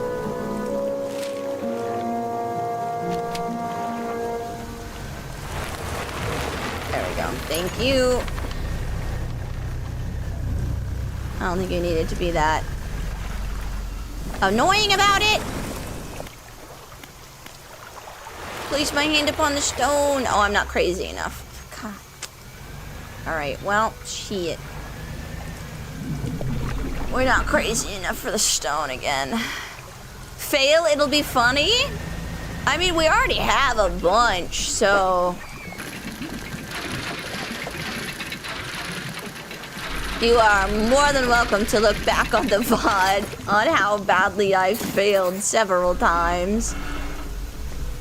Thank you. I don't think you needed to be that annoying about it. Place my hand upon the stone. Oh, I'm not crazy enough. God. All right, well, shit. We're not crazy enough for the stone again. Fail, it'll be funny. I mean, we already have a bunch, so... You are more than welcome to look back on the VOD on how badly I failed several times.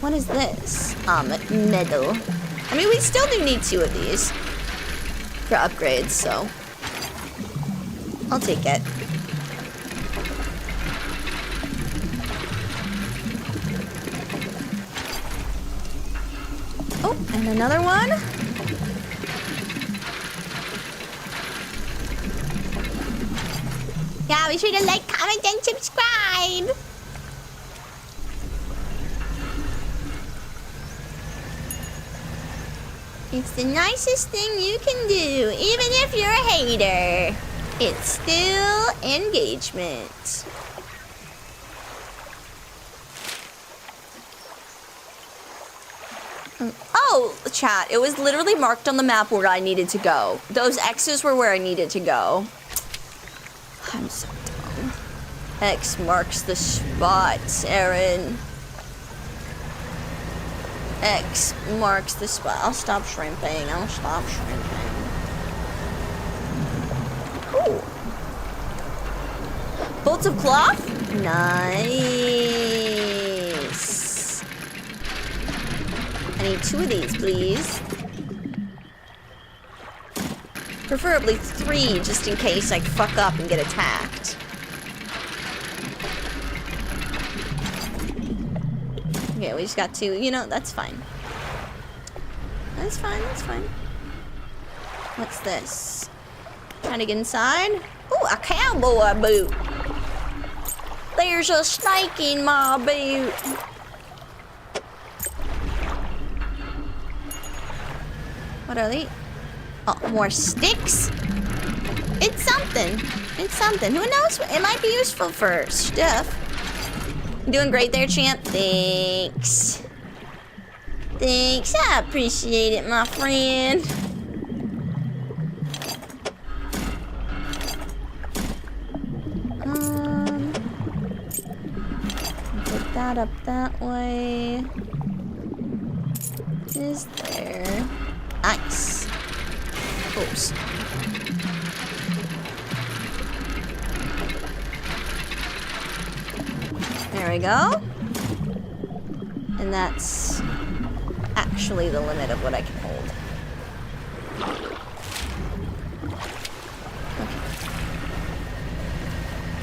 What is this? Medal. I mean, we still do need 2 of these for upgrades, so I'll take it. Oh, and another one. Yeah, be sure to like, comment, and subscribe. It's the nicest thing you can do, even if you're a hater. It's still engagement. Oh, chat, it was literally marked on the map where I needed to go. Those X's were where I needed to go. I'm so dumb. X marks the spot, Aaron. X marks the spot. I'll stop shrimping. I'll stop shrimping. Ooh. Bolts of cloth? Nice. I need 2 of these, please. Preferably 3, just in case I fuck up and get attacked. Okay, we just got 2. You know, that's fine. That's fine, that's fine. What's this? Trying to get inside? Ooh, a cowboy boot. There's a snake in my boot. What are they? Oh, more sticks? It's something. It's something. Who knows? It might be useful for stuff. Doing great there, champ. Thanks. Thanks. I appreciate it, my friend. Put that up that way. Is there? Nice. Oops. There we go. And that's actually the limit of what I can hold. Okay.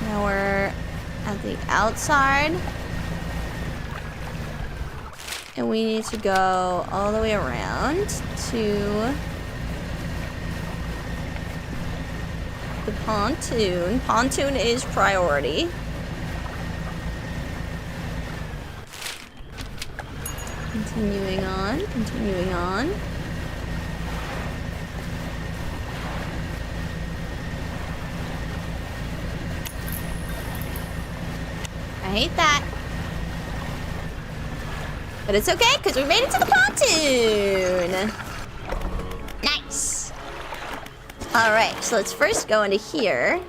Now we're at the outside. And we need to go all the way around to the pontoon. Pontoon is priority. Continuing on, continuing on. I hate that. But it's okay, because we made it to the pontoon. Nice. All right, so let's first go into here.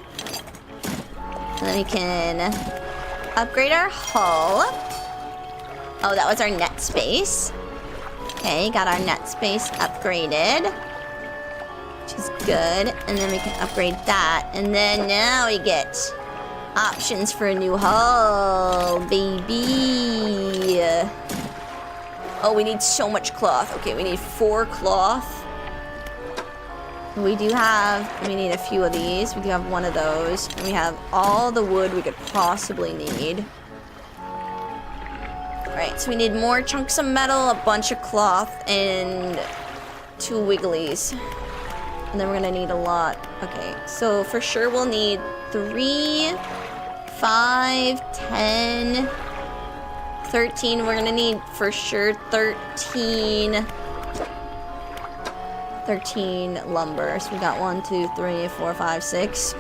And then we can upgrade our hull. Oh, that was our net space. Okay, got our net space upgraded. Which is good. And then we can upgrade that. And then now we get options for a new hull, baby. Oh, we need so much cloth. Okay, we need 4 cloth. We need a few of these. We do have 1 of those. And we have all the wood we could possibly need. Alright, so we need more chunks of metal, a bunch of cloth, and 2 wigglies. And then we're gonna need a lot. Okay, so for sure we'll need 3, 5, 10, 13. We're gonna need for sure 13 lumber. So we got 1, 2, 3, 4, 5, 6.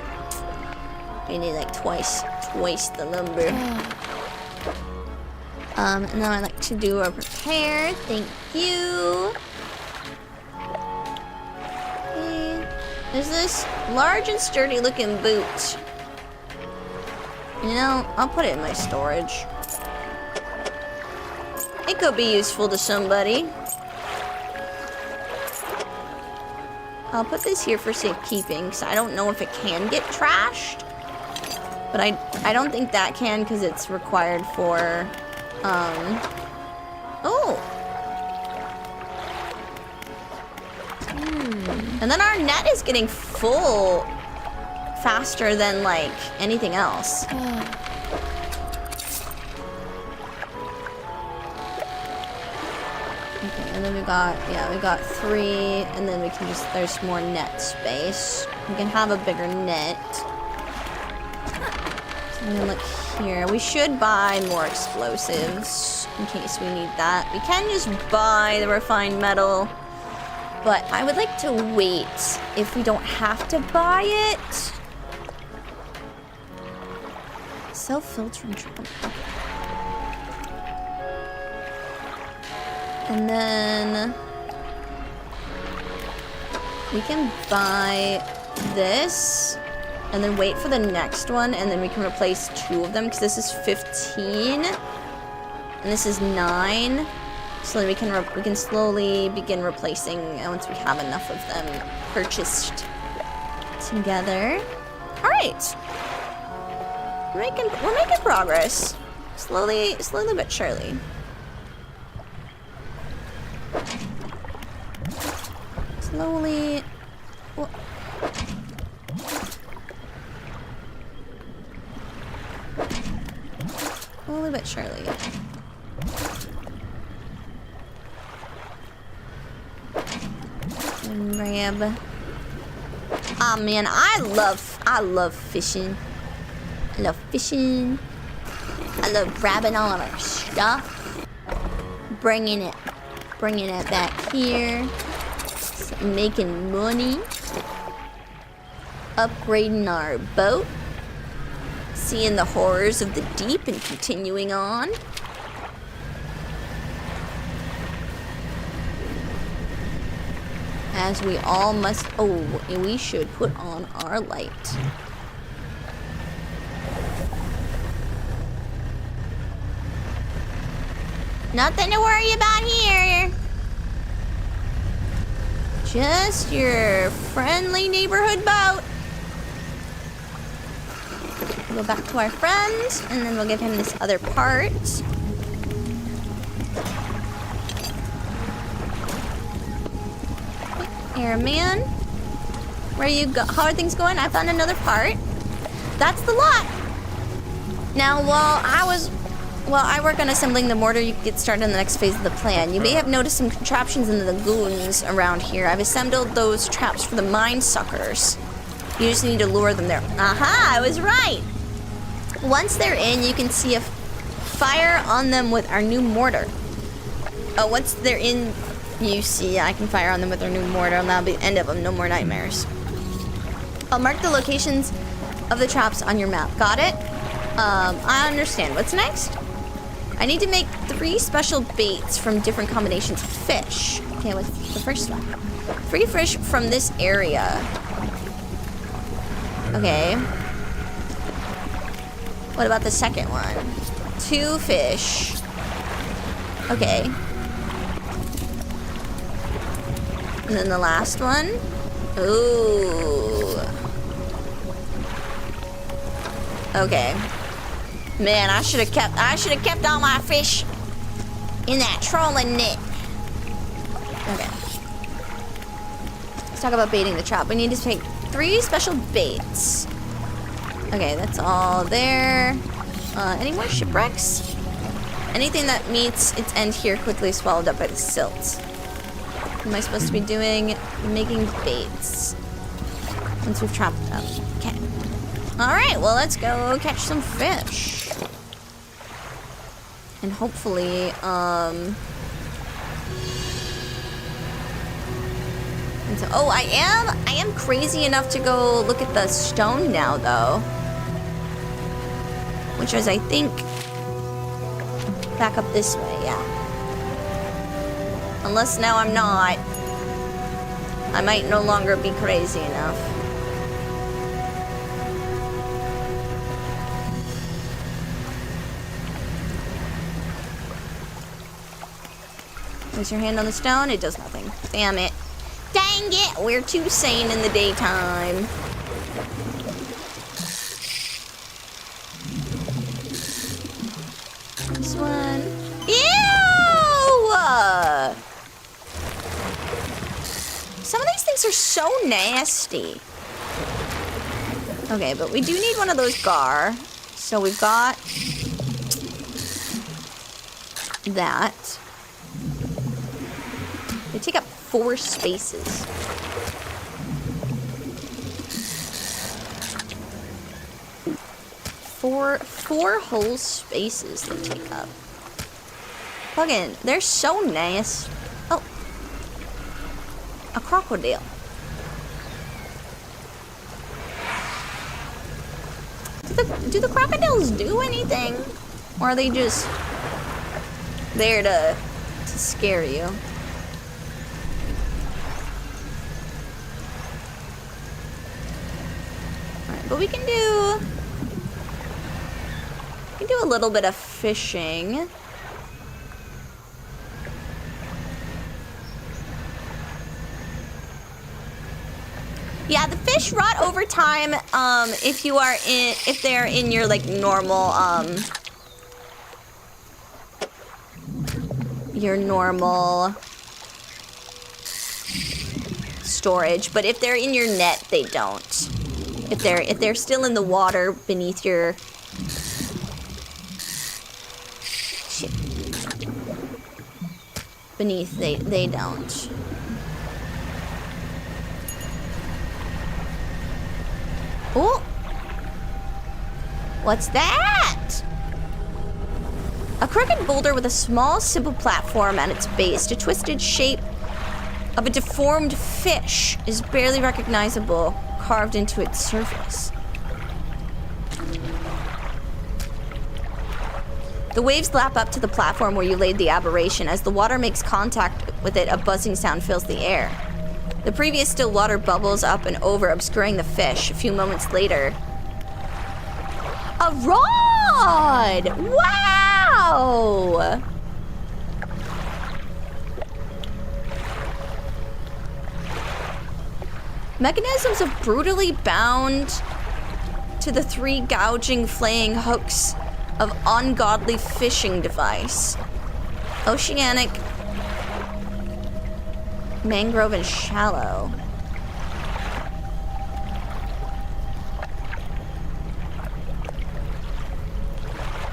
We need like twice the lumber. And then I'd like to do a repair. Thank you. Okay. There's this large and sturdy looking boot. You know, I'll put it in my storage. It could be useful to somebody. I'll put this here for safekeeping, because I don't know if it can get trashed. But I don't think that can, because it's required for, oh. And then our net is getting full faster than, like, anything else. Okay, and then we got 3, and then we can just, there's more net space. We can have a bigger net. And then look here, we should buy more explosives in case we need that. We can just buy the refined metal, but I would like to wait if we don't have to buy it. Self-filtering trouble. And then we can buy this and then wait for the next one, and then we can replace 2 of them because this is 15 and this is 9. So then we can slowly begin replacing once we have enough of them purchased together. All right, we're making progress, slowly but surely. Slowly. Well, slowly but surely. And grab. Oh man, I love fishing. I love fishing. I love grabbing all of our stuff, bringing it back here, making money, upgrading our boat, seeing the horrors of the deep and continuing on. As we all must. Oh, and we should put on our light. Nothing to worry about here. Just your friendly neighborhood boat. Go back to our friend, and then we'll give him this other part. Airman, where you go? How are things going? I found another part. That's the lot. Now, while I work on assembling the mortar, you can get started on the next phase of the plan. You may have noticed some contraptions in the lagoons around here. I've assembled those traps for the mine suckers. You just need to lure them there. Aha, I was right. Once they're in, you can see a fire on them with our new mortar. Oh, once they're in, you see I can fire on them with our new mortar, and that'll be the end of them. No more nightmares. I'll mark the locations of the traps on your map. Got it? I understand. What's next? I need to make 3 special baits from different combinations of fish. Okay, what's the first one? 3 fish from this area. Okay. What about the second one? 2 fish. Okay. And then the last one. Ooh. Okay. Man, I should have kept all my fish in that trolling net. Okay. Let's talk about baiting the trap. We need to take 3 special baits. Okay, that's all there. Any more shipwrecks? Anything that meets its end here quickly swallowed up by the silt. What am I supposed to be doing? Making baits. Once we've trapped them. Okay. Alright, well, let's go catch some fish. And hopefully, and so, oh, I am crazy enough to go look at the stone now, though. Which is, I think, back up this way, yeah. Unless now I'm not. I might no longer be crazy enough. Place your hand on the stone, it does nothing. Damn it. Dang it, we're too sane in the daytime. This one. Ew! Some of these things are so nasty. Okay, but we do need one of those gar. So we've got that. They take up 4 spaces. Four whole spaces they take up. Fucking, they're so nasty. Oh. A crocodile. Do the crocodiles do anything? Or are they just there to to scare you. Alright, but we can do a little bit of fishing. Yeah, the fish rot over time, if they're in your, like, normal, your normal storage, but if they're in your net, they don't. If they're still in the water beneath your... Shit. Beneath, they don't. Oh! What's that? A crooked boulder with a small, simple platform at its base. The twisted shape of a deformed fish is barely recognizable, carved into its surface. The waves lap up to the platform where you laid the aberration. As the water makes contact with it, a buzzing sound fills the air. The previous still water bubbles up and over, obscuring the fish. A few moments later... A rod! Wow! Mechanisms of brutally bound to the 3 gouging, flaying hooks of ungodly fishing device. Oceanic, mangrove, and shallow.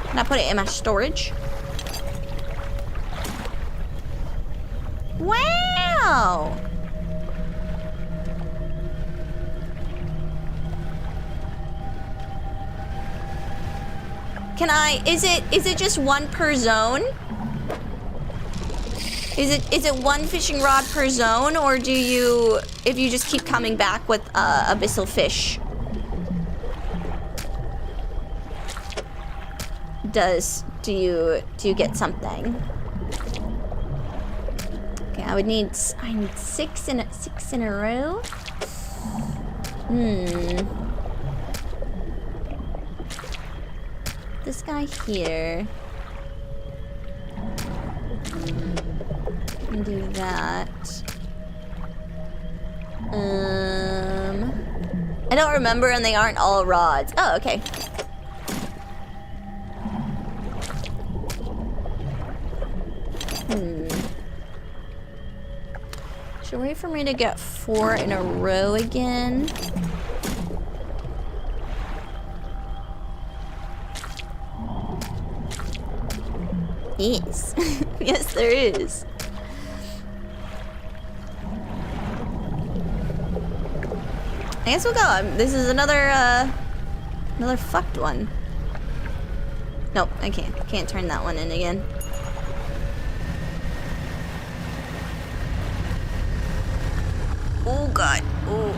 Can I put it in my storage? Wow! Can I, is it just one per zone? Is it one fishing rod per zone, or do you, if you just keep coming back with abyssal fish, do you get something? Okay, I need 6 in a row. This guy here. Can do that. I don't remember, and they aren't all rods. Oh, okay. Should wait for me to get 4 in a row again. Yes. Yes, there is. I guess we'll go. This is another fucked one. Nope, I can't turn that one in again. Oh god. Oh.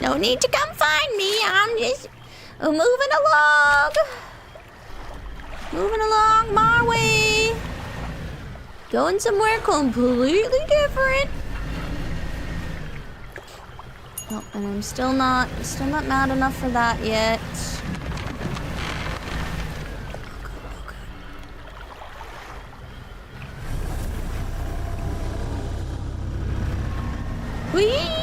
No need to come find me. I'm just moving along. Moving along my way. Going somewhere completely different. Oh, and I'm still not mad enough for that yet. Whee!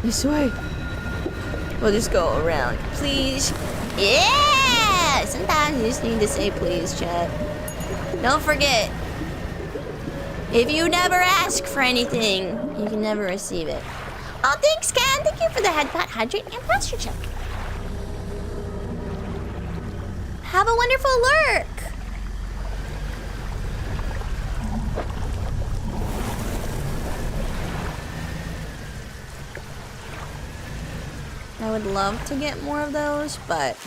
This way. We'll just go around. Please. Yeah! Sometimes you just need to say please, chat. Don't forget. If you never ask for anything, you can never receive it. Oh, thanks, Ken. Thank you for the headbutt, hydrate, and posture check. Have a wonderful lurk. I would love to get more of those, but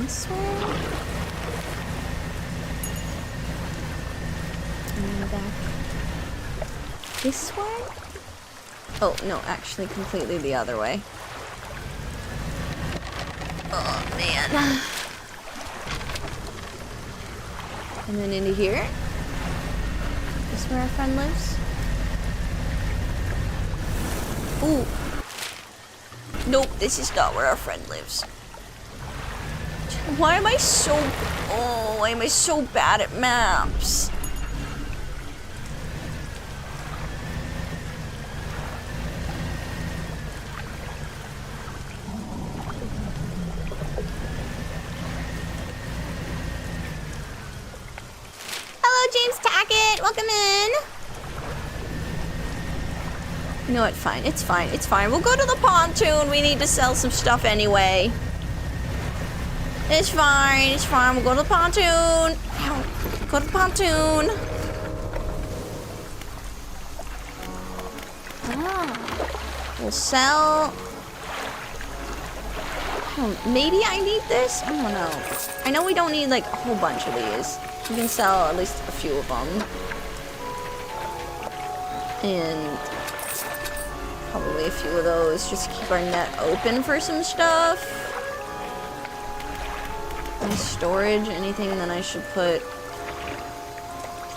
This way? And then back this way? Oh, no, actually completely the other way. Oh, man. And then into here? Is where our friend lives? Ooh. Nope, this is not where our friend lives. Why am I so... Oh, why am I so bad at maps? Hello, James Tackett. Welcome in. You know what? Fine. It's fine. It's fine. We'll go to the pontoon. We need to sell some stuff anyway. It's fine. It's fine. We'll go to the pontoon. Ow. Go to the pontoon. Ah. We'll sell. Oh, maybe I need this? I don't know. I know we don't need like a whole bunch of these. We can sell at least a few of them. And probably a few of those just to keep our net open for some stuff. Any storage, anything that I should put.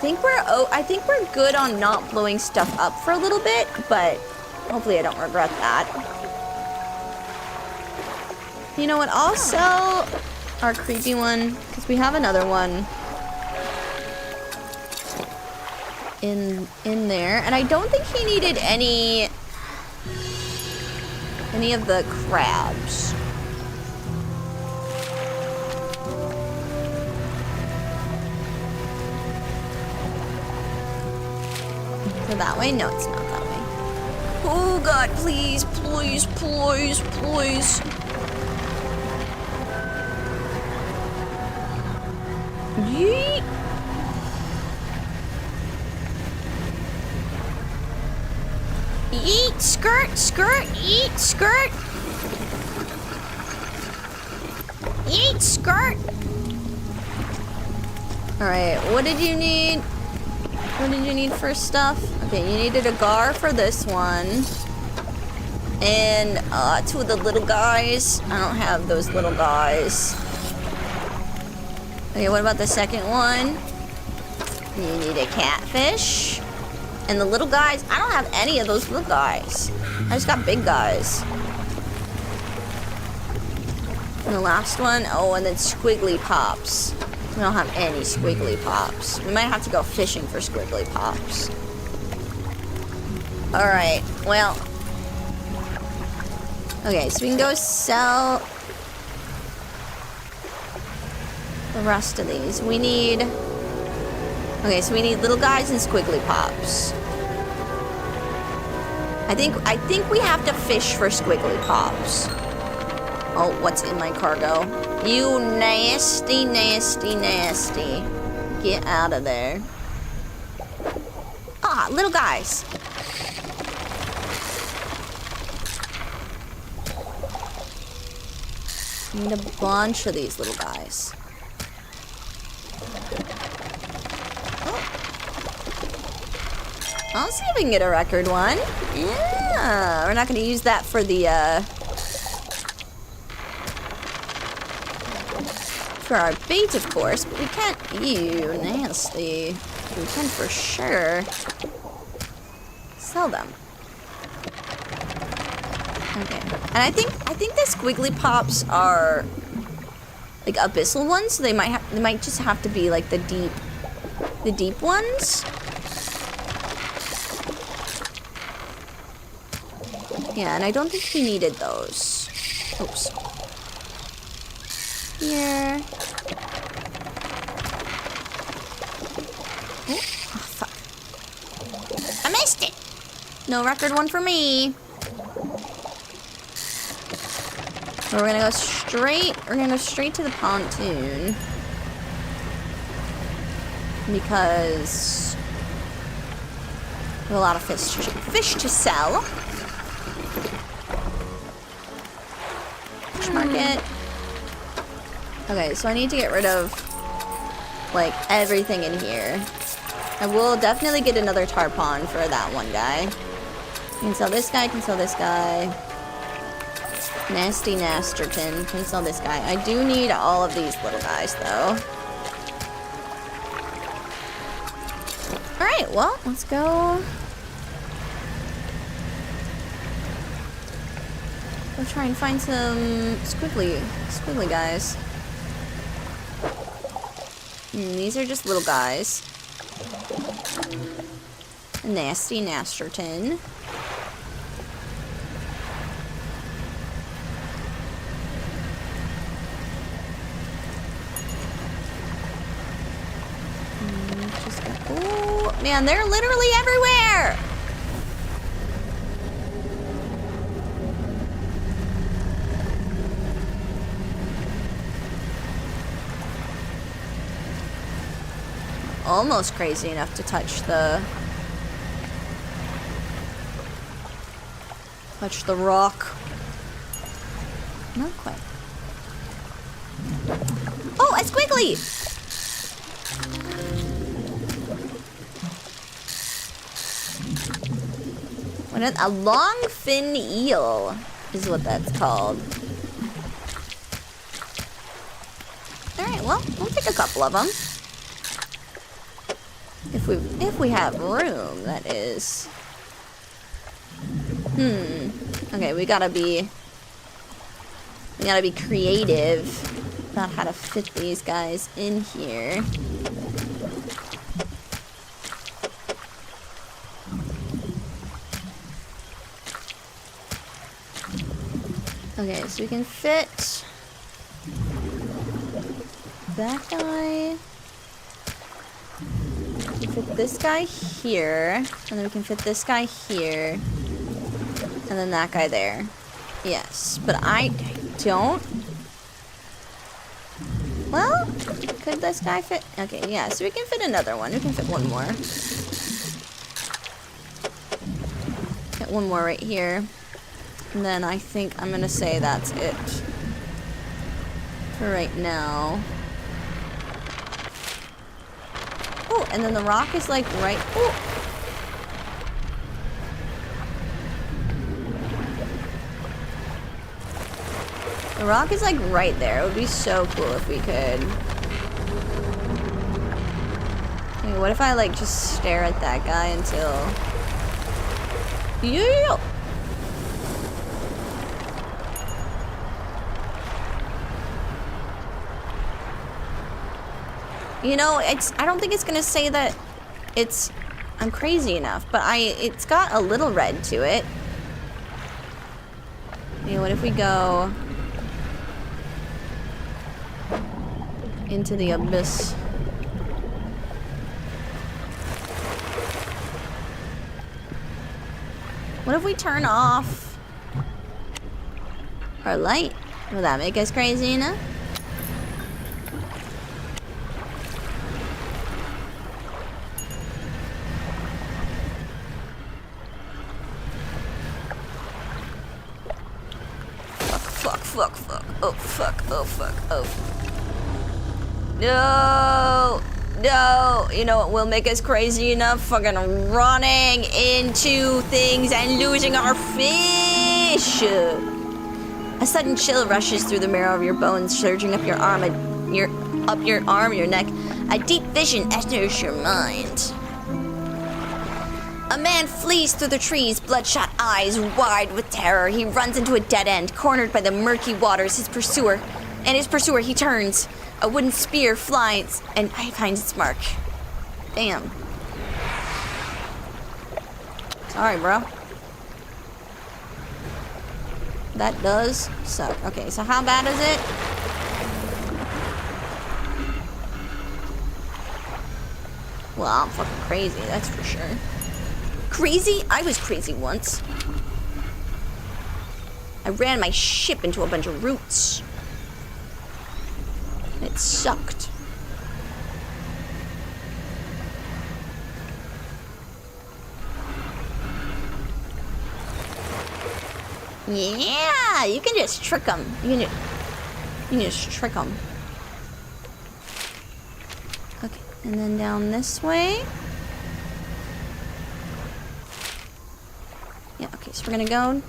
I think we're good on not blowing stuff up for a little bit, but hopefully I don't regret that. You know what? I'll sell our creepy one because we have another one in there, and I don't think he needed any of the crabs. So that way? No, it's not that way. Oh God, please, please, please, please. Yeet. Yeet, skirt, skirt, yeet, skirt. Yeet, skirt. Alright, what did you need? What did you need for stuff? Okay, you needed a gar for this one. And two of the little guys. I don't have those little guys. Okay, what about the second one? You need a catfish. And the little guys, I don't have any of those little guys. I just got big guys. And the last one, oh, and then squiggly pops. We don't have any squiggly pops. We might have to go fishing for squiggly pops. Alright, well. Okay, so we can go sell the rest of these. We need... Okay, so we need little guys and squiggly pops. I think we have to fish for squiggly pops. Oh, what's in my cargo? You nasty, nasty, nasty. Get out of there. Ah, little guys. Need a bunch of these little guys. I'll see if we can get a record one. Yeah, we're not going to use that for the, for our bait, of course, but we can't, ew, nasty. We can for sure sell them. Okay, and I think the squiggly pops are like abyssal ones, so they might just have to be like the deep ones. Yeah, and I don't think he needed those. Oops. Here. Oh, fuck. I missed it. No record one for me. We're gonna go straight to the pontoon. Because we have a lot of fish to sell. Fish market. Okay, so I need to get rid of, like, everything in here. I will definitely get another tarpon for that one guy. Can sell this guy, can sell this guy. Nasty Nasterton, can sell this guy. I do need all of these little guys, though. Alright, well, let's go. Go try and find some squiggly guys. These are just little guys. Nasty Nasterton. Oh, man, they're literally everywhere! Almost crazy enough to touch the rock. Not quite. Oh, a squiggly! A long fin eel is what that's called. Alright, well, we'll take a couple of them. If we have room, that is. Okay, we gotta be creative about how to fit these guys in here. Okay, so we can fit that guy. We can fit this guy here, and then we can fit this guy here, and then that guy there. Yes, but I don't. Well, could this guy fit? Okay, yeah, so we can fit another one. We can fit one more. Get one more right here. And then I think I'm gonna say that's it for right now. Oh, and then the rock is like right. Oh. The rock is like right there. It would be so cool if we could. Okay, what if I like just stare at that guy until. Yeah. You know, I don't think it's gonna say that I'm crazy enough, but it's got a little red to it. You know, what if we go into the abyss? What if we turn off our light? Will that make us crazy enough? Fuck. Oh, fuck. Oh, fuck. Oh. No. You know what will make us crazy enough? Fucking running into things and losing our fish. A sudden chill rushes through the marrow of your bones, surging up your arm, your neck. A deep vision enters your mind. A man flees through the trees, bloodshot eyes wide with terror. He runs into a dead end, cornered by the murky waters. His pursuer, he turns. A wooden spear flies and finds its mark. Damn. Sorry, bro. That does suck. Okay, so how bad is it? Well, I'm fucking crazy, that's for sure. Crazy? I was crazy once. I ran my ship into a bunch of roots. It sucked. Yeah, you can just trick them. You can just trick them. And then down this way. Yeah, okay, so we're gonna go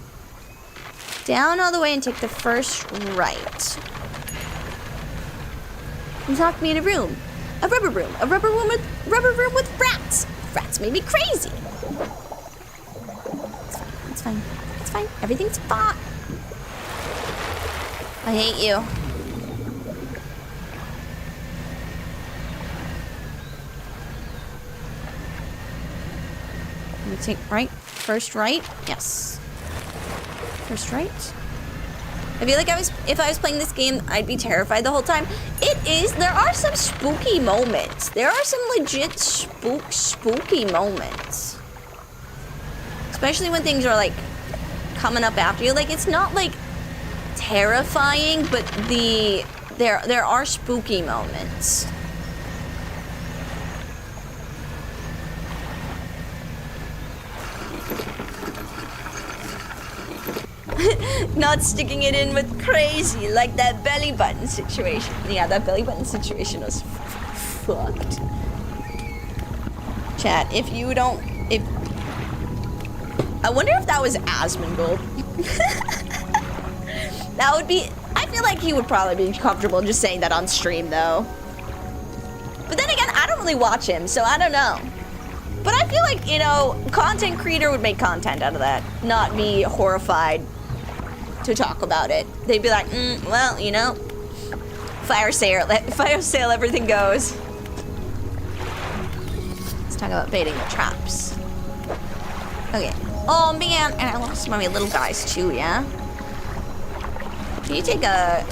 down all the way and take the first right. And lock me in a room. A rubber room. A rubber room with rats. Rats made me crazy. It's fine. It's fine. Everything's fine. I hate you. Let me take right. First right. Yes. First right. I feel like if I was playing this game, I'd be terrified the whole time. There are some spooky moments. There are some legit spooky moments. Especially when things are like coming up after you. Like, it's not like terrifying, but there are spooky moments. Not sticking it in with crazy, like that belly button situation. Yeah, that belly button situation was fucked. Chat, I wonder if that was Asmongold. That would be, I feel like he would probably be comfortable just saying that on stream though. But then again, I don't really watch him, so I don't know. But I feel like, content creator would make content out of that, not be horrified to talk about it. They'd be like, well, fire sale, everything goes. Let's talk about baiting the traps. Okay. Oh man, and I lost my little guys too, yeah? Can you take a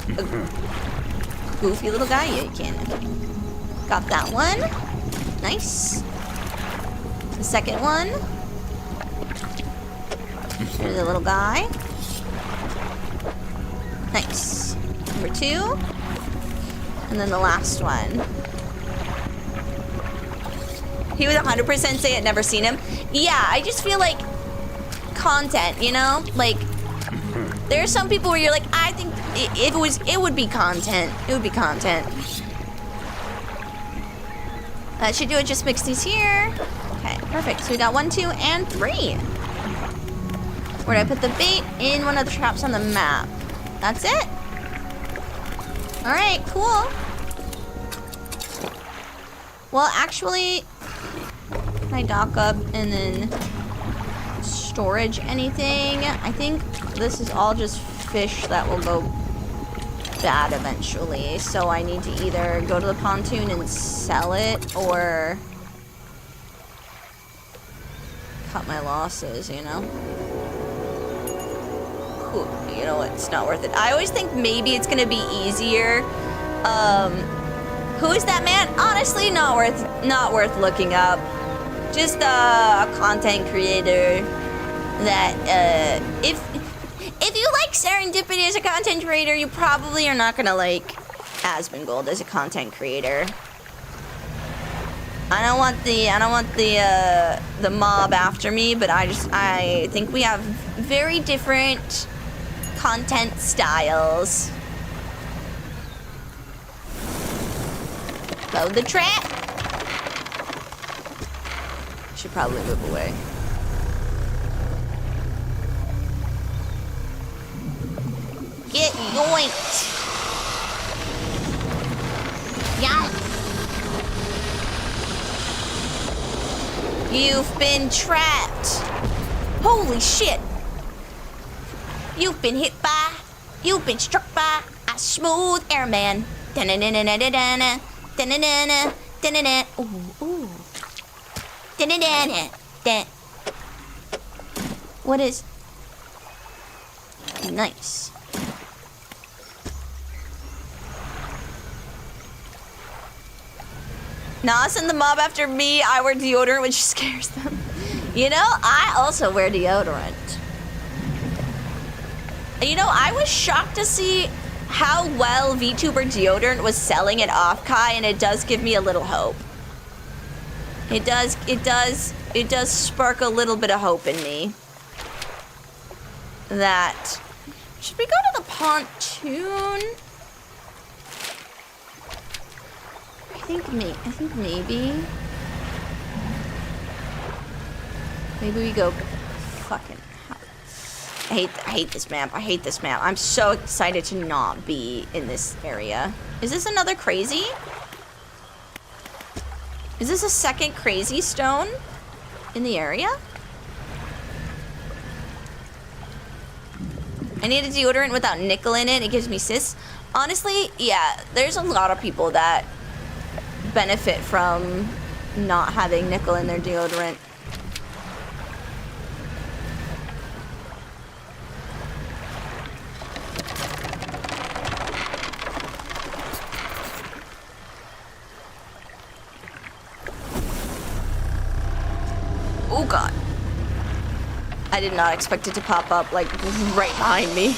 goofy little guy? Yeah, you can. Got that one. Nice. The second one. There's a little guy. Nice. Number 2. And then the last one. He would 100% say it, never seen him. Yeah, I just feel like content, Like, there are some people where you're like, I think it would be content. It would be content. That should do it. Just mix these here. Okay, perfect. So we got 1, 2, and 3. Where did I put the bait? In one of the traps on the map. That's it. All right, cool. Well, actually, can I dock up and then storage anything? I think this is all just fish that will go bad eventually. So I need to either go to the pontoon and sell it or cut my losses, Ooh, you know what? It's not worth it. I always think maybe it's gonna be easier. Who is that man? Honestly, not worth looking up. Just a content creator that if you like serendipity as a content creator, you probably are not gonna like Asmongold as a content creator. I don't want the mob after me, but I think we have very different content styles. Load the trap. Should probably move away. Get yoinked. Yoink. You've been trapped. Holy shit. You've been struck by a smooth airman. Da-na-na-na-na-na-na. Da-na-na-na. Da-na-na. Ooh, ooh. Da-na-na-na. Da. What is... Nice. Nah, send the mob after me. I wear deodorant, which scares them. I also wear deodorant. I was shocked to see how well VTuber deodorant was selling at Offkai, and it does give me a little hope. It does spark a little bit of hope in me. That... Should we go to the pontoon? I think maybe we go fucking hell. I hate this map. I hate this map. I'm so excited to not be in this area. Is this another crazy? Is this a second crazy stone in the area? I need a deodorant without nickel in it. It gives me cysts. Honestly, yeah, there's a lot of people that benefit from not having nickel in their deodorant. Oh god. I did not expect it to pop up like right behind me.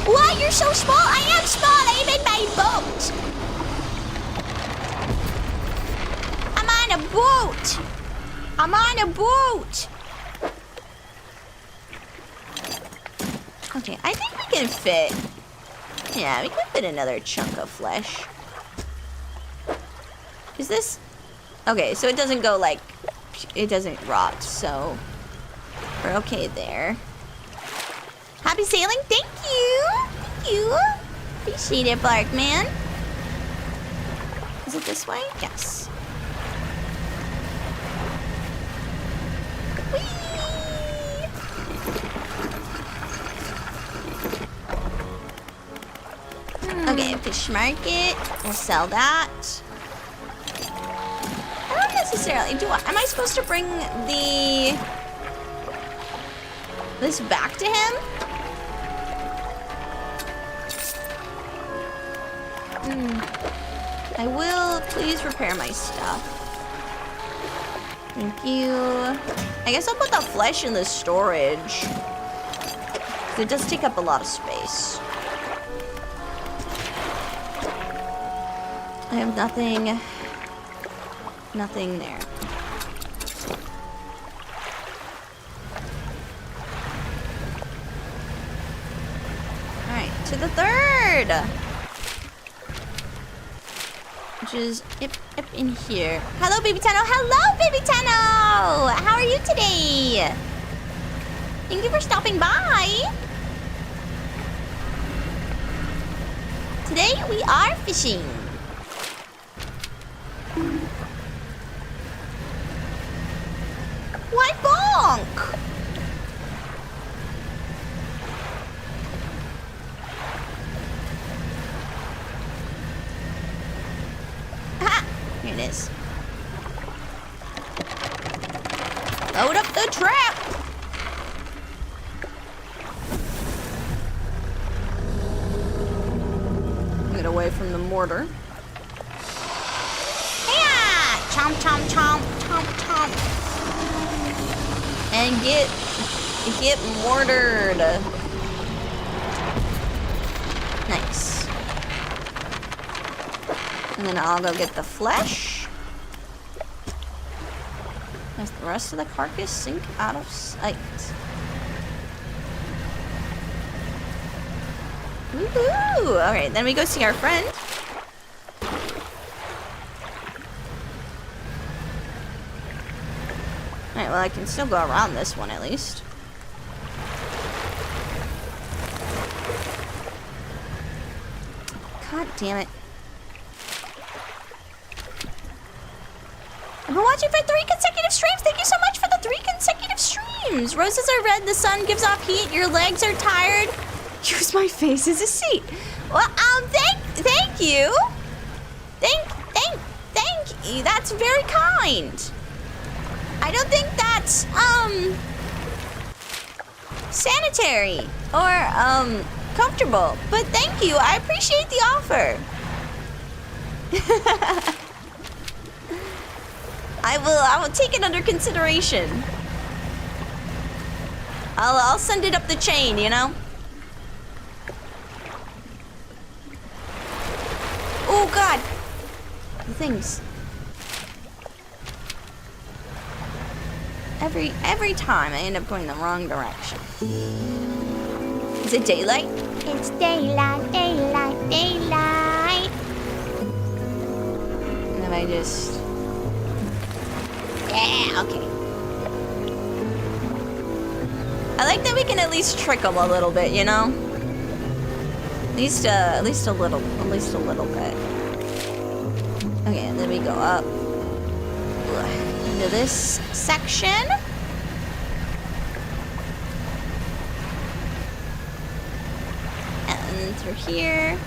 What? You're so small? I am small. I'm in my boat. I'm on a boat. I'm on a boat. Okay, I think we can fit. Yeah, we can fit another chunk of flesh. Is this? Okay, so it doesn't go like, it doesn't rot, so we're okay there. Happy sailing, thank you. Thank you. Appreciate it, Barkman. Is it this way? Yes. Whee! Okay, fish market. We'll sell that. I don't necessarily am I supposed to bring this back to him? I will please repair my stuff. Thank you. I guess I'll put the flesh in the storage. It does take up a lot of space. I have nothing there. Alright, to the third! Which is up in here. Hello, Baby Tano! Hello, Baby Tano! How are you today? Thank you for stopping by. Today we are fishing. What bonk? Ha! Here it is. Load up the trap! Get away from the mortar. Yeah! Chomp, chomp, chomp, chomp, chomp. And get mortared. Nice. And then I'll go get the flesh. As the rest of the carcass sink out of sight. Woohoo! Alright, then we go see our friend. Alright, well I can still go around this one at least. God damn it. I've been watching for 3 consecutive streams. Thank you so much for the 3 consecutive streams. Roses are red, the sun gives off heat, your legs are tired. Use my face as a seat. Well, thank you. Thank you. That's very kind. I don't think that's, sanitary or, comfortable. But thank you. I appreciate the offer. I will take it under consideration. I'll send it up the chain, you know? Oh god. The things. Every time I end up going the wrong direction. Is it daylight? It's daylight, daylight, daylight. And then I just... Yeah, okay. I like that we can at least trick them a little bit, you know? At least a little bit. Okay, and then we go up into this section. And then through here.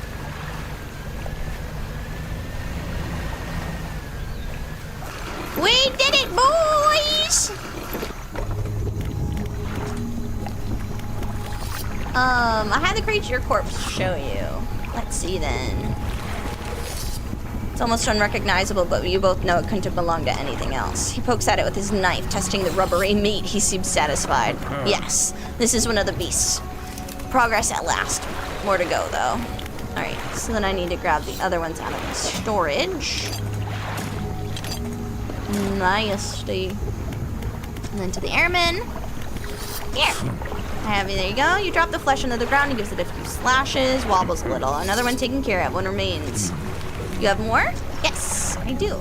We did it, boys! I had the creature corpse show you. Let's see then. It's almost unrecognizable, but you both know it couldn't have belonged to anything else. He pokes at it with his knife, testing the rubbery meat. He seems satisfied. Yes, this is one of the beasts. Progress at last. More to go, though. Alright, so then I need to grab the other ones out of the storage. Nasty. And then to the airman. Here. There you go. You drop the flesh into the ground. He gives it a few slashes, wobbles a little. Another one taken care of. One remains. You have more? Yes, I do.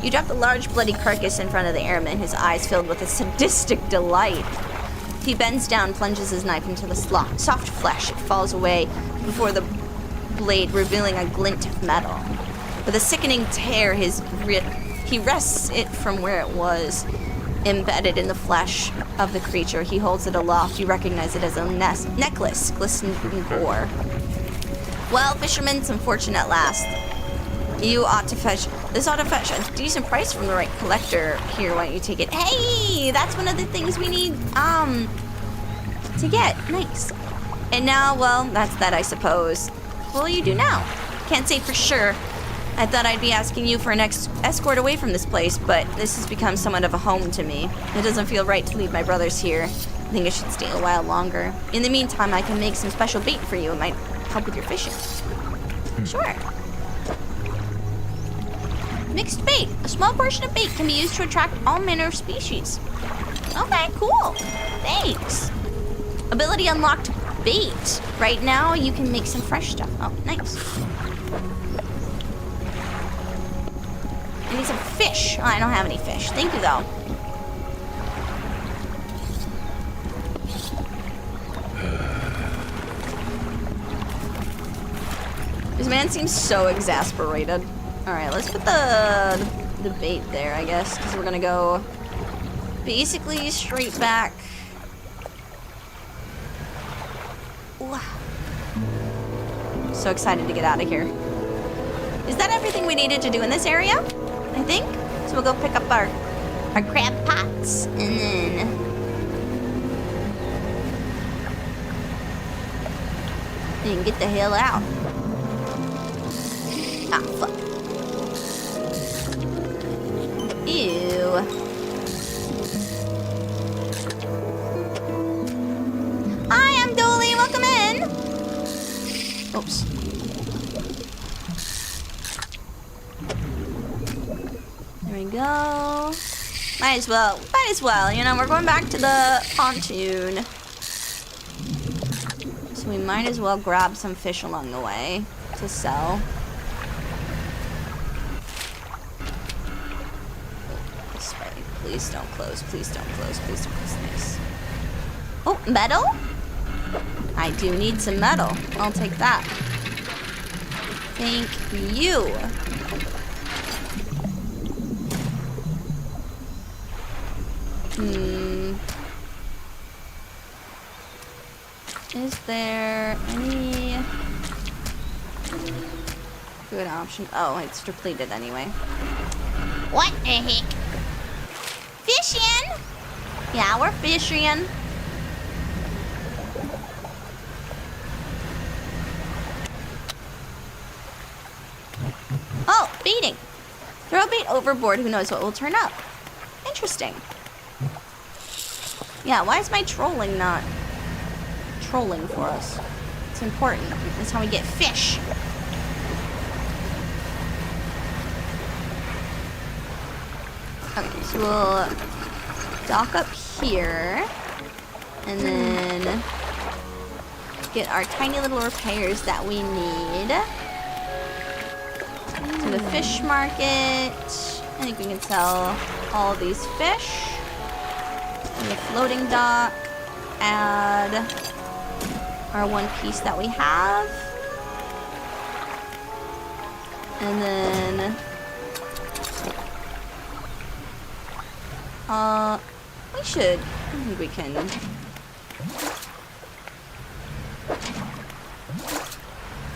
You drop the large bloody carcass in front of the airman, his eyes filled with a sadistic delight. He bends down, plunges his knife into the soft flesh. It falls away before the blade, revealing a glint of metal. With a sickening tear, he wrests it from where it was. Embedded in the flesh of the creature, he holds it aloft. You recognize it as a necklace, glistening gore. Well, fisherman, some fortune at last. This ought to fetch a decent price from the right collector. Here, why don't you take it? Hey, that's one of the things we need, to get. Nice. And now, well, that's that, I suppose. What will you do now? Can't say for sure. I thought I'd be asking you for an escort away from this place, but this has become somewhat of a home to me. It doesn't feel right to leave my brothers here. I think I should stay a while longer. In the meantime, I can make some special bait for you. It might help with your fishing. Sure. Mixed bait. A small portion of bait can be used to attract all manner of species. Okay, cool. Thanks. Ability unlocked bait. Right now, you can make some fresh stuff. Oh, nice. I need some fish. Oh, I don't have any fish. Thank you, though. This man seems so exasperated. All right, let's put the bait there, I guess, because we're gonna go basically straight back. Ooh. So excited to get out of here. Is that everything we needed to do in this area? I think. So we'll go pick up our crab pots and then get the hell out. Ah, fuck. Ew. Hi, I'm Dolly. Welcome in. Oops. There we go. Might as well. You know, we're going back to the pontoon. So we might as well grab some fish along the way to sell. This way. Please don't close. Please don't close. Please don't close. Nice. Oh, metal? I do need some metal. I'll take that. Thank you. Is there any good option? Oh, it's depleted anyway. What the heck? Fishing? Yeah, we're fishing. Oh, baiting. Throw a bait overboard. Who knows what will turn up? Interesting. Yeah, why is my trolling not trolling for us? It's important. That's how we get fish. Okay, so we'll dock up here. And then get our tiny little repairs that we need. To the fish market. I think we can sell all these fish. And the floating dock. Add our one piece that we have. And then we should. I think we can.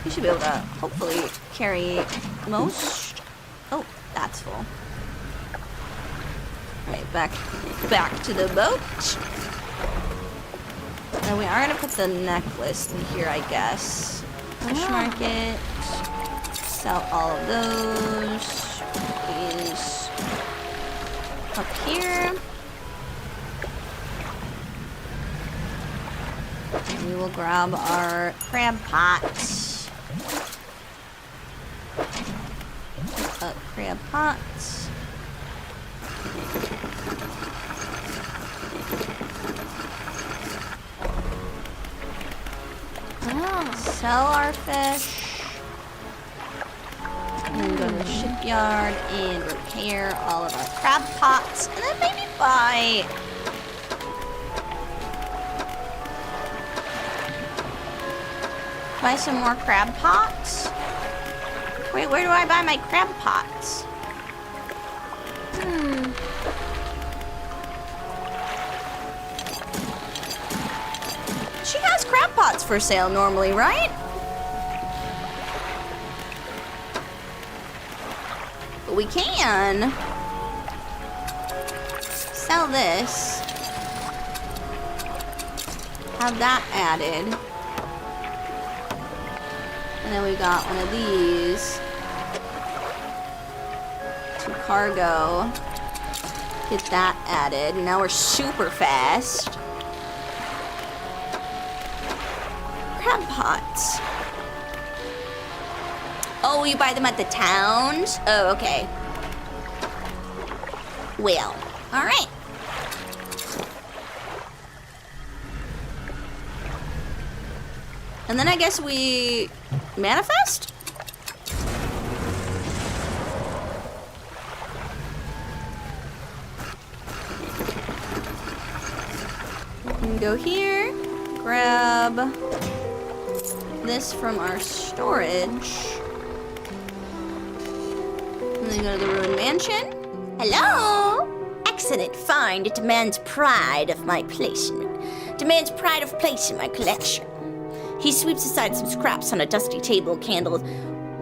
We should be able to hopefully carry most. Oh, that's full. Alright, back to the boat. And we are gonna put the necklace in here, I guess. Fish market. Sell all of those. These up here. And we will grab our crab pots. Pick up crab pots. Sell our fish. And then go to the shipyard and repair all of our crab pots. And then maybe buy some more crab pots. Wait, where do I buy my crab pots? She has crab pots for sale normally, right? But we can sell this. Have that added. And then we got one of these to cargo. Get that added. Now we're super fast. Crab pots. Oh, you buy them at the towns? Oh, okay. Well, all right. And then I guess we manifest? We can go here, grab this from our storage, and then go to the ruined mansion. Hello? Excellent find. It demands pride of my place in my collection. He sweeps aside some scraps on a dusty table, candle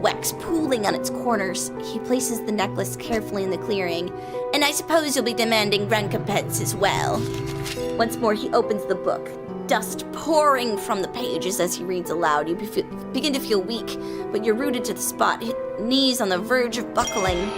wax pooling on its corners. He places the necklace carefully in the clearing. And I suppose you'll be demanding recompense as well. Once more, he opens the book. Dust pouring from the pages as he reads aloud. You begin to feel weak, but you're rooted to the spot, knees on the verge of buckling.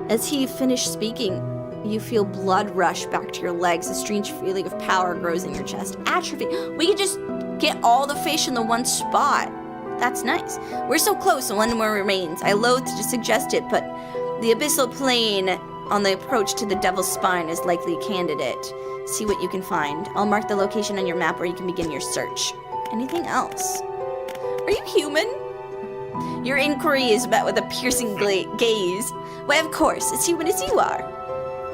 As he finished speaking, you feel blood rush back to your legs. A strange feeling of power grows in your chest. Atrophy. We can just get all the fish in the one spot. That's nice. We're so close, and one more remains. I loathe to suggest it, but the abyssal plain on the approach to the Devil's Spine is likely a candidate. See what you can find. I'll mark the location on your map where you can begin your search. Anything else? Are you human? Your inquiry is met with a piercing gaze. Why, of course, as human as you are.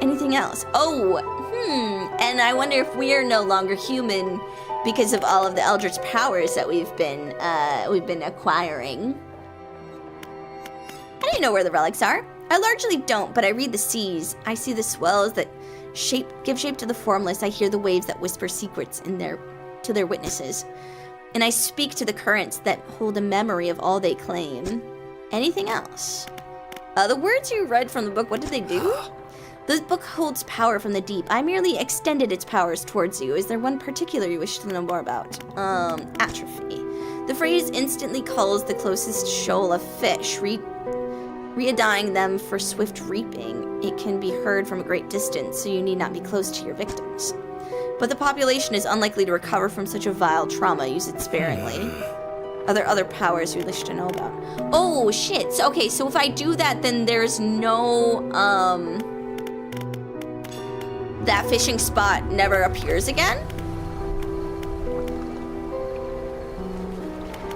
Anything else? And I wonder if we are no longer human because of all of the Eldritch powers that we've been acquiring. I don't know where the relics are. I largely don't, but I read the seas. I see the swells that give shape to the formless. I hear the waves that whisper secrets to their witnesses. And I speak to the currents that hold a memory of all they claim. Anything else? The words you read from the book, what did they do? The book holds power from the deep. I merely extended its powers towards you. Is there one particular you wish to know more about? Atrophy. The phrase instantly calls the closest shoal of fish, re-eyeing them for swift reaping. It can be heard from a great distance, so you need not be close to your victims. But the population is unlikely to recover from such a vile trauma. Use it sparingly. Are there other powers you wish to know about? Oh, shit. So, okay, so if I do that, then there's no, that fishing spot never appears again?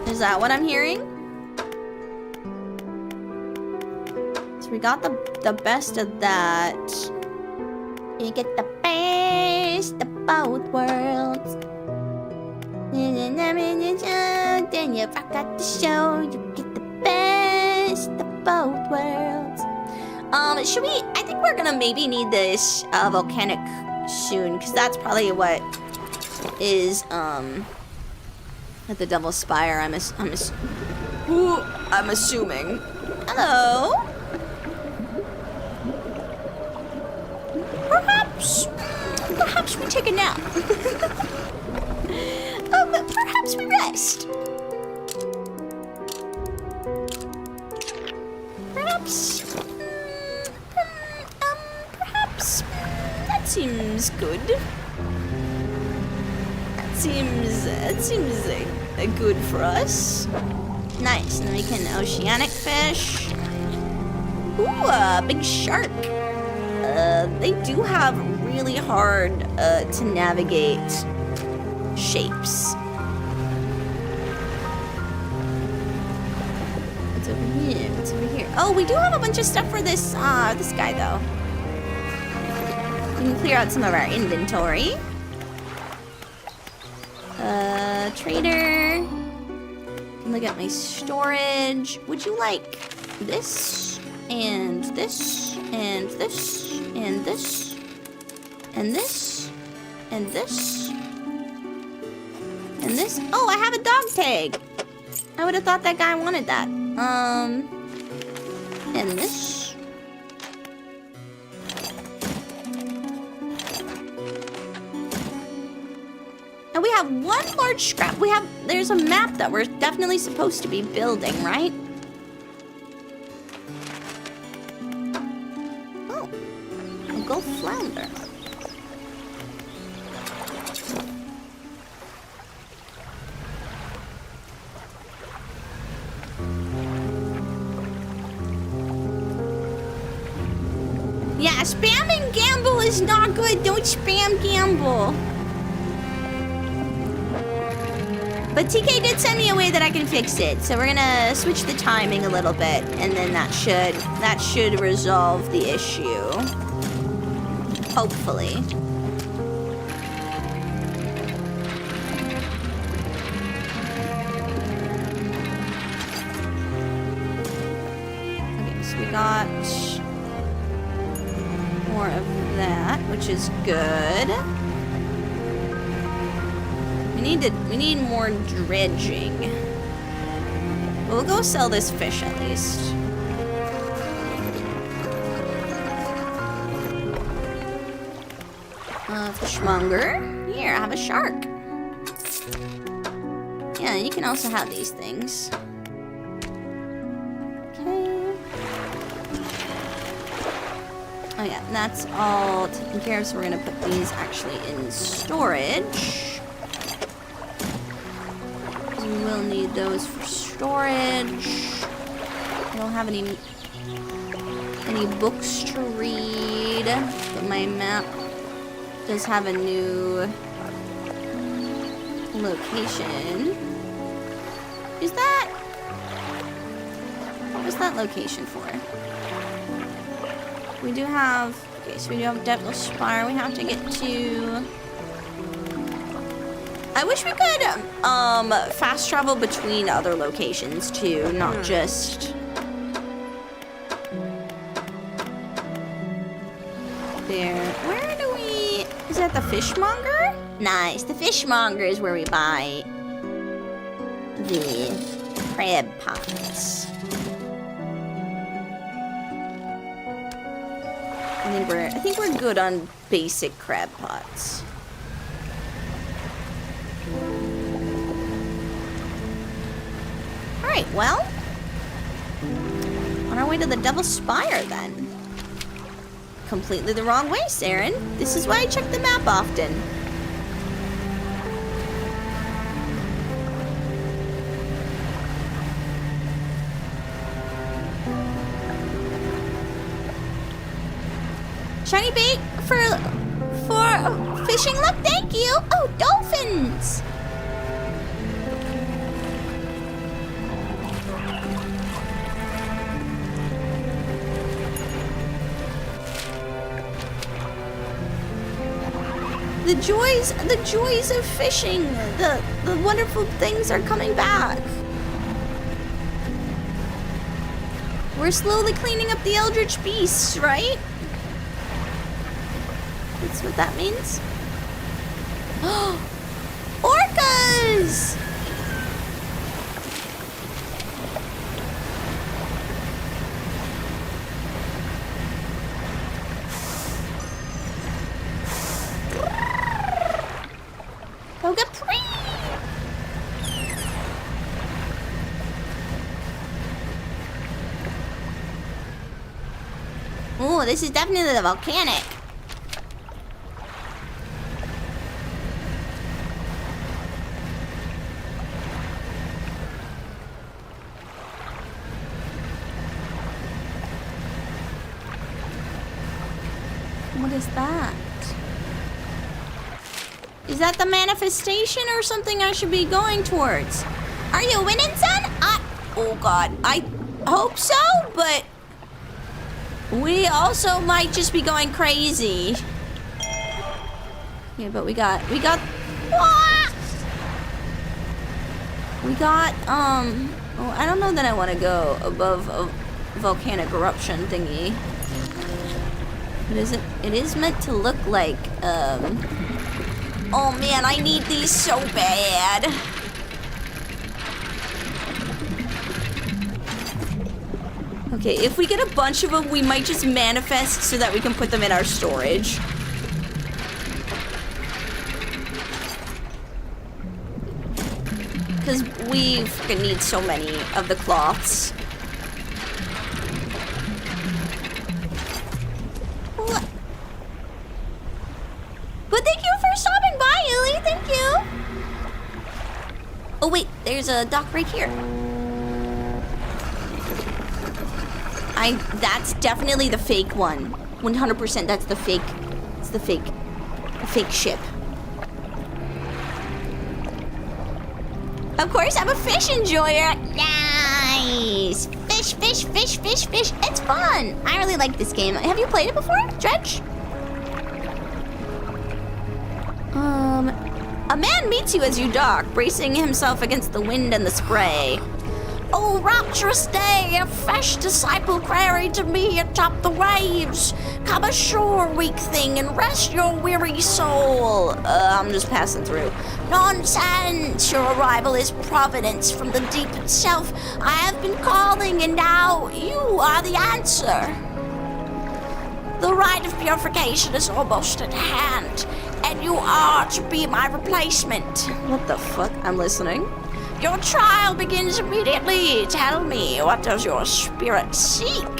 Is that what I'm hearing? So we got the best of that. You get the best of both worlds. Then you rock out the show. You get the best of both worlds. Should we? I think we're gonna maybe need this volcanic soon, because that's probably what is at the Devil's Spire. I'm assuming. Hello. Perhaps we take a nap. Perhaps we rest. Perhaps that seems good. That seems good for us. Nice, and then we can oceanic fish. Ooh, a big shark. They do have really hard to navigate shapes. What's over here? What's over here? Oh, we do have a bunch of stuff for this this guy though. We can clear out some of our inventory. Trader. Look at my storage. Would you like this and this and this and this and this and this and this? Oh, I have a dog tag. I would have thought that guy wanted that. And this. And we have one large scrap. There's a map that we're definitely supposed to be building, right? Oh, a Gulf flounder. Yeah, spam and gamble is not good. Don't spam gamble. But TK did send me a way that I can fix it. So we're gonna switch the timing a little bit, and then that should resolve the issue. Hopefully. Okay, so we got more of that, which is good. We need more dredging. We'll go sell this fish at least. Fishmonger. Here, I have a shark. Yeah, you can also have these things. Okay. Oh yeah, that's all taken care of, so we're gonna put these actually in storage. We will need those for storage. I don't have any books to read, but my map does have a new location. Is that? What was that location for? We do have. Okay, so we do have Devil's Spire. We have to get to. I wish we could fast travel between other locations too, not just there. Where do we? Is that the fishmonger? Nice. The fishmonger is where we buy the crab pots. I think we're good on basic crab pots. Alright, well, on our way to the Devil's Spire then. Completely the wrong way, Saren. This is why I check the map often. Shiny bait for fishing luck, thank you. Oh, dolphins. The joys of fishing. The wonderful things are coming back. We're slowly cleaning up the eldritch beasts, right? That's what that means. Orcas! Go get free! Oh, this is definitely the volcanic. What is that? Is that the manifestation or something I should be going towards? Are you winning, son? Oh God, I hope so, but we also might just be going crazy. Yeah, but we got, what? We got, oh, I don't know that I want to go above a volcanic eruption thingy. But it is meant to look like, oh man, I need these so bad. Okay, if we get a bunch of them, we might just manifest so that we can put them in our storage. Because we freaking need so many of the cloths. What? But thank you for stopping by, Illy. Thank you. Oh wait, there's a dock right here. That's definitely the fake one. 100%, that's the fake. It's the fake ship. Of course, I'm a fish enjoyer. Nice. Fish, fish, fish, fish, fish. It's fun. I really like this game. Have you played it before, Dredge? A man meets you as you dock, bracing himself against the wind and the spray. Oh, rapturous day, a fresh disciple query to me atop the waves. Come ashore, weak thing, and rest your weary soul. I'm just passing through. Nonsense, your arrival is providence from the deep itself. I have been calling, and now you are the answer. The rite of purification is almost at hand, and you are to be my replacement. What the fuck? I'm listening. Your trial begins immediately. Tell me, what does your spirit seek?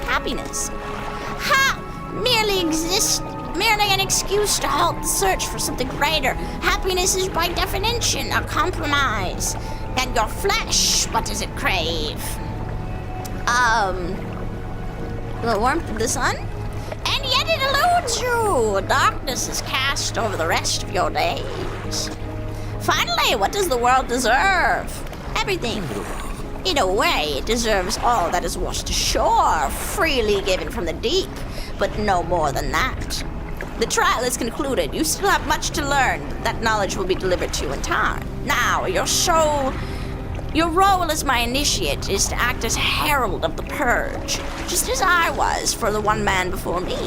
Happiness. Ha! Merely an excuse to halt the search for something greater. Happiness is by definition a compromise. And your flesh, what does it crave? The warmth of the sun? And yet it eludes you. Darkness is cast over the rest of your days. Finally, what does the world deserve? Everything. In a way, it deserves all that is washed ashore, freely given from the deep, but no more than that. The trial is concluded. You still have much to learn, but that knowledge will be delivered to you in time. Now, your role as my initiate is to act as herald of the purge, just as I was for the one man before me.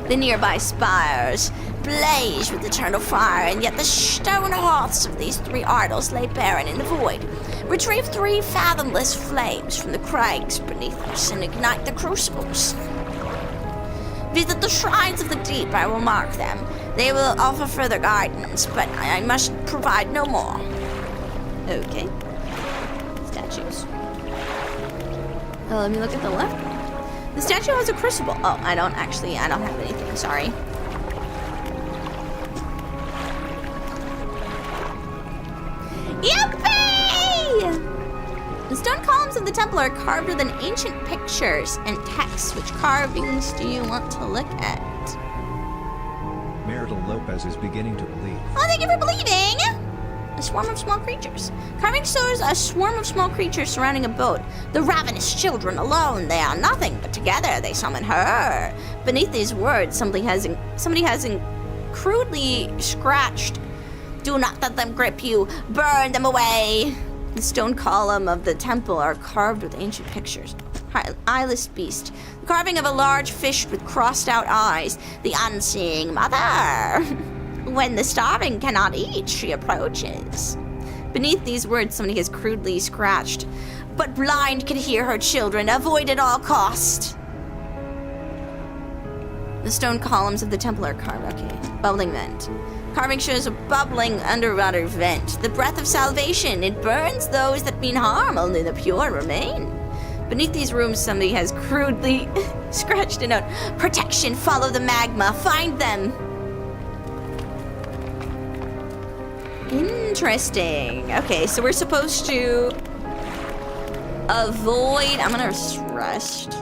The nearby spires blaze with eternal fire, and yet the stone hearths of these three idols lay barren in the void. Retrieve 3 fathomless flames from the crags beneath us and ignite the crucibles. Visit the shrines of the deep, I will mark them. They will offer further guidance, but I must provide no more. Okay. Statues. Oh, let me look at the left. The statue has a crucible. Oh, I don't have anything, sorry. Yippee! The stone columns of the temple are carved with ancient pictures and texts. Which carvings do you want to look at? Marital Lopez is beginning to believe. Oh, thank you for believing! A swarm of small creatures. Carving shows a swarm of small creatures surrounding a boat. The ravenous children alone, they are nothing, but together they summon her. Beneath these words, somebody has crudely scratched. Do not let them grip you. Burn them away. The stone column of the temple are carved with ancient pictures. Eyeless beast. The carving of a large fish with crossed out eyes. The unseeing mother. When the starving cannot eat, she approaches. Beneath these words, somebody has crudely scratched. But blind can hear her children. Avoid at all cost. The stone columns of the temple are carved. Okay. Bubbling vent. Carving shows a bubbling underwater vent. The breath of salvation. It burns those that mean harm. Only the pure remain. Beneath these rooms, somebody has crudely scratched a note. Protection. Follow the magma. Find them. Interesting. Okay, so we're supposed to avoid... I'm gonna rest.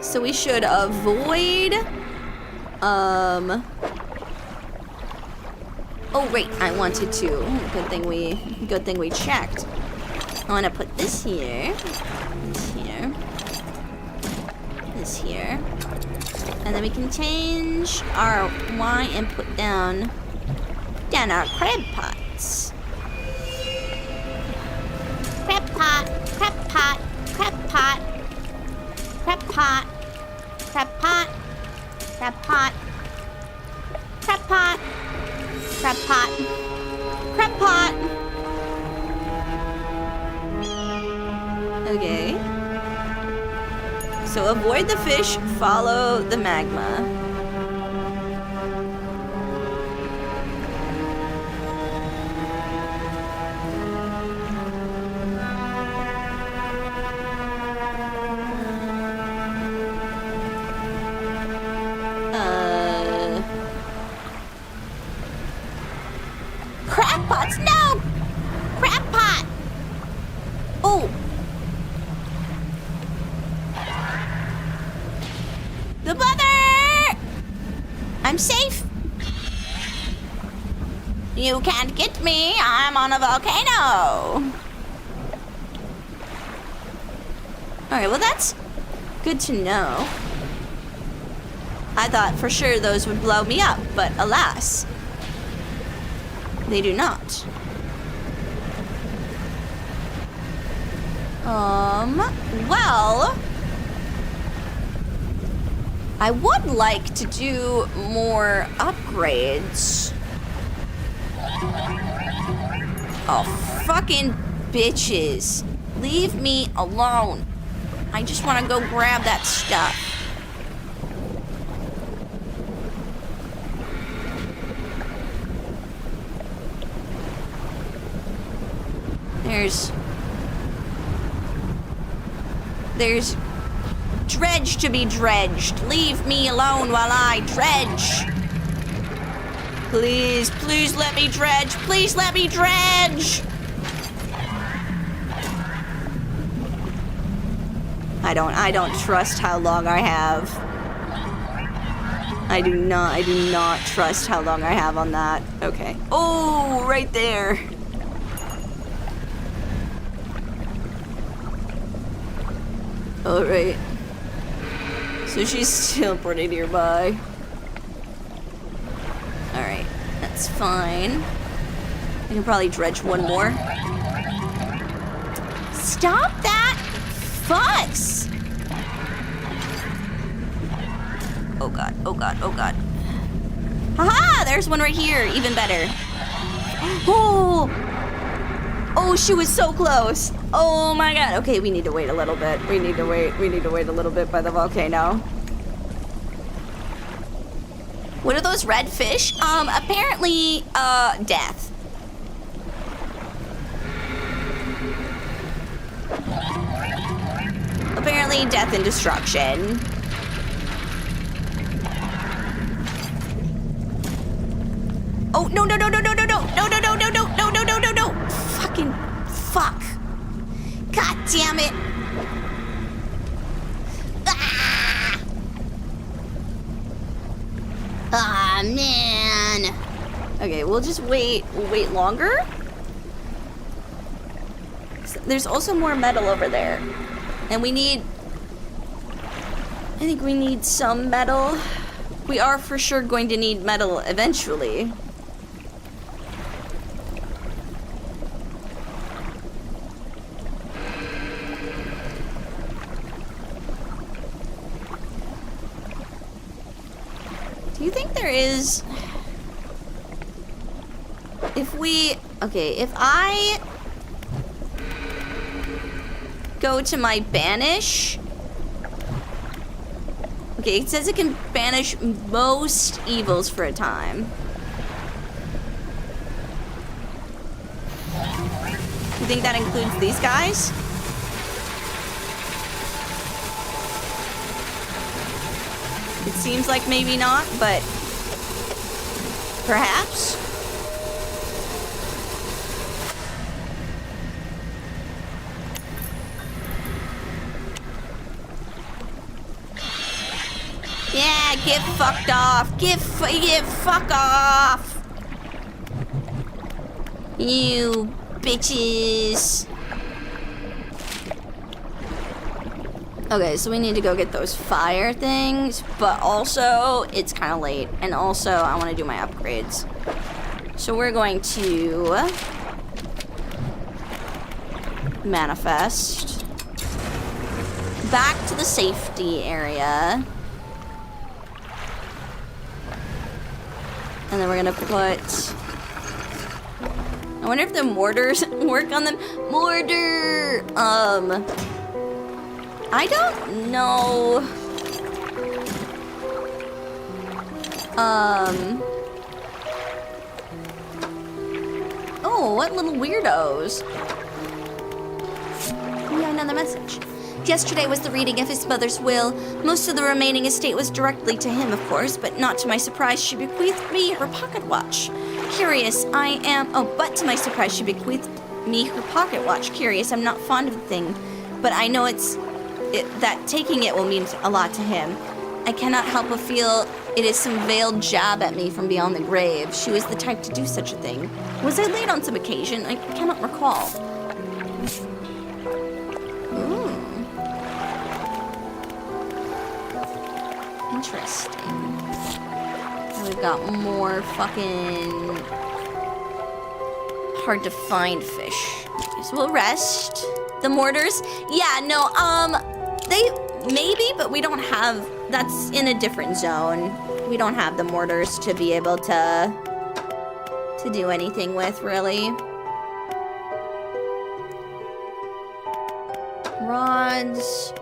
So we should avoid... Oh, wait, I wanted to. Good thing we checked. I want to put this here. This here. This here. And then we can change our Y and put down our crab pots. Crab pot, crab pot, crab pot, crab pot, crab pot, crab pot, crab pot, crab pot, crab pot. Okay. So avoid the fish, follow the magma. Crab pots, no! Crab pot! Oh! The mother! I'm safe. You can't get me. I'm on a volcano. Alright, well that's good to know. I thought for sure those would blow me up, but alas, they do not. Well, I would like to do more upgrades. Oh, fucking bitches. Leave me alone. I just want to go grab that stuff. There's dredge to be dredged. Leave me alone while I dredge. Please, please let me dredge. Please let me dredge. I don't trust how long I have. I do not trust how long I have on that. Okay. Oh, right there. Alright. So she's still pretty nearby. Alright, that's fine. I can probably dredge one more. Stop that fuss! Oh god, oh god, oh god. Haha! There's one right here, even better. Oh! Oh, she was so close. Oh my god. Okay, we need to wait a little bit. We need to wait a little bit by the volcano. What are those red fish? Apparently, death. Apparently, death and destruction. Oh, no, no, no, no, no, no, no, no, no, no, no, no, no, no, no, no, no. Fucking fuck. God damn it. Ah! Ah, man. Okay, we'll just wait. We'll wait longer. There's also more metal over there. And we need... I think we need some metal. we are for sure going to need metal eventually. Do you think there is... if I go to my banish... Okay, it says it can banish most evils for a time. You think that includes these guys? It seems like maybe not, but perhaps. Yeah, get fucked off. Get fuck off. You bitches. Okay, so we need to go get those fire things, but also it's kind of late, and also I want to do my upgrades. So we're going to manifest back to the safety area. And then we're gonna put... I wonder if the mortars work on them. Mortar! I don't know. Oh, what little weirdos. Yeah, another message. Yesterday was the reading of his mother's will. Most of the remaining estate was directly to him, of course, but not to my surprise, she bequeathed me her pocket watch. Curious, I am... Oh, but to my surprise, she bequeathed me her pocket watch. Curious, I'm not fond of the thing, but I know that taking it will mean a lot to him. I cannot help but feel it is some veiled jab at me from beyond the grave. She was the type to do such a thing. Was I late on some occasion? I cannot recall. Interesting. And we've got more fucking hard to find fish. Okay, so we'll rest. The mortars? Yeah, no, they maybe, but we don't have, that's in a different zone. We don't have the mortars to be able to do anything with, really. Rods.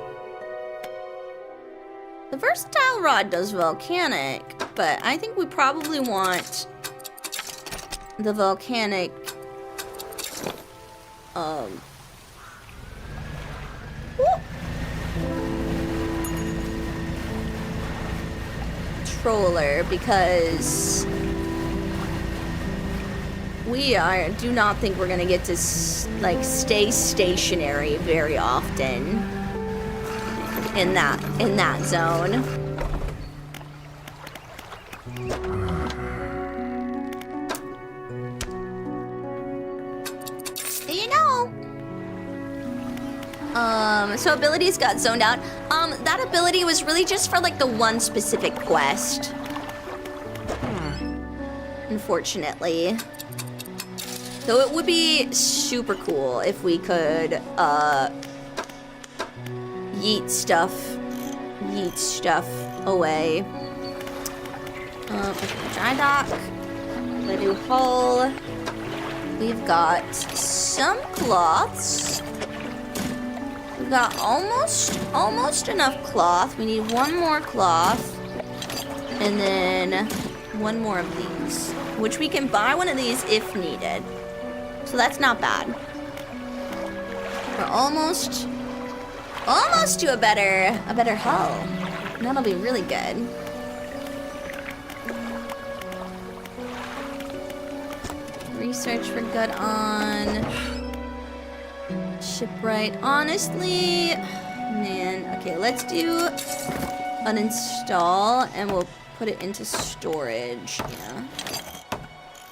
The versatile rod does volcanic, but I think we probably want the volcanic, controller, because do not think we're gonna get to like stay stationary very often in that zone. You know. So abilities got zoned out. That ability was really just for like the one specific quest. Unfortunately. Though it would be super cool if we could, yeet stuff away. Okay, dry dock. The new hull. We've got some cloths. We've got almost enough cloth. We need one more cloth. And then one more of these. Which we can buy one of these if needed. So that's not bad. We're almost to a better hull. And that'll be really good. Research for good on shipwright. Honestly, man. Okay, let's do uninstall and we'll put it into storage. Yeah.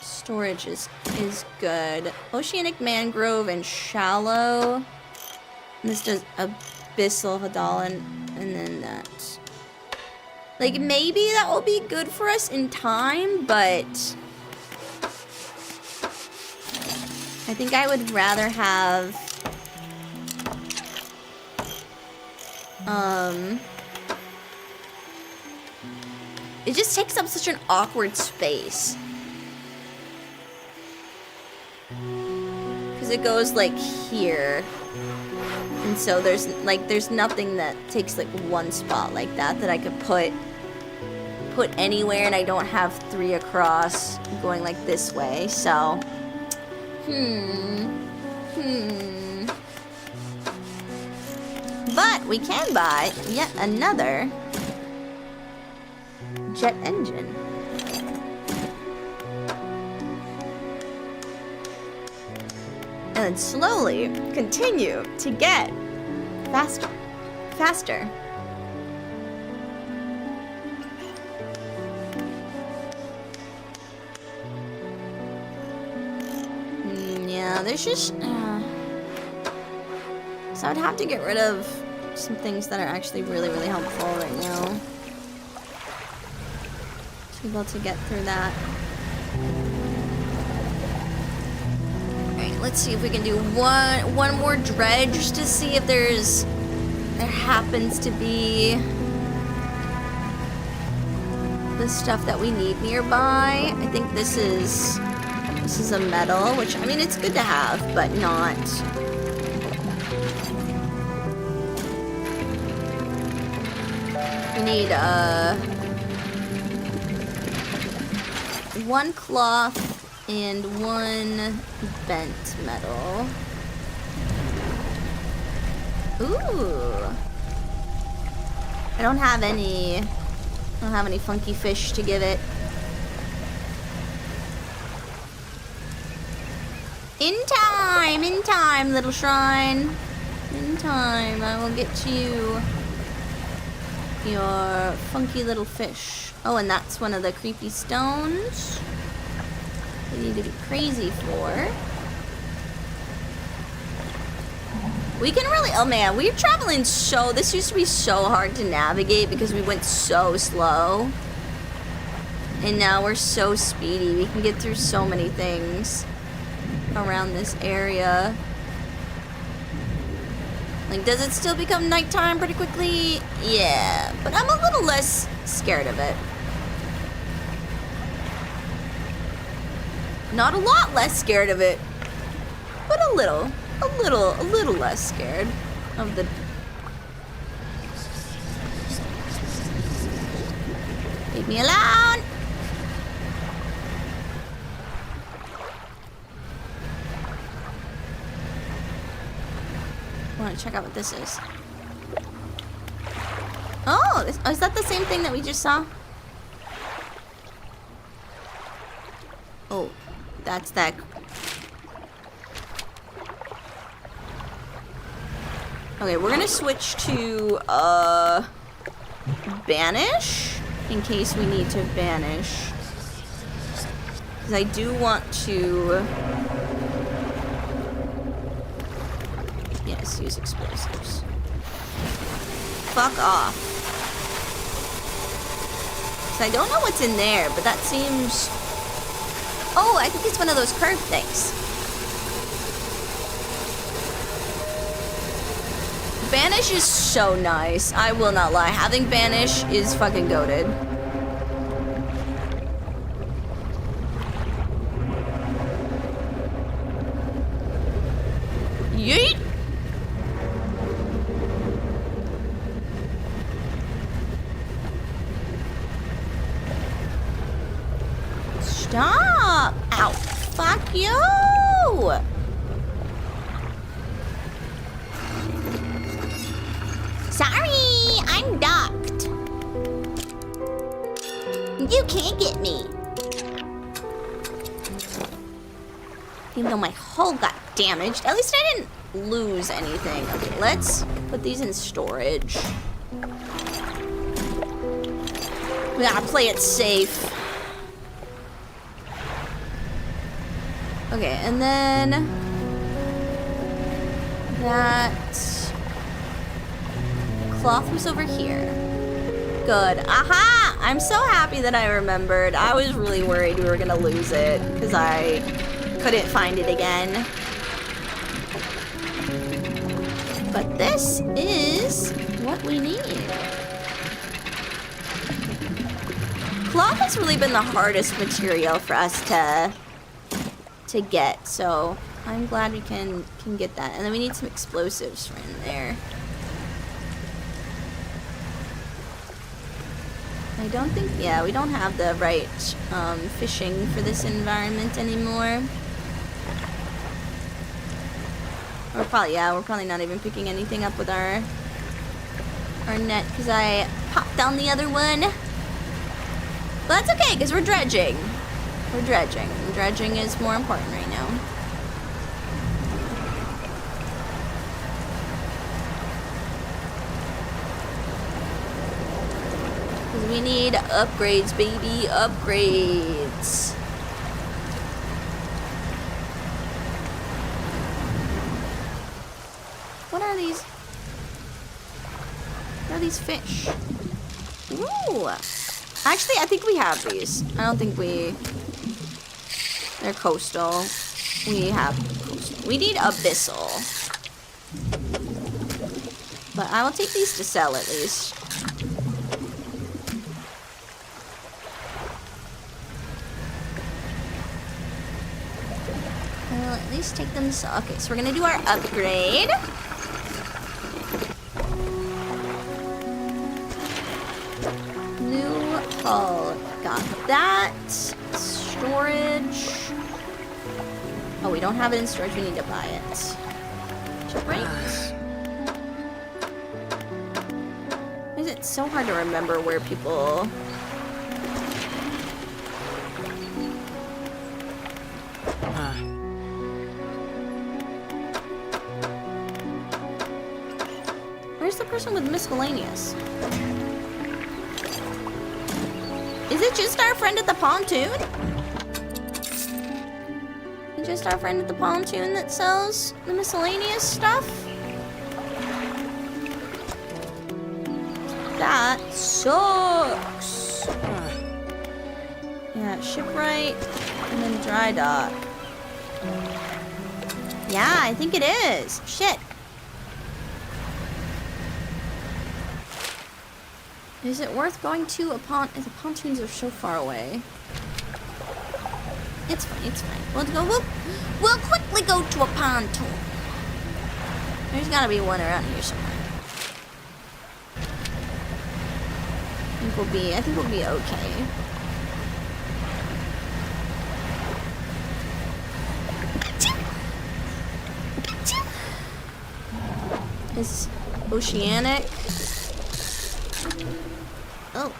Storage is good. Oceanic mangrove and shallow. And this does abyssal hadolin, and then that. Like, maybe that will be good for us in time, but I think I would rather have, it just takes up such an awkward space. Because it goes, like, here. And so there's nothing that takes, like, one spot like that I could put anywhere, and I don't have 3 across going, like, this way, so. But we can buy yet another jet engine. And then slowly continue to get faster. Faster. Yeah, there's just... So I'd have to get rid of some things that are actually really, really helpful right now to be able to get through that. Alright, let's see if we can do one more dredge just to see if there happens to be the stuff that we need nearby. I think this is a metal, which, I mean, it's good to have, but not... We need, 1 cloth and 1 bent metal. Ooh. I don't have any funky fish to give it. In time, little shrine. In time, I will get you your funky little fish. Oh, and that's one of the creepy stones we need to be crazy for. We can really, oh man, we're traveling so, this used to be so hard to navigate because we went so slow. And now we're so speedy. We can get through so many things around this area. Like, does it still become nighttime pretty quickly? Yeah, but I'm a little less scared of it. Not a lot less scared of it, but a little less scared of the... Leave me alone! I want to check out what this is. Oh, is that the same thing that we just saw? Oh, that's that. Okay, we're gonna switch to banish in case we need to banish, because I do want to. Yes, use explosives. Fuck off. So I don't know what's in there, but that seems... Oh, I think it's one of those curved things. Banish is so nice. I will not lie. Having banish is fucking goated. Yeet! Stop! Ow! Fuck you! Sorry, I'm docked. You can't get me. Even though my hull got damaged, at least I didn't lose anything. Okay, let's put these in storage. We gotta play it safe. Okay, and then that cloth was over here. Good. Aha! I'm so happy that I remembered. I was really worried we were gonna lose it because I couldn't find it again. But this is what we need. Cloth has really been the hardest material for us to get, so I'm glad we can get that. And then we need some explosives for in there. I don't think, yeah, we don't have the right fishing for this environment anymore. We're probably not even picking anything up with our net because I popped down the other one. But that's okay because we're dredging. We're dredging. Dredging is more important right now. We need upgrades, baby, upgrades. What are these? What are these fish? Ooh. Actually, I think we have these. I don't think they're coastal. We have coastal. We need abyssal. But I will take these to sell at least. At least take them. Okay, so we're gonna do our upgrade. New hull. Got that. Storage. Oh, we don't have it in storage. We need to buy it. Right. Why is it so hard to remember where people... Where's the person with miscellaneous? Is it just our friend at the pontoon? Is it just our friend at the pontoon that sells the miscellaneous stuff? That sucks. Yeah, shipwright and then dry dock. Yeah, I think it is. Shit. Is it worth going to a pond? The pontoons are so far away. It's fine, it's fine. We'll quickly go to a pontoon. There's gotta be one around here somewhere. I think we'll be okay. It's oceanic. Oh.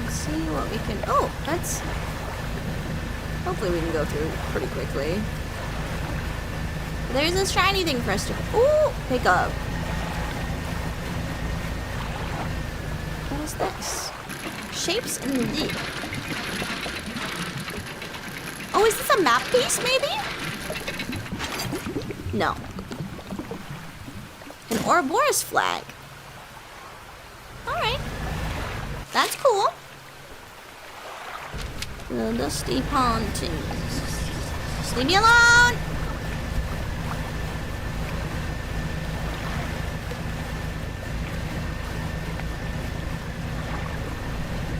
Let's see what we can... Oh, that's... Hopefully we can go through pretty quickly. There's this shiny thing for us to... Ooh! Pick up. What is this? Shapes in the deep. Oh, is this a map piece, maybe? No. An Ouroboros flag. Alright. That's cool. The dusty pontoons. Just leave me alone!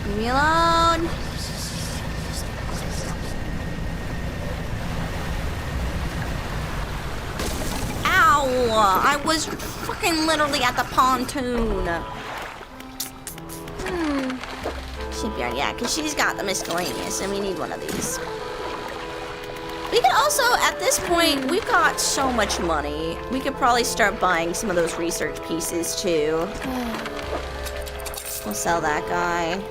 Leave me alone. Ow! I was fucking literally at the pontoon. Shipyard, yeah, because she's got the miscellaneous, and we need one of these. We could also, at this point, we've got so much money. We could probably start buying some of those research pieces, too. We'll sell that guy.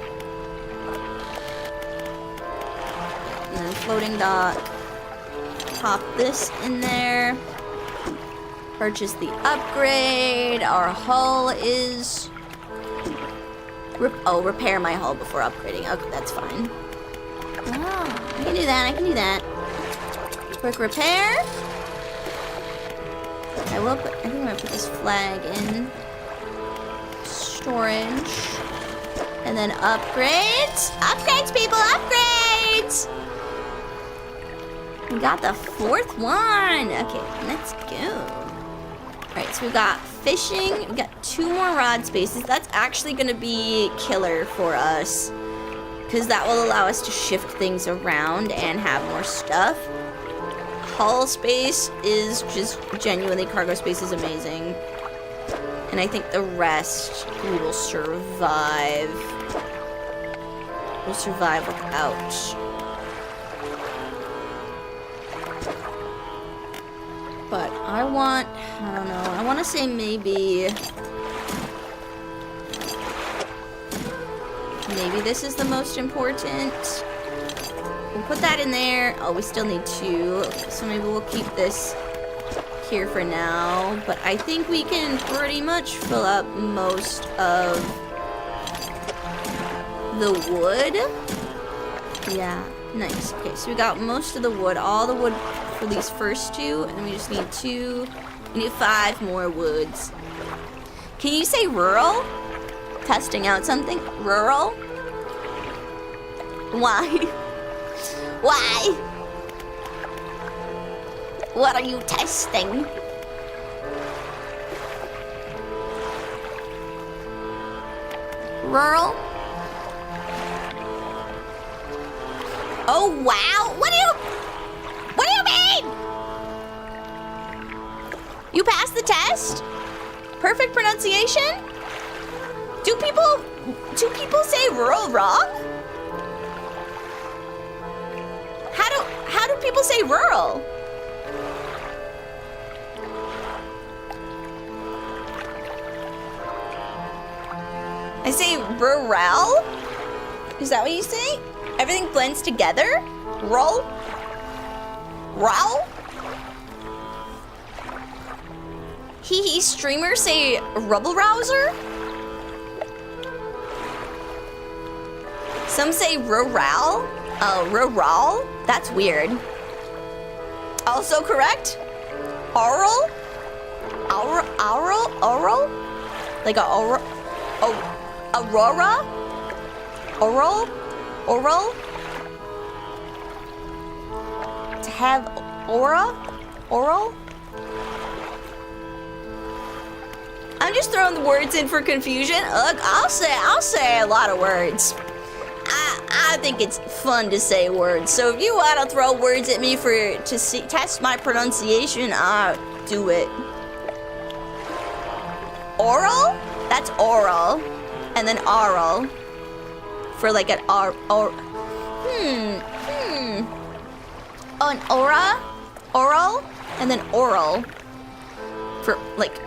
And then floating dock. Pop this in there. Purchase the upgrade. Our hull is Repair my hull before upgrading. Okay, that's fine. Oh, I can do that. I can do that. Quick repair. I think I'm gonna put this flag in storage. And then upgrades. Upgrades, people, upgrades! We got the 4th one. Okay, let's go. Alright, so we got fishing. We got 2 more rod spaces. That's actually gonna be killer for us, because that will allow us to shift things around and have more stuff. Hull space is just genuinely, cargo space is amazing. And I think the rest we will survive. We'll survive without. But I don't know, I want to say maybe this is the most important. We'll put that in there. Oh, we still need 2. So maybe we'll keep this here for now. But I think we can pretty much fill up most of the wood. Yeah, nice. Okay, so we got most of the wood, all the wood for these first 2, and we just need 2. We need 5 more woods. Can you say rural? Testing out something? Rural? Why? Why? What are you testing? Rural? Oh wow! What do you mean? You passed the test? Perfect pronunciation? Do people say rural wrong? How do people say rural? I say rural? Is that what you say? Everything blends together? Roll? Row? Hee streamers say rubble rouser? Some say rural? Oh, rural? That's weird. Also correct? Oral? Oral? Like a oral? Oh, aurora? Oral? Oral? To have aura? Oral? I'm just throwing the words in for confusion. Look, I'll say a lot of words. I think it's fun to say words. So if you want to throw words at me to test my pronunciation, I'll do it. Oral? That's oral. And then oral. For like an Oh, an aura? Oral? And then oral. For like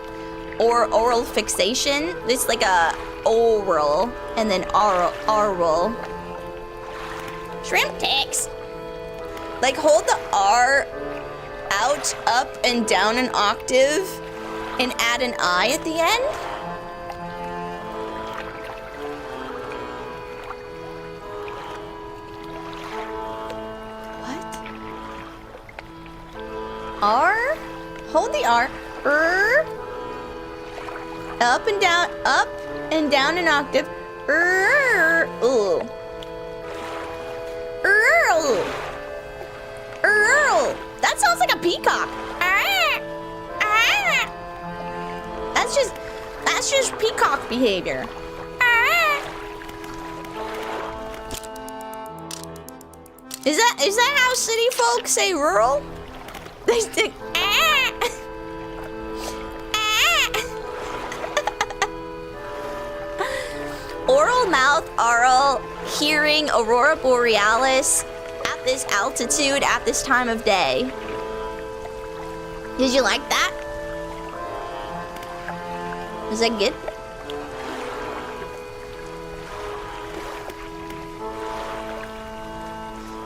oral fixation. It's like a oral. And then oral. Shrimp ticks. Like hold the R out, up, and down an octave and add an I at the end. What? R? Hold the R. Up and down an octave. Ooh. That sounds like a peacock. That's just peacock behavior. Is that how city folk say rural? They say oral mouth, oral hearing, aurora borealis. This altitude at this time of day. Did you like that? Is that good?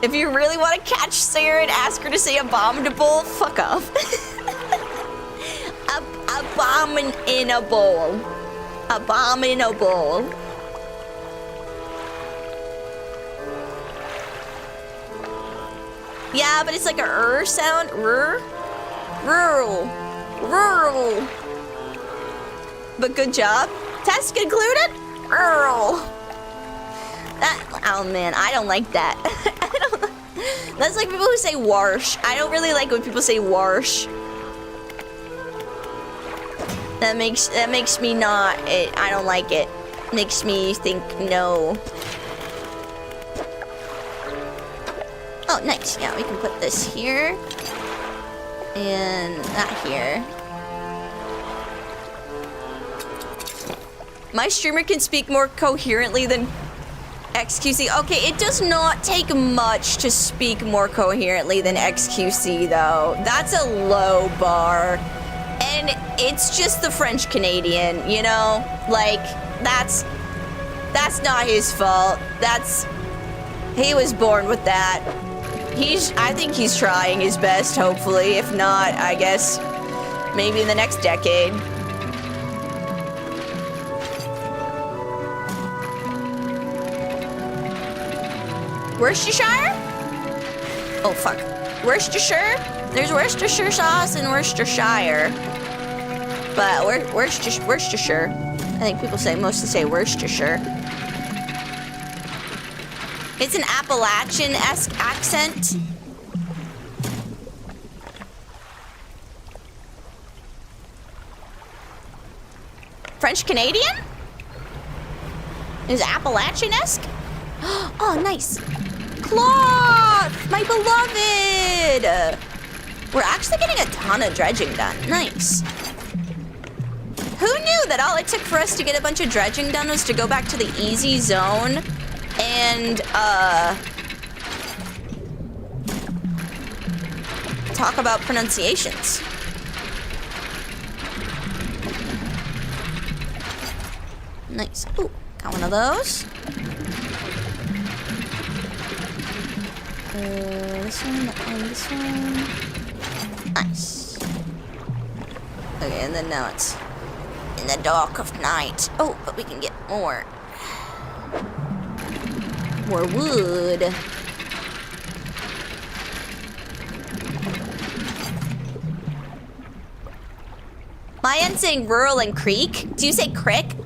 If you really want to catch Sarah and ask her to say abominable, fuck off. Abominable. Abominable. Yeah, but it's like a sound. Rural. But good job. Test concluded. Rural. Oh man, I don't like that. That's like people who say warsh. I don't really like when people say warsh. That makes me not. I don't like it. Makes me think no. Oh, nice. Yeah, we can put this here and that here. My streamer can speak more coherently than XQC. Okay, it does not take much to speak more coherently than XQC, though. That's a low bar. And it's just the French Canadian, you know? Like, that's not his fault. He was born with that. I think he's trying his best, hopefully. If not, I guess maybe in the next decade. Worcestershire? Oh, fuck. Worcestershire? There's Worcestershire sauce and Worcestershire. But Worcestershire. I think people mostly say Worcestershire. It's an Appalachian-esque accent. French Canadian? Is Appalachian-esque? Oh, nice. Cloth! My beloved! We're actually getting a ton of dredging done. Nice. Who knew that all it took for us to get a bunch of dredging done was to go back to the easy zone and, talk about pronunciations. Nice. Ooh, got one of those. This one, that one, this one. Nice. Okay, and then now it's in the dark of night. Oh, but we can get more. More wood. Mayan's saying rural and creek. Do you say crick?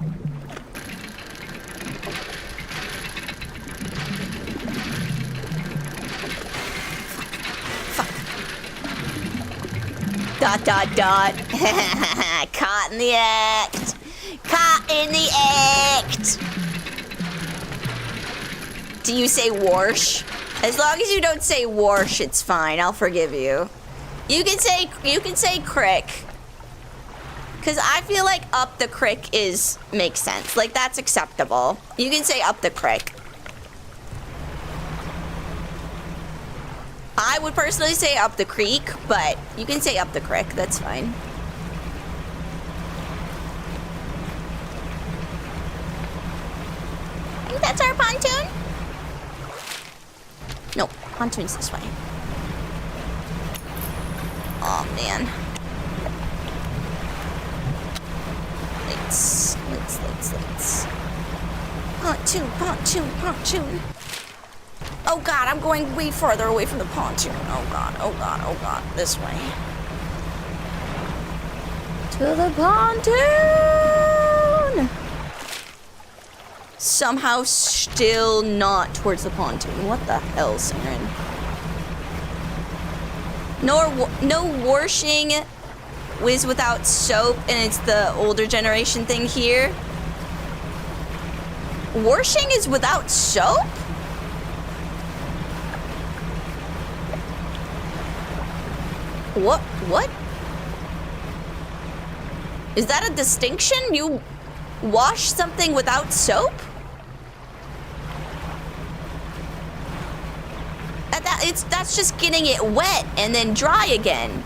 Dot, dot, dot. Caught in the act. Caught in the act. Do you say warsh? As long as you don't say warsh, it's fine. I'll forgive you. You can say crick. Cause I feel like up the crick makes sense. Like that's acceptable. You can say up the crick. I would personally say up the creek, but you can say up the creek. That's fine. I think that's our pontoon. No, pontoon's this way. Oh man. Lights. Pontoon. Oh god, I'm going way farther away from the pontoon. Oh god. This way. To the pontoon! Somehow still not towards the pontoon. What the hell, Siren? No washing is without soap, and it's the older generation thing here. Washing is without soap? What? Is that a distinction? You wash something without soap? That's just getting it wet and then dry again.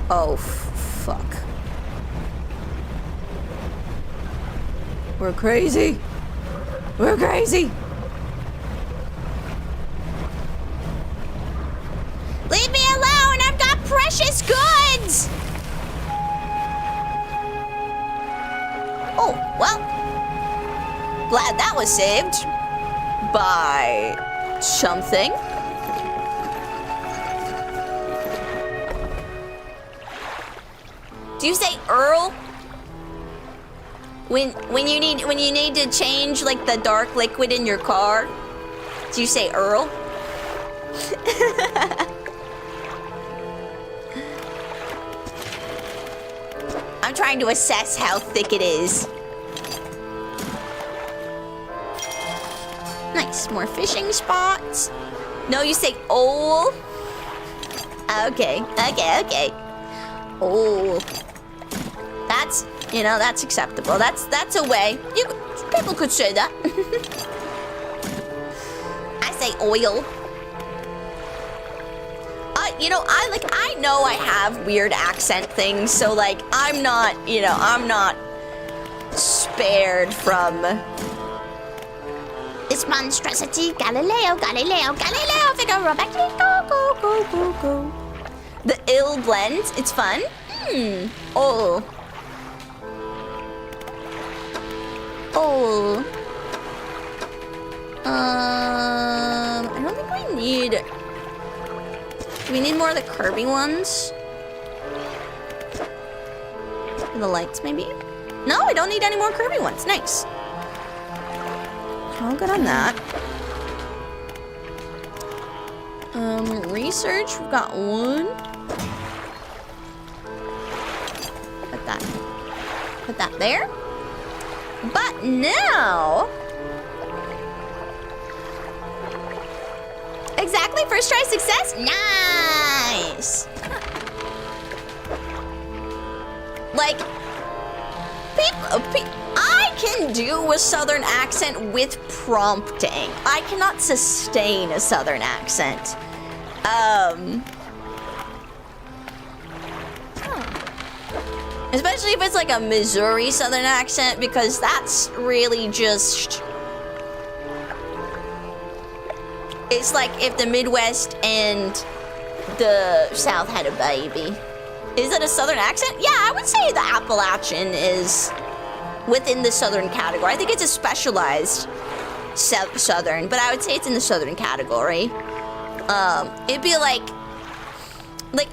Oh, fuck. We're crazy. We're crazy. Leave me alone. I've got precious goods. Oh. Glad that was saved by something. Do you say Earl? When you need to change like the dark liquid in your car, do you say Earl? I'm trying to assess how thick it is. Nice, more fishing spots. No, you say "ol." Okay. Oh, that's, you know, that's acceptable. That's a way. People could say that. I say oil. You know, I know I have weird accent things, so like I'm not spared from this monstrosity. Galileo, Figaro, go. The ill blend, it's fun. Oh. I don't think we need. Do we need more of the curvy ones? The lights, maybe? No, I don't need any more curvy ones. Nice. All good on that. Research, we've got one. Put that there. But now, exactly, first try success. Nice. Like, I can do a southern accent with prompting. I cannot sustain a southern accent. Especially if it's like a Missouri southern accent, because that's really just... It's like if the Midwest and the South had a baby. Is it a southern accent? Yeah, I would say the Appalachian is within the southern category. I think it's a specialized southern, but I would say it's in the southern category. It'd be like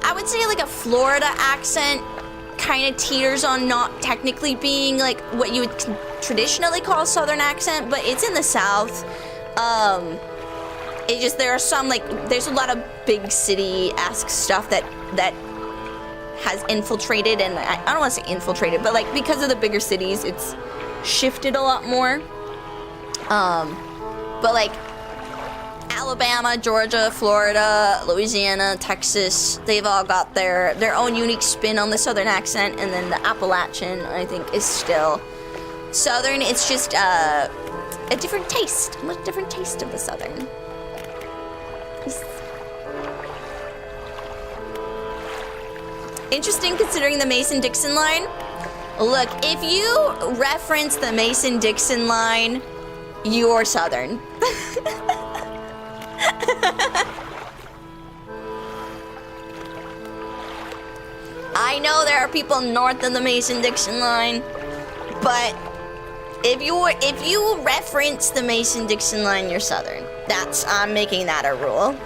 I would say like a Florida accent kind of teeters on not technically being like what you would traditionally call a southern accent, but it's in the South. It just, there are some, like, there's a lot of big city-esque stuff that has infiltrated, and I don't want to say infiltrated, but like because of the bigger cities, it's shifted a lot more. But like Alabama, Georgia, Florida, Louisiana, Texas, they've all got their own unique spin on the southern accent, and then the Appalachian, I think, is still southern. It's just a different taste, a much different taste of the southern. Interesting considering the Mason-Dixon line. Look, if you reference the Mason-Dixon line, you're southern. I know there are people north of the Mason-Dixon line, but if you reference the Mason-Dixon line, you're southern. I'm making that a rule.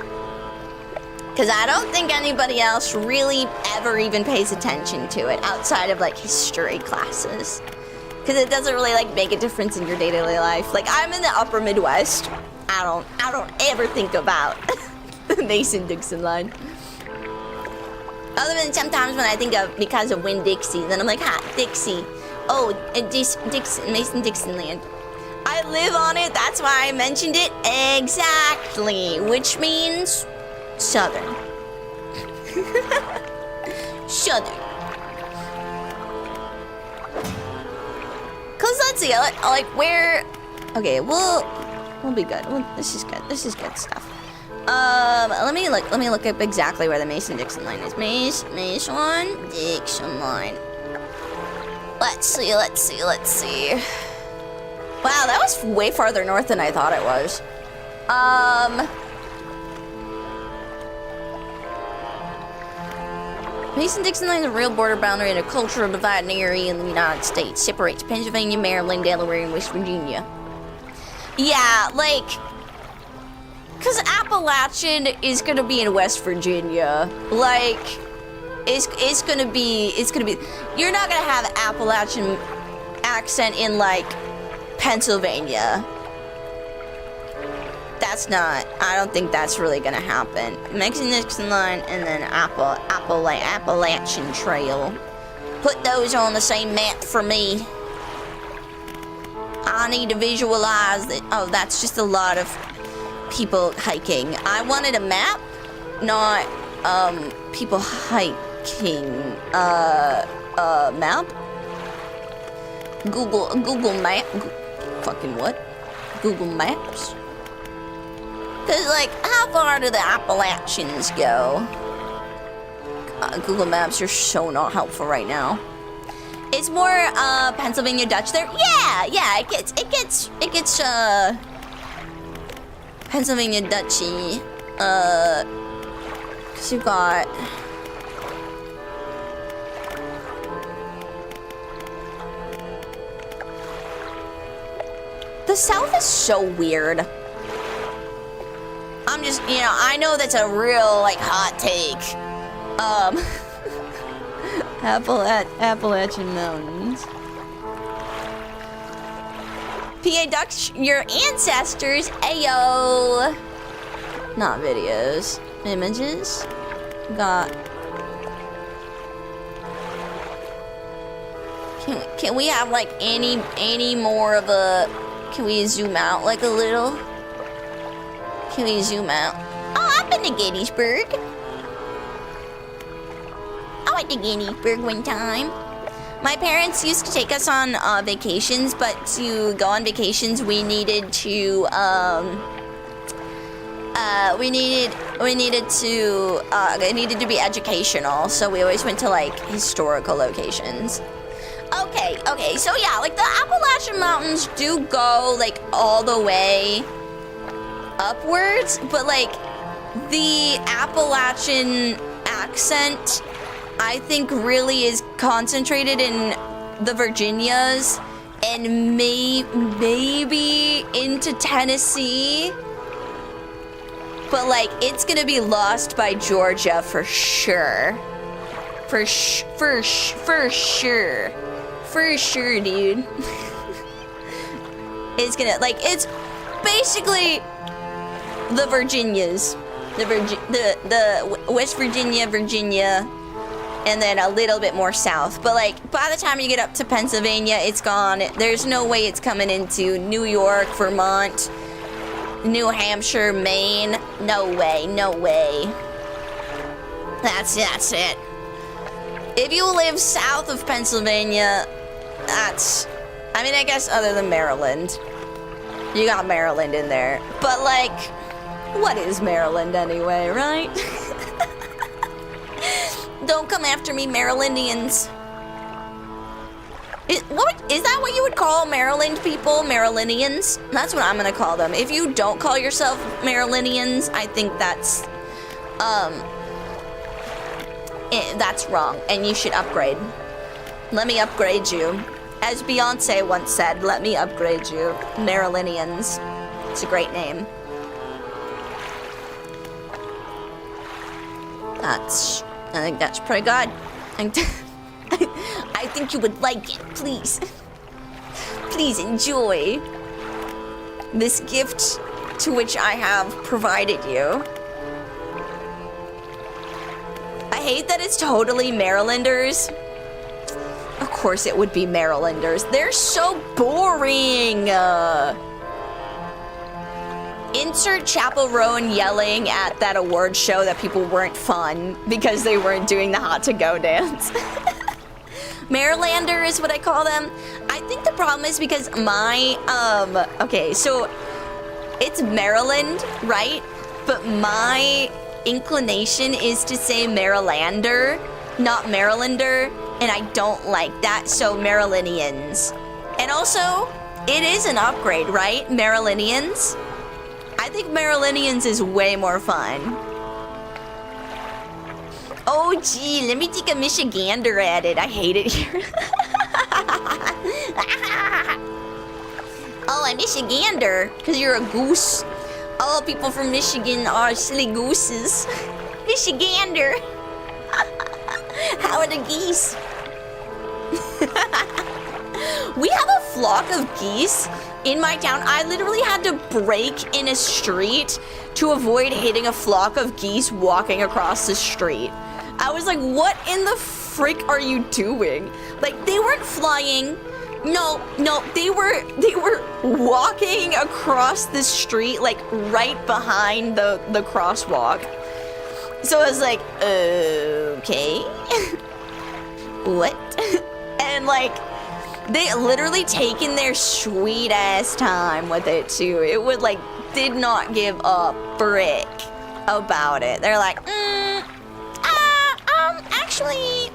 Because I don't think anybody else really ever even pays attention to it outside of like history classes. Because it doesn't really like make a difference in your day-to-day life. Like, I'm in the upper Midwest. I don't ever think about the Mason-Dixon line. Other than sometimes when I think of because of Winn-Dixie, then I'm like, Dixie. Oh, Mason-Dixon land. I live on it, that's why I mentioned it. Exactly, which means southern. Southern. Cause let's see, like where? Okay, we'll be good. This is good. This is good stuff. Let me look up exactly where the Mason-Dixon line is. Mason-Dixon line. Let's see. Wow, that was way farther north than I thought it was. Mason-Dixon line is a real border boundary and a cultural dividing area in the United States. Separates Pennsylvania, Maryland, Delaware, and West Virginia. Yeah, like, cause Appalachian is gonna be in West Virginia. Like, it's gonna be. You're not gonna have Appalachian accent in like Pennsylvania. That's not. I don't think that's really gonna happen. Nixon line and then Appalachian Trail. Put those on the same map for me. I need to visualize it. Oh, that's just a lot of people hiking. I wanted a map, not people hiking. Map. Google Map. Fucking what? Google Maps. Cause like, how far do the Appalachians go? Google Maps are so not helpful right now. It's more Pennsylvania Dutch there. Yeah, it gets Pennsylvania Dutchy. Cause you got the South is so weird. I'm just, I know that's a real like hot take. Appalachian Mountains. PA Dutch, your ancestors, ayo. Not videos, images. Got. Can we have like any more of a? Can we zoom out like a little? Can we zoom out? Oh, I've been to Gettysburg. I went to Gettysburg one time. My parents used to take us on vacations, but to go on vacations, we needed to it needed to be educational. So we always went to like historical locations. Okay. So yeah, like the Appalachian Mountains do go like all the way upwards, but like the Appalachian accent I think really is concentrated in the Virginias and maybe into Tennessee, but like it's gonna be lost by Georgia for sure. For sure, dude. It's gonna like it's basically the Virginias, the West Virginia, and then a little bit more south. But like by the time you get up to Pennsylvania, it's gone. There's no way it's coming into New York, Vermont, New Hampshire, Maine. No way. That's it. If you live south of Pennsylvania, I guess other than Maryland. You got Maryland in there. But like, what is Maryland anyway, right? Don't come after me, Marylandians. Is that what you would call Maryland people? Marylandians? That's what I'm gonna call them. If you don't call yourself Marylandians, I think that's wrong, and you should upgrade. Let me upgrade you. As Beyonce once said, let me upgrade you. Marylandians. It's a great name. I think that's pretty good. I think you would like it. Please. Please enjoy this gift to which I have provided you. I hate that it's totally Marylanders. Of course it would be Marylanders. They're so boring. Insert Chappell Roan yelling at that award show that people weren't fun because they weren't doing the hot to go dance. Marylander is what I call them. I think the problem is because okay, so it's Maryland, right? But my inclination is to say Marylander, not Marylander, and I don't like that, so Marylandians. And also, it is an upgrade, right? Marylandians? I think Marylandians is way more fun. Oh gee, let me take a Michigander at it. I hate it here. Oh, I'm Michigander, because you're a goose. All people from Michigan are silly gooses. Michigander. How are the geese? We have a flock of geese in my town. I literally had to brake in a street to avoid hitting a flock of geese walking across the street. I was like, what in the frick are you doing? Like, they weren't flying. No, they were walking across the street, like right behind the crosswalk. So I was like, okay. What? And like, they literally taken their sweet ass time with it too. It would like, did not give a frick about it. They're like, actually.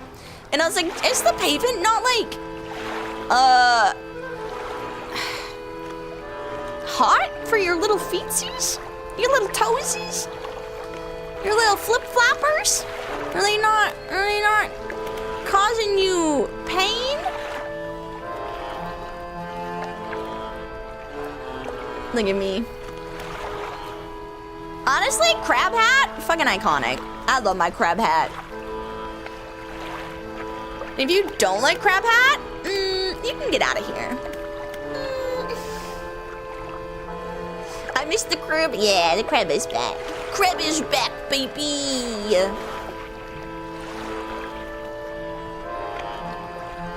And I was like, is the pavement not like, hot for your little feetsies? Your little toesies? Your little flip-floppers? Are they not causing you pain? Look at me. Honestly, crab hat, fucking iconic. I love my crab hat. If you don't like crab hat, you can get out of here. I miss the crab. Yeah, the crab is back. Crab is back, baby.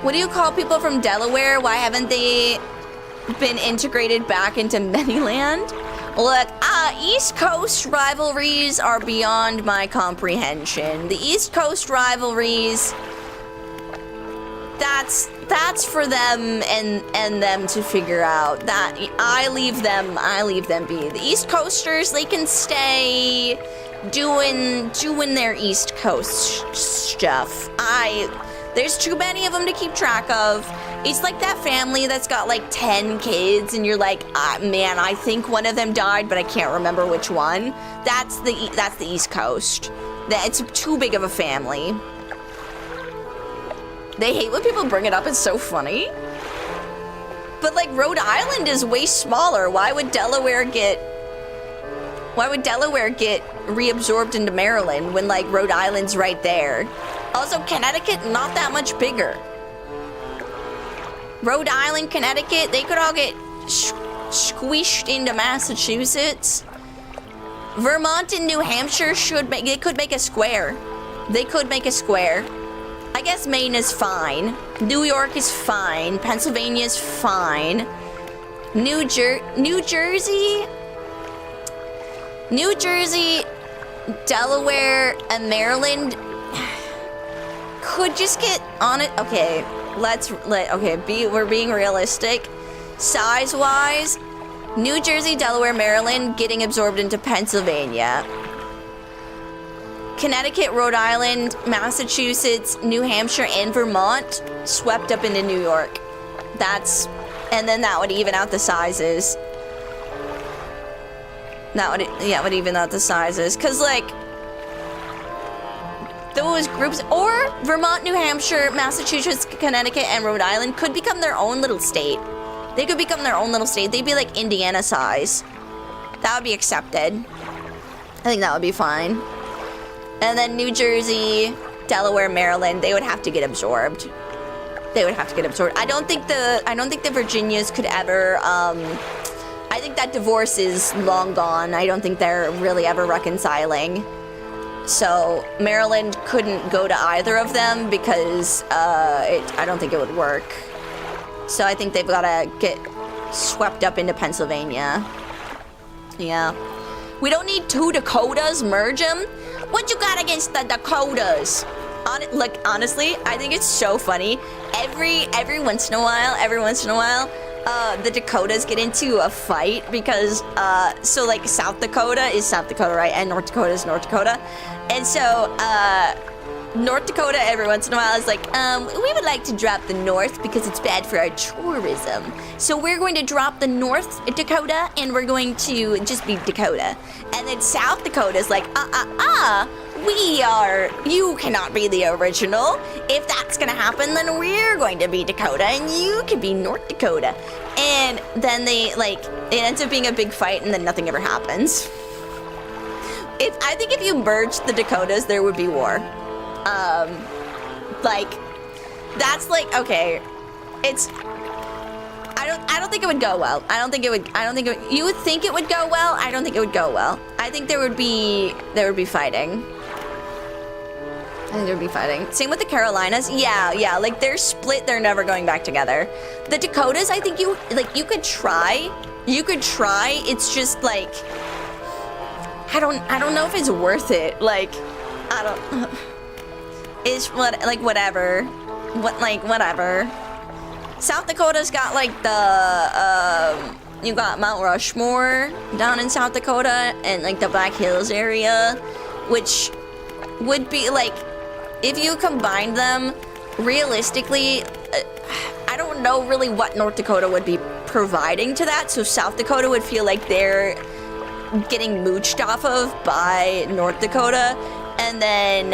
What do you call people from Delaware? Why haven't they been integrated back into Manyland? Look, East Coast rivalries are beyond my comprehension. The East Coast rivalries, that's for them and them to figure out. That I leave them be. The East Coasters, they can stay doing their East Coast stuff. There's too many of them to keep track of. It's like that family that's got like 10 kids and you're like, man, I think one of them died, but I can't remember which one. That's the East Coast. It's too big of a family. They hate when people bring it up. It's so funny. But like Rhode Island is way smaller. Why would Delaware get reabsorbed into Maryland when like Rhode Island's right there? Also, Connecticut, not that much bigger. Rhode Island, Connecticut, they could all get squished into Massachusetts. Vermont and New Hampshire they could make a square. They could make a square. I guess Maine is fine. New York is fine. Pennsylvania is fine. New Jersey, Delaware, and Maryland could just get on it. Okay, we're being realistic. Size-wise, New Jersey, Delaware, Maryland getting absorbed into Pennsylvania. Connecticut, Rhode Island, Massachusetts, New Hampshire, and Vermont swept up into New York. And then that would even out the sizes. That would even out the sizes. Cause like, those groups, or Vermont, New Hampshire, Massachusetts, Connecticut, and Rhode Island could become their own little state. They could become their own little state. They'd be like Indiana size. That would be accepted. I think that would be fine. And then New Jersey, Delaware, Maryland, they would have to get absorbed. They would have to get absorbed. I don't think the Virginias could ever, I think that divorce is long gone. I don't think they're really ever reconciling. So Maryland couldn't go to either of them because I don't think it would work. So I think they've got to get swept up into Pennsylvania. Yeah. We don't need two Dakotas, merge them. What you got against the Dakotas? Honestly, I think it's so funny. Every once in a while, the Dakotas get into a fight because, so like South Dakota is South Dakota, right? And North Dakota is North Dakota. And so, North Dakota every once in a while is like, we would like to drop the North because it's bad for our tourism. So we're going to drop the North Dakota and we're going to just be Dakota. And then South Dakota is like, you cannot be the original. If that's gonna happen, then we're going to be Dakota and you could be North Dakota. And then it ends up being a big fight and then nothing ever happens. I think if you merged the Dakotas, there would be war. Okay, I don't think it would go well. You would think it would go well. I don't think it would go well. I think there would be fighting. Same with the Carolinas. Yeah, like they're split, they're never going back together. The Dakotas, I think you could try. It's just like, I don't know if it's worth it. Whatever. South Dakota's got you got Mount Rushmore down in South Dakota and the Black Hills area, which would be if you combine them, realistically, I don't know really what North Dakota would be providing to that, so South Dakota would feel like they're getting mooched off of by North Dakota, and then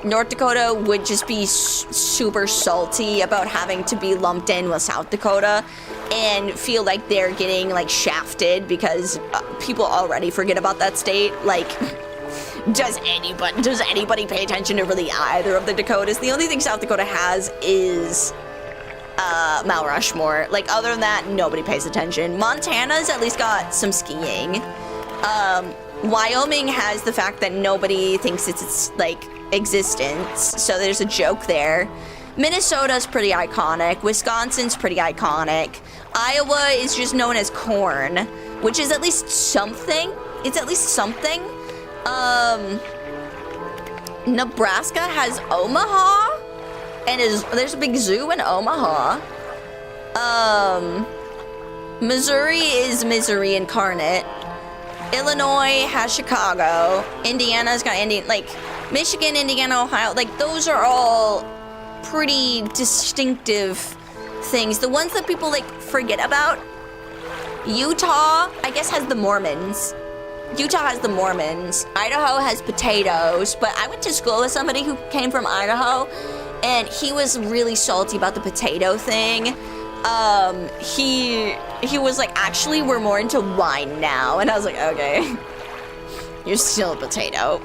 North Dakota would just be super salty about having to be lumped in with South Dakota and feel like they're getting shafted because people already forget about that state. Does anybody pay attention to really either of the Dakotas? The only thing South Dakota has is Mount Rushmore. Other than that, nobody pays attention. Montana's at least got some skiing. Wyoming has the fact that nobody thinks it's existence, so there's a joke there. Minnesota's pretty iconic. Wisconsin's pretty iconic. Iowa is just known as corn, which is at least something. It's at least something. Nebraska has Omaha, and there's a big zoo in Omaha. Missouri is Missouri incarnate. Illinois has Chicago. Indiana's got Michigan, Indiana, Ohio. Those are all pretty distinctive things. The ones that people forget about. Utah, I guess, has the Mormons. Idaho has potatoes, but I went to school with somebody who came from Idaho, and he was really salty about the potato thing. He was actually, we're more into wine now, and I was like, okay, you're still a potato.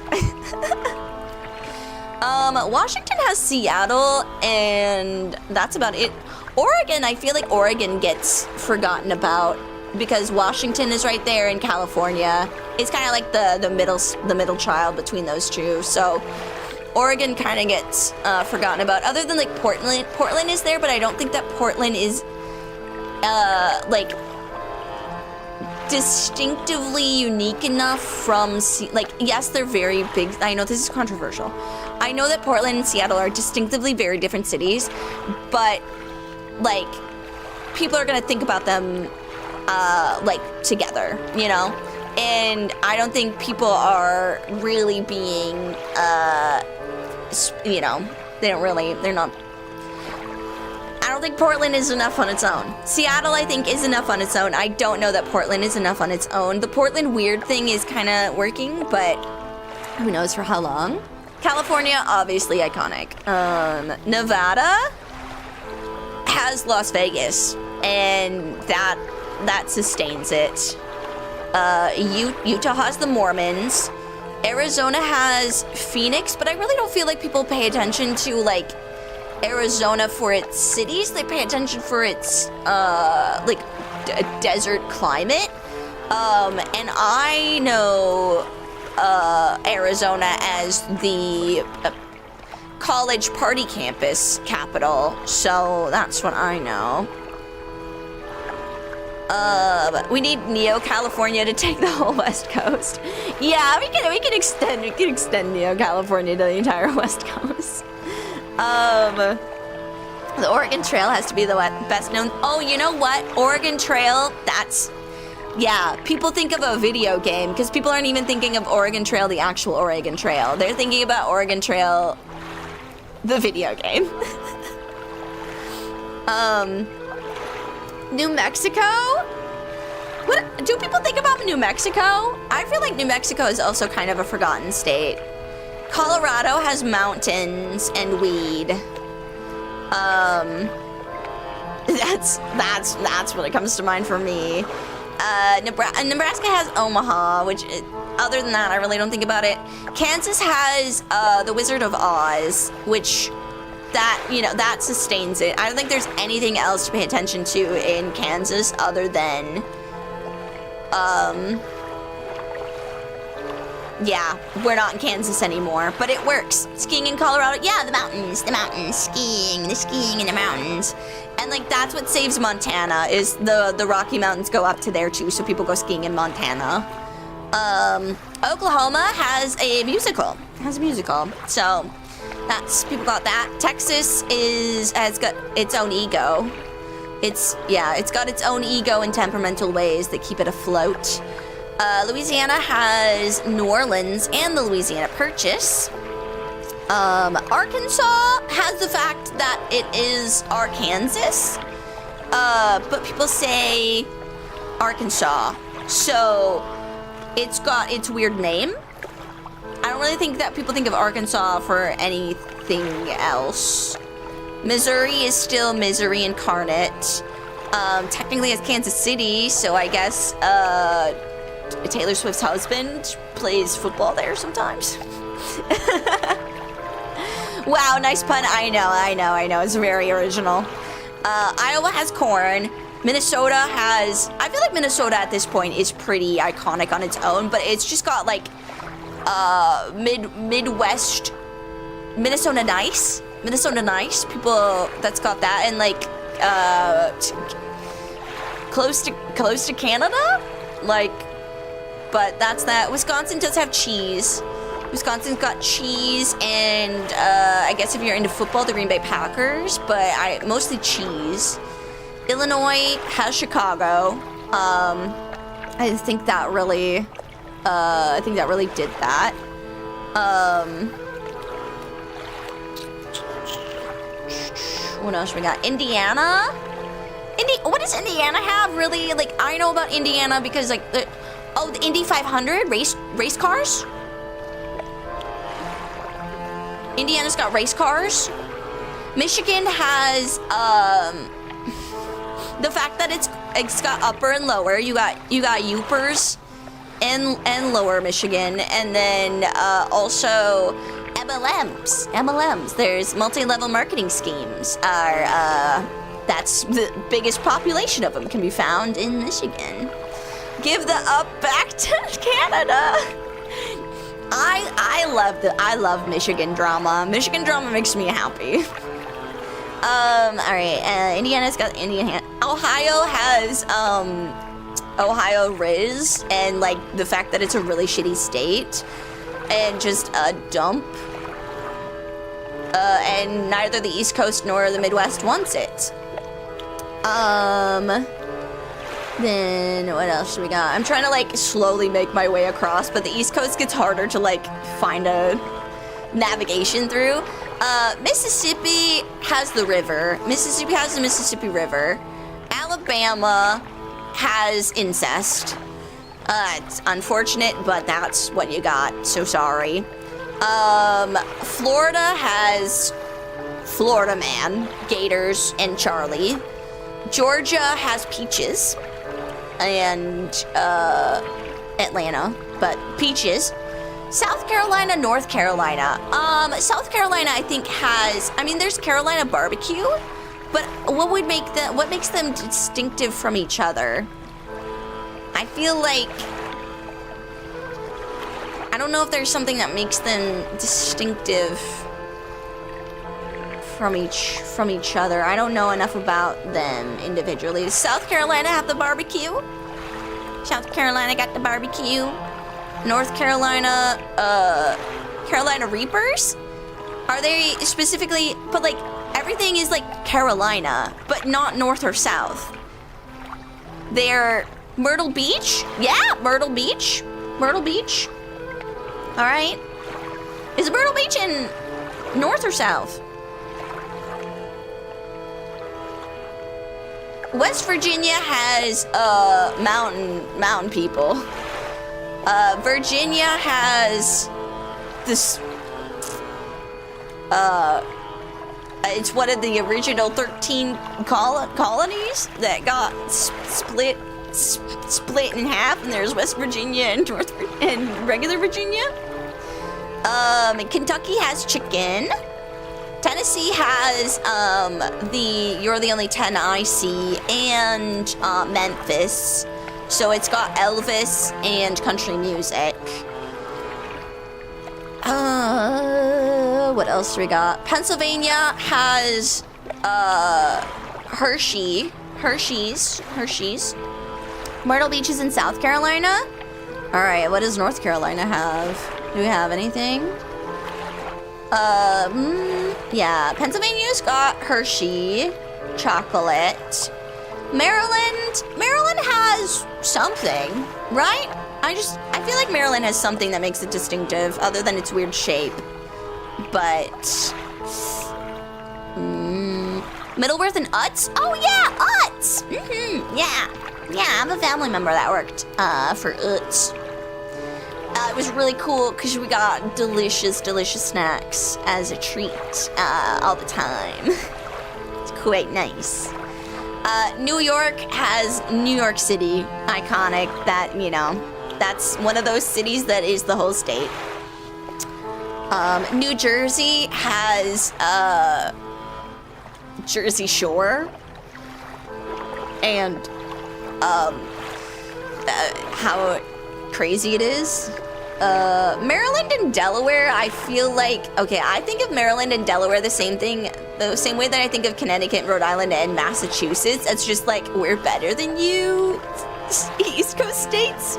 Washington has Seattle, and that's about it. Oregon, I feel like Oregon gets forgotten about because Washington is right there in California. It's kind of like the middle child between those two. So Oregon kind of gets forgotten about. Other than Portland. Portland is there, but I don't think that Portland is distinctively unique enough from yes, they're very big. I know this is controversial. I know that Portland and Seattle are distinctively very different cities, but people are gonna think about them together, and I don't think people are really being they're not. I don't think Portland is enough on its own. Seattle, I think, is enough on its own. I don't know that Portland is enough on its own. The Portland weird thing is kind of working, but who knows for how long. California, obviously iconic. Nevada has Las Vegas, and that sustains it. Utah has the Mormons. Arizona has Phoenix, but I really don't feel like people pay attention to Arizona for its cities. They pay attention for its desert climate. And I know Arizona as the college party campus capital, so that's what I know. We need Neo California to take the whole West Coast. Yeah, we can extend Neo California to the entire West Coast. The Oregon Trail has to be the best known. Oh, you know what? Oregon Trail, people think of a video game because people aren't even thinking of Oregon Trail, the actual Oregon Trail. They're thinking about Oregon Trail, the video game. New Mexico? What do people think about New Mexico? I feel like New Mexico is also kind of a forgotten state. Colorado has mountains and weed. That's what comes to mind for me. Nebraska has Omaha, which, other than that, I really don't think about it. Kansas has the Wizard of Oz, which that sustains it. I don't think there's anything else to pay attention to in Kansas other than, yeah, we're not in Kansas anymore, but it works. Skiing in Colorado, yeah, the mountains, skiing in the mountains. And like, that's what saves Montana, is the Rocky Mountains go up to there too, so people go skiing in Montana. Oklahoma has a musical, so that's, people got that. Texas has got its own ego. It's got its own ego and temperamental ways that keep it afloat. Louisiana has New Orleans and the Louisiana Purchase. Arkansas has the fact that it is Arkansas, but people say Arkansas, so it's got its weird name. I don't really think that people think of Arkansas for anything else. Missouri is still Misery Incarnate. Technically it's Kansas City, so I guess Taylor Swift's husband plays football there sometimes. Wow, nice pun. I know. It's very original. Iowa has corn. Minnesota has... I feel like Minnesota at this point is pretty iconic on its own, but it's just got like Midwest... Minnesota nice. People that's got that, and like close to Canada, like, but that's that. Wisconsin does have cheese. Wisconsin's got cheese, and I guess if you're into football, the Green Bay Packers, but mostly cheese. Illinois has Chicago. I think that really did that. What else we got? Indiana. What does Indiana have, really? Like, I know about Indiana because, like, the Indy 500 race cars. Indiana's got race cars. Michigan has the fact that it's got upper and lower. You got Yoopers and lower Michigan, and then also MLMs. There's multi-level marketing schemes. That's the biggest population of them can be found in Michigan. Give the up back to Canada. I love Michigan drama. Michigan drama makes me happy. All right. Indiana's got Indiana. Ohio has Ohio Riz, and like the fact that it's a really shitty state and just a dump. And neither the East Coast nor the Midwest wants it. Then what else do we got? I'm trying to like slowly make my way across, but the East Coast gets harder to like find a navigation through. Mississippi has the river. Mississippi has the Mississippi River. Alabama has incest. It's unfortunate, but that's what you got, so sorry. Florida has Florida Man, Gators, and Charlie. Georgia has peaches. And Atlanta, but peaches. South Carolina, North Carolina. South Carolina, I think there's Carolina barbecue, but what makes them distinctive from each other? I feel like, I don't know if there's something that makes them distinctive from each other. I don't know enough about them individually. Does South Carolina have the barbecue? South Carolina got the barbecue. North Carolina, Carolina Reapers? Are they specifically, but like everything is like Carolina, but not North or South. They're Myrtle Beach? Yeah, Myrtle Beach. All right. Is Myrtle Beach in North or South? West Virginia has mountain people. Virginia has this. It's one of the original 13 colonies that got split in half, and there's West Virginia and regular Virginia. Kentucky has chicken. Tennessee has You're the Only 10 I See, and Memphis. So it's got Elvis and country music. What else do we got? Pennsylvania has Hershey's. Myrtle Beach is in South Carolina. All right, what does North Carolina have? Do we have anything? Yeah, Pennsylvania's got Hershey chocolate. Maryland has something, right? I feel like Maryland has something that makes it distinctive, other than its weird shape. But Middleworth and Utz? Oh yeah, Utz! Yeah, I have a family member that worked for Utz. It was really cool because we got delicious snacks as a treat all the time. It's quite nice. New York has New York City, iconic. That, that's one of those cities that is the whole state. New Jersey has Jersey Shore, and how crazy it is. Maryland and Delaware, I feel like, okay, I think of Maryland and Delaware the same way that I think of Connecticut, Rhode Island, and Massachusetts. It's just like, we're better than you, East Coast states.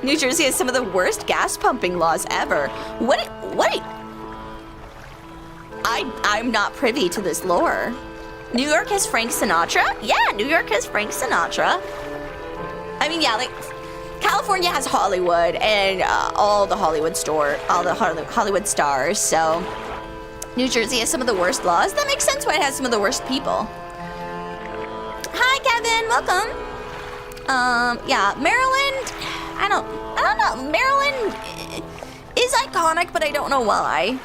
New Jersey has some of the worst gas pumping laws ever. What? I'm not privy to this lore. New York has Frank Sinatra? Yeah, New York has Frank Sinatra. I mean, yeah, like, California has Hollywood and all the Hollywood stars, so New Jersey has some of the worst laws. That makes sense why it has some of the worst people. Hi, Kevin, welcome. Yeah, Maryland, I don't know. Maryland is iconic, but I don't know why.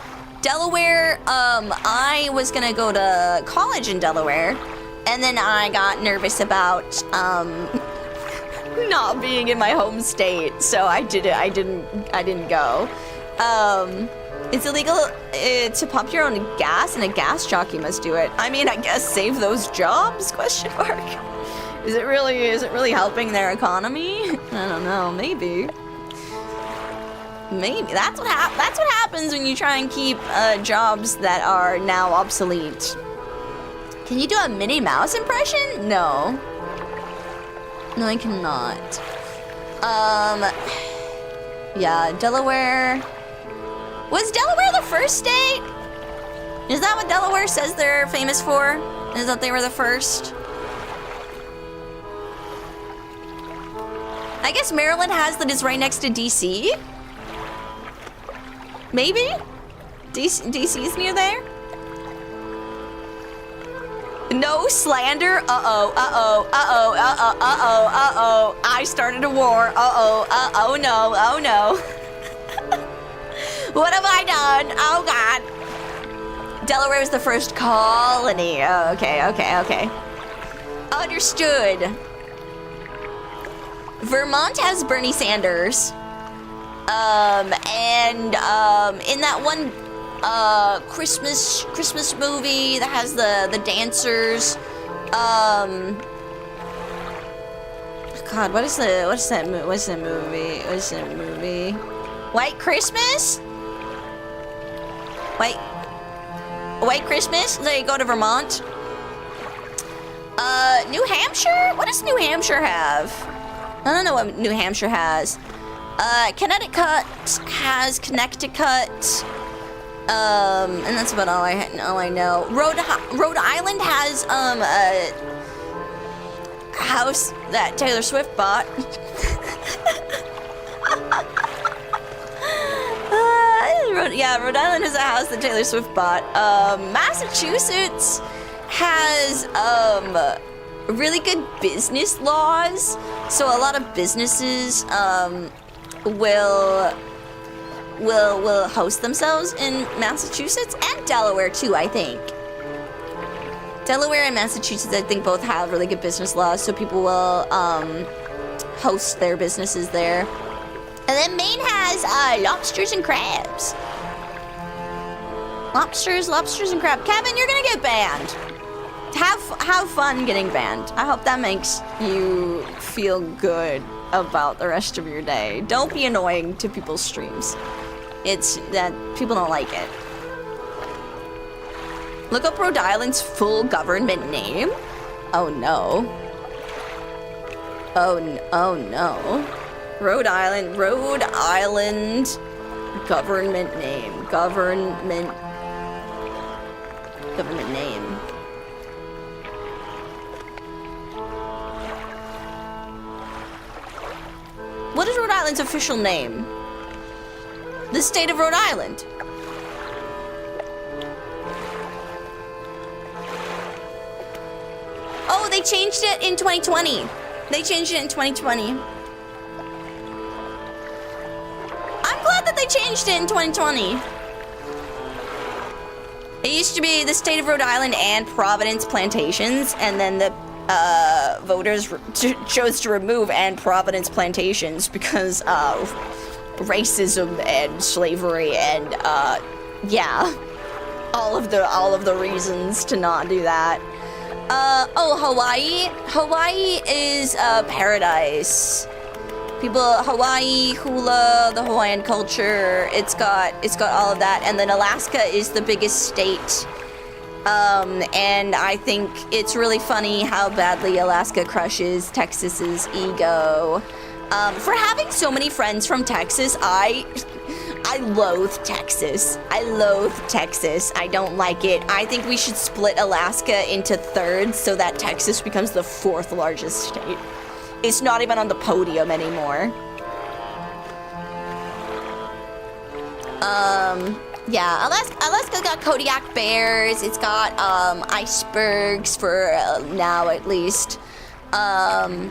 Delaware, I was gonna go to college in Delaware, and then I got nervous about, not being in my home state, so I didn't go. It's illegal to pump your own gas, and a gas jockey must do it. I mean, I guess save those jobs? ? Is it really helping their economy? I don't know. Maybe that's what happens when you try and keep jobs that are now obsolete. Can you do a Minnie Mouse impression? No. No, I cannot. Yeah, Delaware. Was Delaware the first state? Is that what Delaware says they're famous for? Is that they were the first? I guess Maryland has that it's right next to DC? Maybe? DC's near there? No slander. Uh-oh. I started a war. Oh no. What have I done? Oh God. Delaware was the first colony. Oh, okay. Understood. Vermont has Bernie Sanders. In that one Christmas movie that has the dancers. God, what is that movie? White Christmas? White Christmas? They go to Vermont. New Hampshire? What does New Hampshire have? I don't know what New Hampshire has. Connecticut has Connecticut. And that's about all I know. Rhode Island has a house that Taylor Swift bought. Rhode Island has a house that Taylor Swift bought. Massachusetts has really good business laws. So a lot of businesses will host themselves in Massachusetts and Delaware too, I think. Delaware and Massachusetts, I think, both have really good business laws, so people will host their businesses there. And then Maine has lobsters and crabs. Lobsters and crab. Kevin, you're gonna get banned. Have fun getting banned. I hope that makes you feel good about the rest of your day. Don't be annoying to people's streams. It's that people don't like it. Look up Rhode Island's full government name. Oh no. Oh no. Rhode Island government name. Government name. What is Rhode Island's official name? The state of Rhode Island. Oh, they changed it in 2020. They changed it in 2020. I'm glad that they changed it in 2020. It used to be the state of Rhode Island and Providence Plantations, and then the voters chose to remove and Providence Plantations because of racism and slavery and yeah, all of the reasons to not do that. Hawaii. Hawaii is paradise. Hawaii, hula, the Hawaiian culture. It's got all of that. And then Alaska is the biggest state. And I think it's really funny how badly Alaska crushes Texas's ego. For having so many friends from Texas, I loathe Texas. I don't like it. I think we should split Alaska into thirds so that Texas becomes the fourth largest state. It's not even on the podium anymore. Yeah, Alaska's got Kodiak bears. It's got icebergs for now at least. The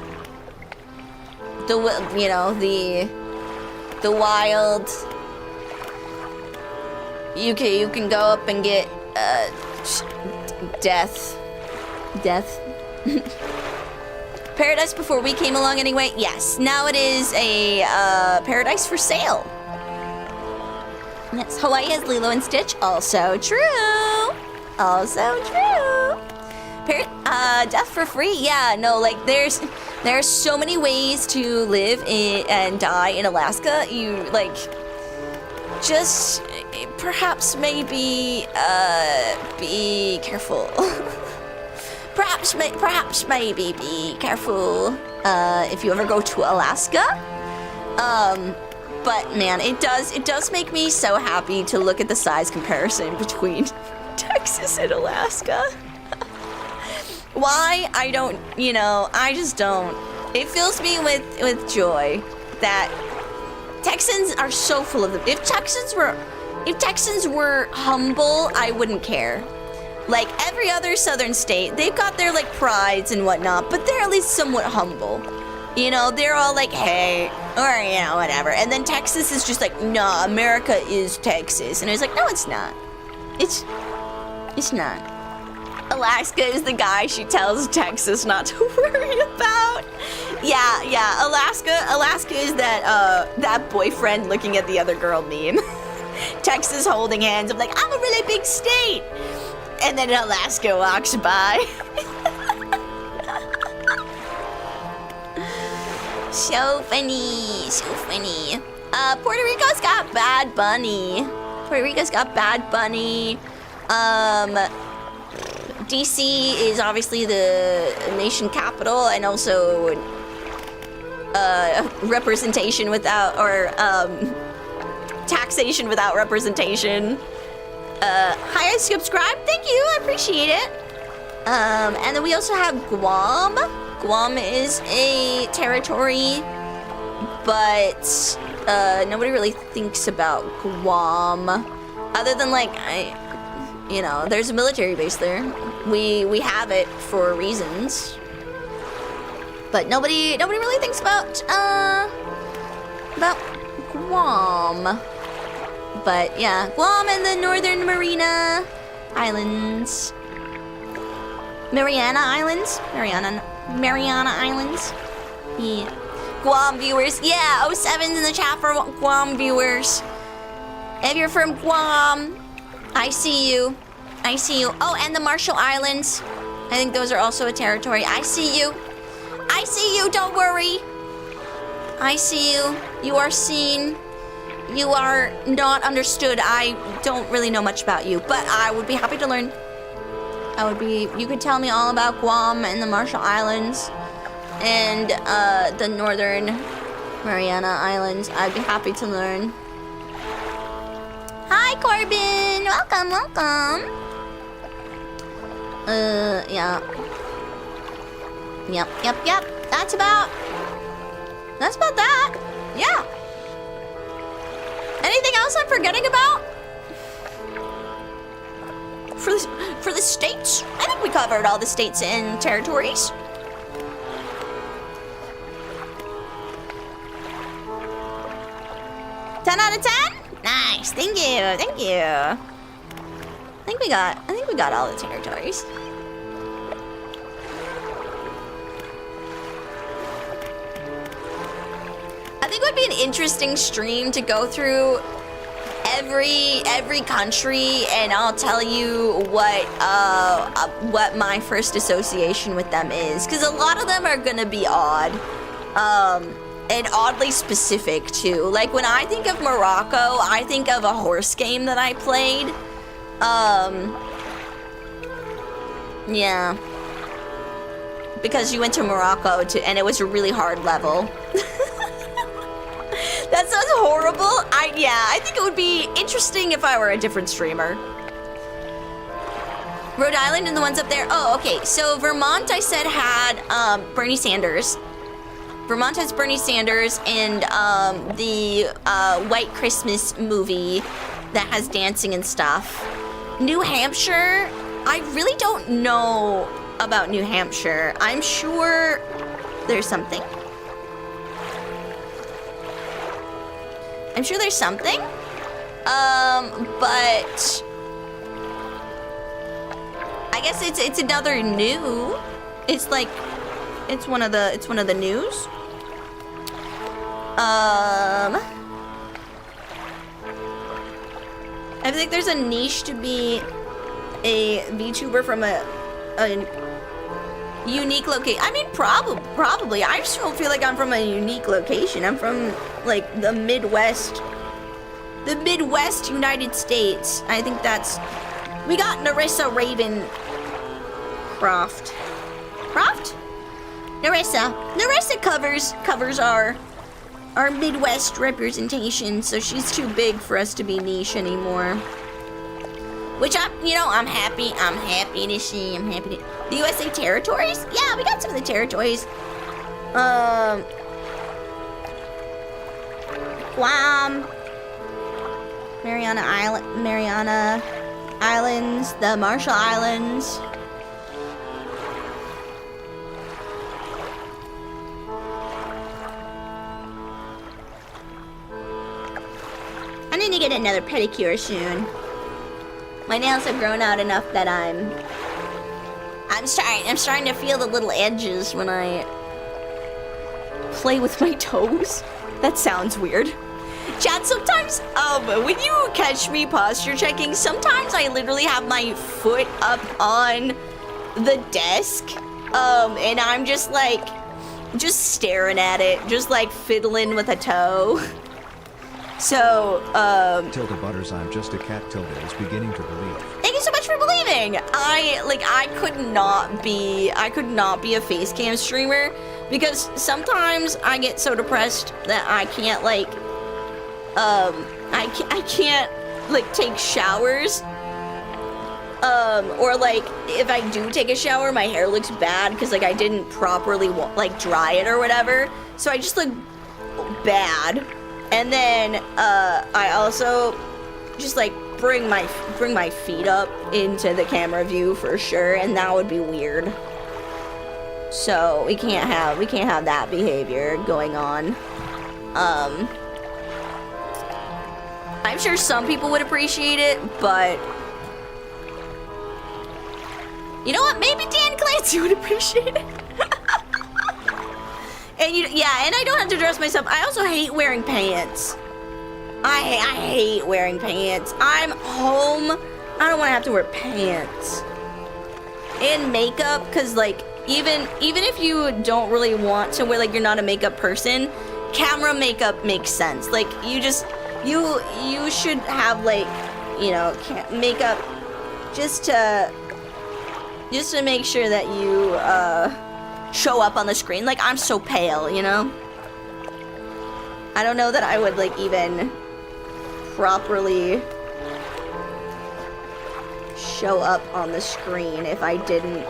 wild. You can go up and get death. Paradise before we came along anyway. Yes, now it is a paradise for sale. Yes, Hawaii has Lilo and Stitch. Also true. Death for free. Yeah, no, like there's so many ways to live and die in Alaska. You like just perhaps maybe be careful. perhaps maybe be careful if you ever go to Alaska. But man, it does make me so happy to look at the size comparison between Texas and Alaska. Why? I don't, I just don't. It fills me with joy that Texans are so full of them. If Texans were humble, I wouldn't care. Like every other southern state, they've got their like prides and whatnot, but they're at least somewhat humble. They're all like, hey, or whatever. And then Texas is just like, nah, America is Texas. And it's like, no, it's not. It's not. Alaska is the guy she tells Texas not to worry about. Yeah. Alaska is that boyfriend looking at the other girl meme. Texas holding hands. I'm like, I'm a really big state. And then Alaska walks by. So funny. Puerto Rico's got Bad Bunny. DC is obviously the nation capital and also representation without, or taxation without representation. Hi, I subscribed. Thank you. I appreciate it. And then we also have Guam. Guam is a territory, but nobody really thinks about Guam other than like, there's a military base there. we have it for reasons. But nobody really thinks about Guam. But yeah, Guam and the Northern Mariana Islands. Mariana Islands? Mariana Islands? Yeah. Guam viewers. Yeah, 07's in the chat for Guam viewers. If you're from Guam, I see you. I see you. Oh, and the Marshall Islands. I think those are also a territory. I see you. I see you, don't worry. I see you. You are seen. You are not understood. I don't really know much about you, but I would be happy to learn. You could tell me all about Guam and the Marshall Islands and the Northern Mariana Islands. I'd be happy to learn. Hi, Corbin. Welcome, welcome. Yeah. Yep. That's about that. Yeah. Anything else I'm forgetting about? For the states? I think we covered all the states and territories. Ten out of 10? Nice. Thank you. I think we got all the territories. I think it would be an interesting stream to go through every country, and I'll tell you what my first association with them is, because a lot of them are gonna be odd, and oddly specific too. Like when I think of Morocco, I think of a horse game that I played. Yeah, because you went to Morocco and it was a really hard level. That sounds horrible. I think it would be interesting if I were a different streamer. Rhode Island and the ones up there. Oh, okay. So Vermont, I said, had Bernie Sanders. Vermont has Bernie Sanders and the White Christmas movie that has dancing and stuff. New Hampshire, I really don't know about New Hampshire. I'm sure there's something. But I guess it's another new. It's like it's one of the news. I think there's a niche to be a VTuber from a unique location. I mean, probably. I just don't feel like I'm from a unique location. I'm from like the Midwest United States. I think that's. We got Narissa Ravencroft. Narissa covers our Midwest representation, so she's too big for us to be niche anymore. Which I'm happy to see. The USA territories? Yeah, we got some of the territories. Guam, Mariana Islands, the Marshall Islands. I need to get another pedicure soon. My nails have grown out enough that I'm starting to feel the little edges when I play with my toes. That sounds weird. Chat, sometimes, when you catch me posture checking, sometimes I literally have my foot up on the desk, and I'm just staring at it, just like fiddling with a toe. So, Tilda Butters, I'm just a cat. Tilda is beginning to believe. Thank you so much for believing. I could not be a face cam streamer because sometimes I get so depressed that I can't I can't take showers. Or if I do take a shower, my hair looks bad because I didn't properly dry it or whatever. So I just look bad. And then I also just bring my feet up into the camera view for sure, and that would be weird. So we can't have that behavior going on. I'm sure some people would appreciate it, but you know what? Maybe Dan Clancy would appreciate it. And and I don't have to dress myself. I also hate wearing pants. I hate wearing pants. I'm home. I don't want to have to wear pants. And makeup, because like even if you don't really want to wear, like you're not a makeup person, camera makeup makes sense. Like you should have like, you know, makeup just to make sure that you show up on the screen. Like I'm so pale, you know? I don't know that I would like even properly show up on the screen if I didn't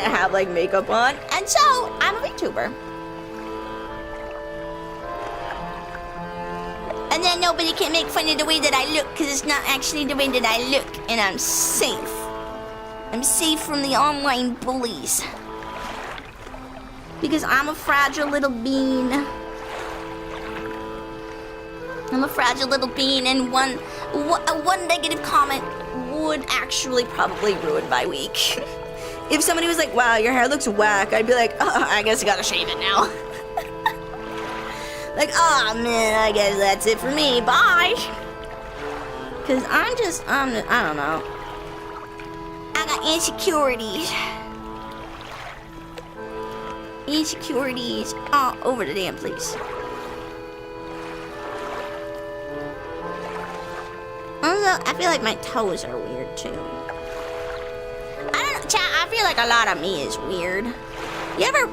have like makeup on. And so I'm a VTuber. And then nobody can make fun of the way that I look, because it's not actually the way that I look, and I'm safe. I'm safe from the online bullies. Because I'm a fragile little bean. I'm a fragile little bean, and one negative comment would actually probably ruin my week. If somebody was like, wow, your hair looks whack, I'd be like, oh, I guess I gotta shave it now. Like, oh man, I guess that's it for me, bye. Cause I don't know. I got insecurities. Insecurities all over the damn place. Also, I feel like my toes are weird too. I don't know, chat, I feel like a lot of me is weird. You ever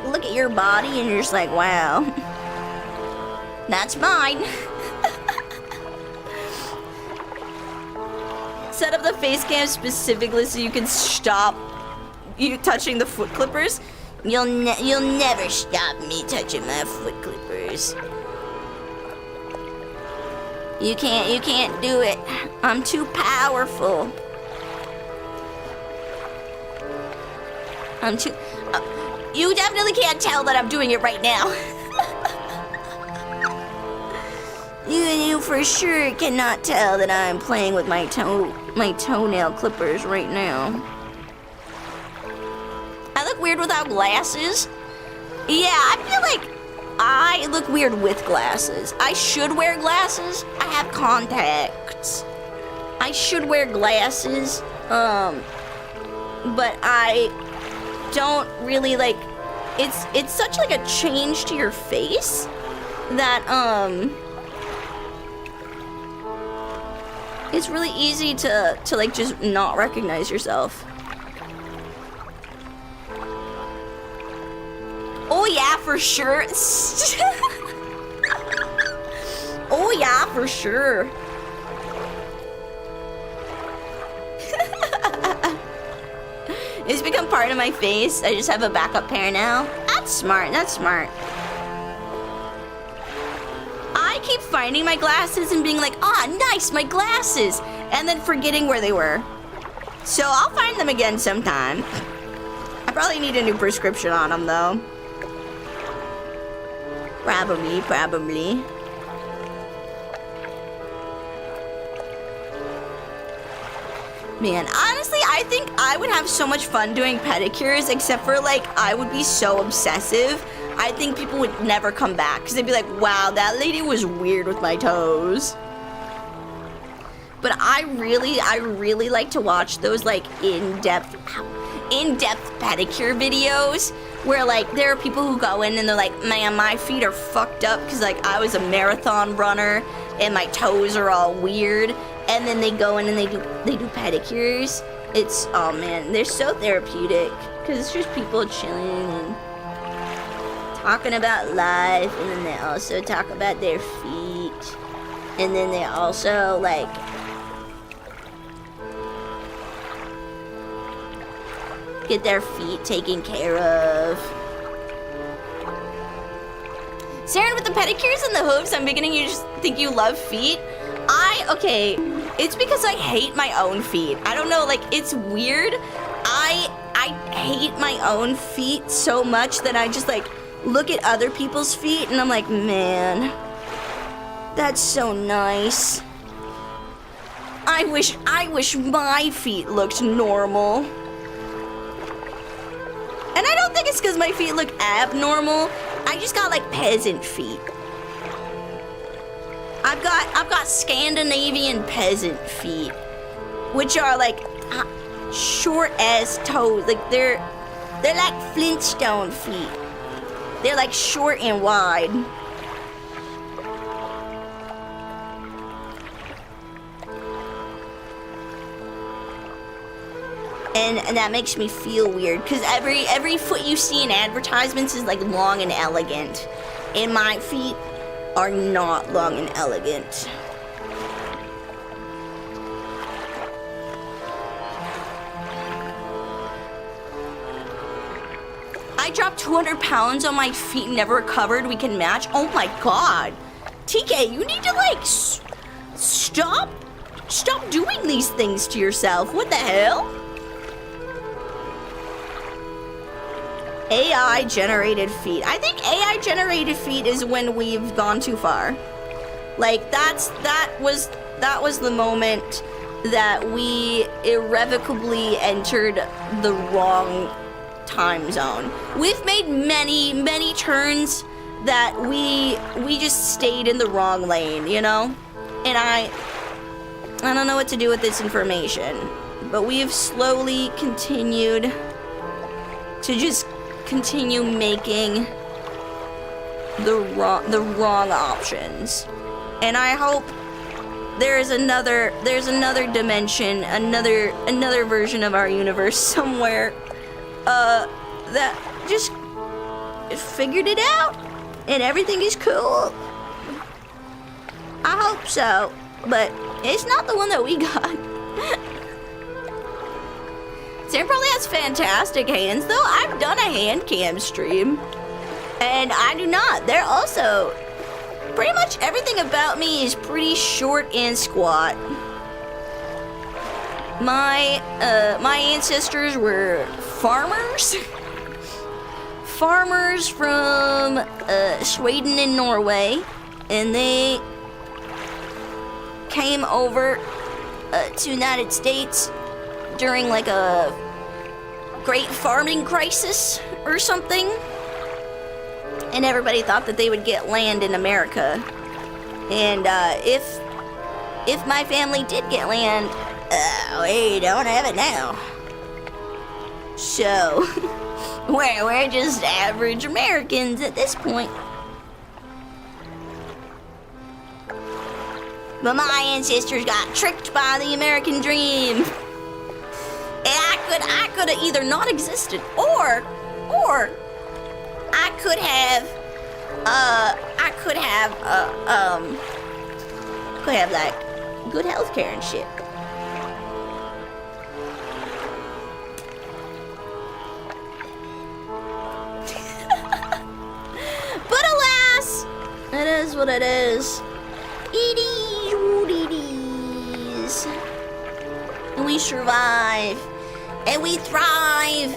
look at your body and you're just like, wow, that's mine. Set up the face cam specifically so you can stop you touching the foot clippers. You'll never stop me touching my foot clippers. You can't do it. I'm too powerful. You definitely can't tell that I'm doing it right now. You for sure cannot tell that I'm playing with my toenail clippers right now. I look weird without glasses. Yeah, I feel like I look weird with glasses. I should wear glasses. I have contacts. I should wear glasses. But I don't really like. It's such like a change to your face that it's really easy to like just not recognize yourself. Oh yeah, for sure. Oh yeah, for sure. It's become part of my face. I just have a backup pair now. That's smart, that's smart. I keep finding my glasses and being like, ah, nice, my glasses. And then forgetting where they were. So I'll find them again sometime. I probably need a new prescription on them though. Probably. Man, honestly, I think I would have so much fun doing pedicures, except for like, I would be so obsessive. I think people would never come back, because they'd be like, wow, that lady was weird with my toes. But I really like to watch those like in-depth pedicure videos where like there are people who go in and they're like, man, my feet are fucked up because like I was a marathon runner and my toes are all weird, and then they go in and they do pedicures. It's, oh man, they're so therapeutic because it's just people chilling and talking about life, and then they also talk about their feet, and then they also like get their feet taken care of. Saren, with the pedicures and the hooves, I'm beginning to just think you love feet. Okay, It's because I hate my own feet. I don't know, like, it's weird. I hate my own feet so much that I just, like, look at other people's feet and I'm like, man, that's so nice. I wish my feet looked normal. And I don't think it's because my feet look abnormal. I just got, like, peasant feet. I've got Scandinavian peasant feet, which are like short as toes. Like they're like Flintstone feet. They're like short and wide. And that makes me feel weird because every foot you see in advertisements is like long and elegant, and my feet are not long and elegant. I dropped 200 pounds on my feet and never recovered. We can match. Oh my god. TK, you need to like stop doing these things to yourself. What the hell? AI generated feet. I think AI generated feet is when we've gone too far. Like that was the moment that we irrevocably entered the wrong time zone. We've made many turns that we just stayed in the wrong lane, you know? And I don't know what to do with this information, but we have slowly continued to just continue making the wrong options. And I hope there's another dimension, another version of our universe somewhere that just figured it out and everything is cool. I hope so, but it's not the one that we got. Sam probably has fantastic hands, though. I've done a hand cam stream, and I do not. They're also, pretty much everything about me is pretty short and squat. My ancestors were farmers. Farmers from Sweden and Norway, and they came over to United States during like a great farming crisis or something, and everybody thought that they would get land in America, and if my family did get land, we don't have it now, so we're just average Americans at this point. But my ancestors got tricked by the American dream. And I could have either not existed or I could have like good health care and shit. But alas, it is what it is. It is what it is. And we survive. And we thrive,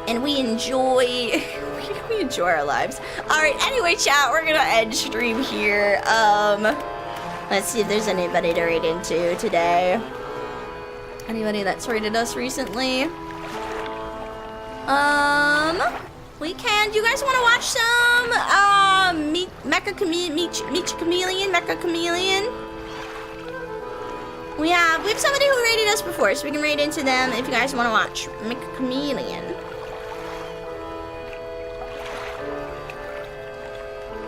and we enjoy our lives. All right, anyway, chat, we're gonna end stream here. Let's see if there's anybody to read into today. Anybody that's rated us recently? We can. Do you guys want to watch some Mecha Chameleon? We have somebody who rated us before, so we can raid into them if you guys want to watch Mecha Chameleon.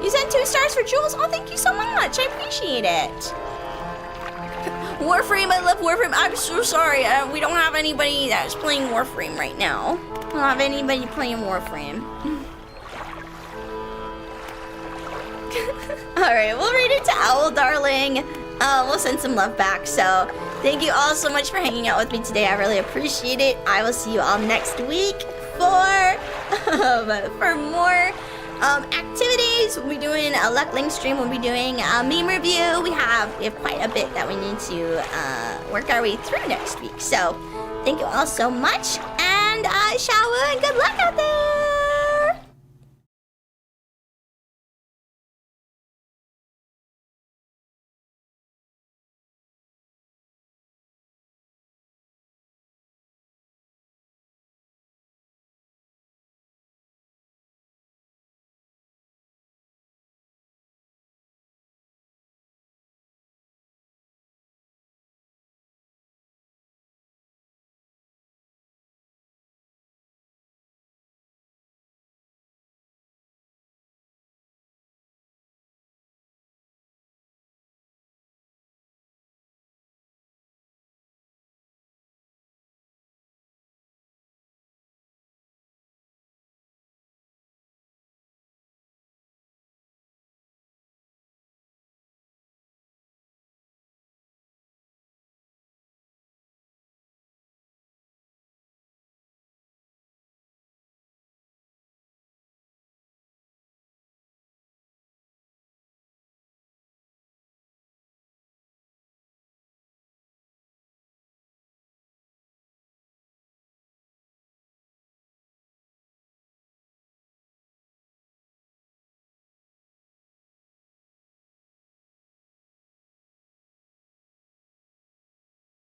You sent 2 stars for Jules. Oh, thank you so much. I appreciate it. Warframe, I love Warframe. I'm so sorry. We don't have anybody that's playing Warframe right now. We don't have anybody playing Warframe. Alright, we'll read it to Owl Darling. We'll send some love back. So, thank you all so much for hanging out with me today. I really appreciate it. I will see you all next week for more activities. We'll be doing a Luckling stream. We'll be doing a meme review. We have quite a bit that we need to work our way through next week. So thank you all so much, and shower and good luck out there.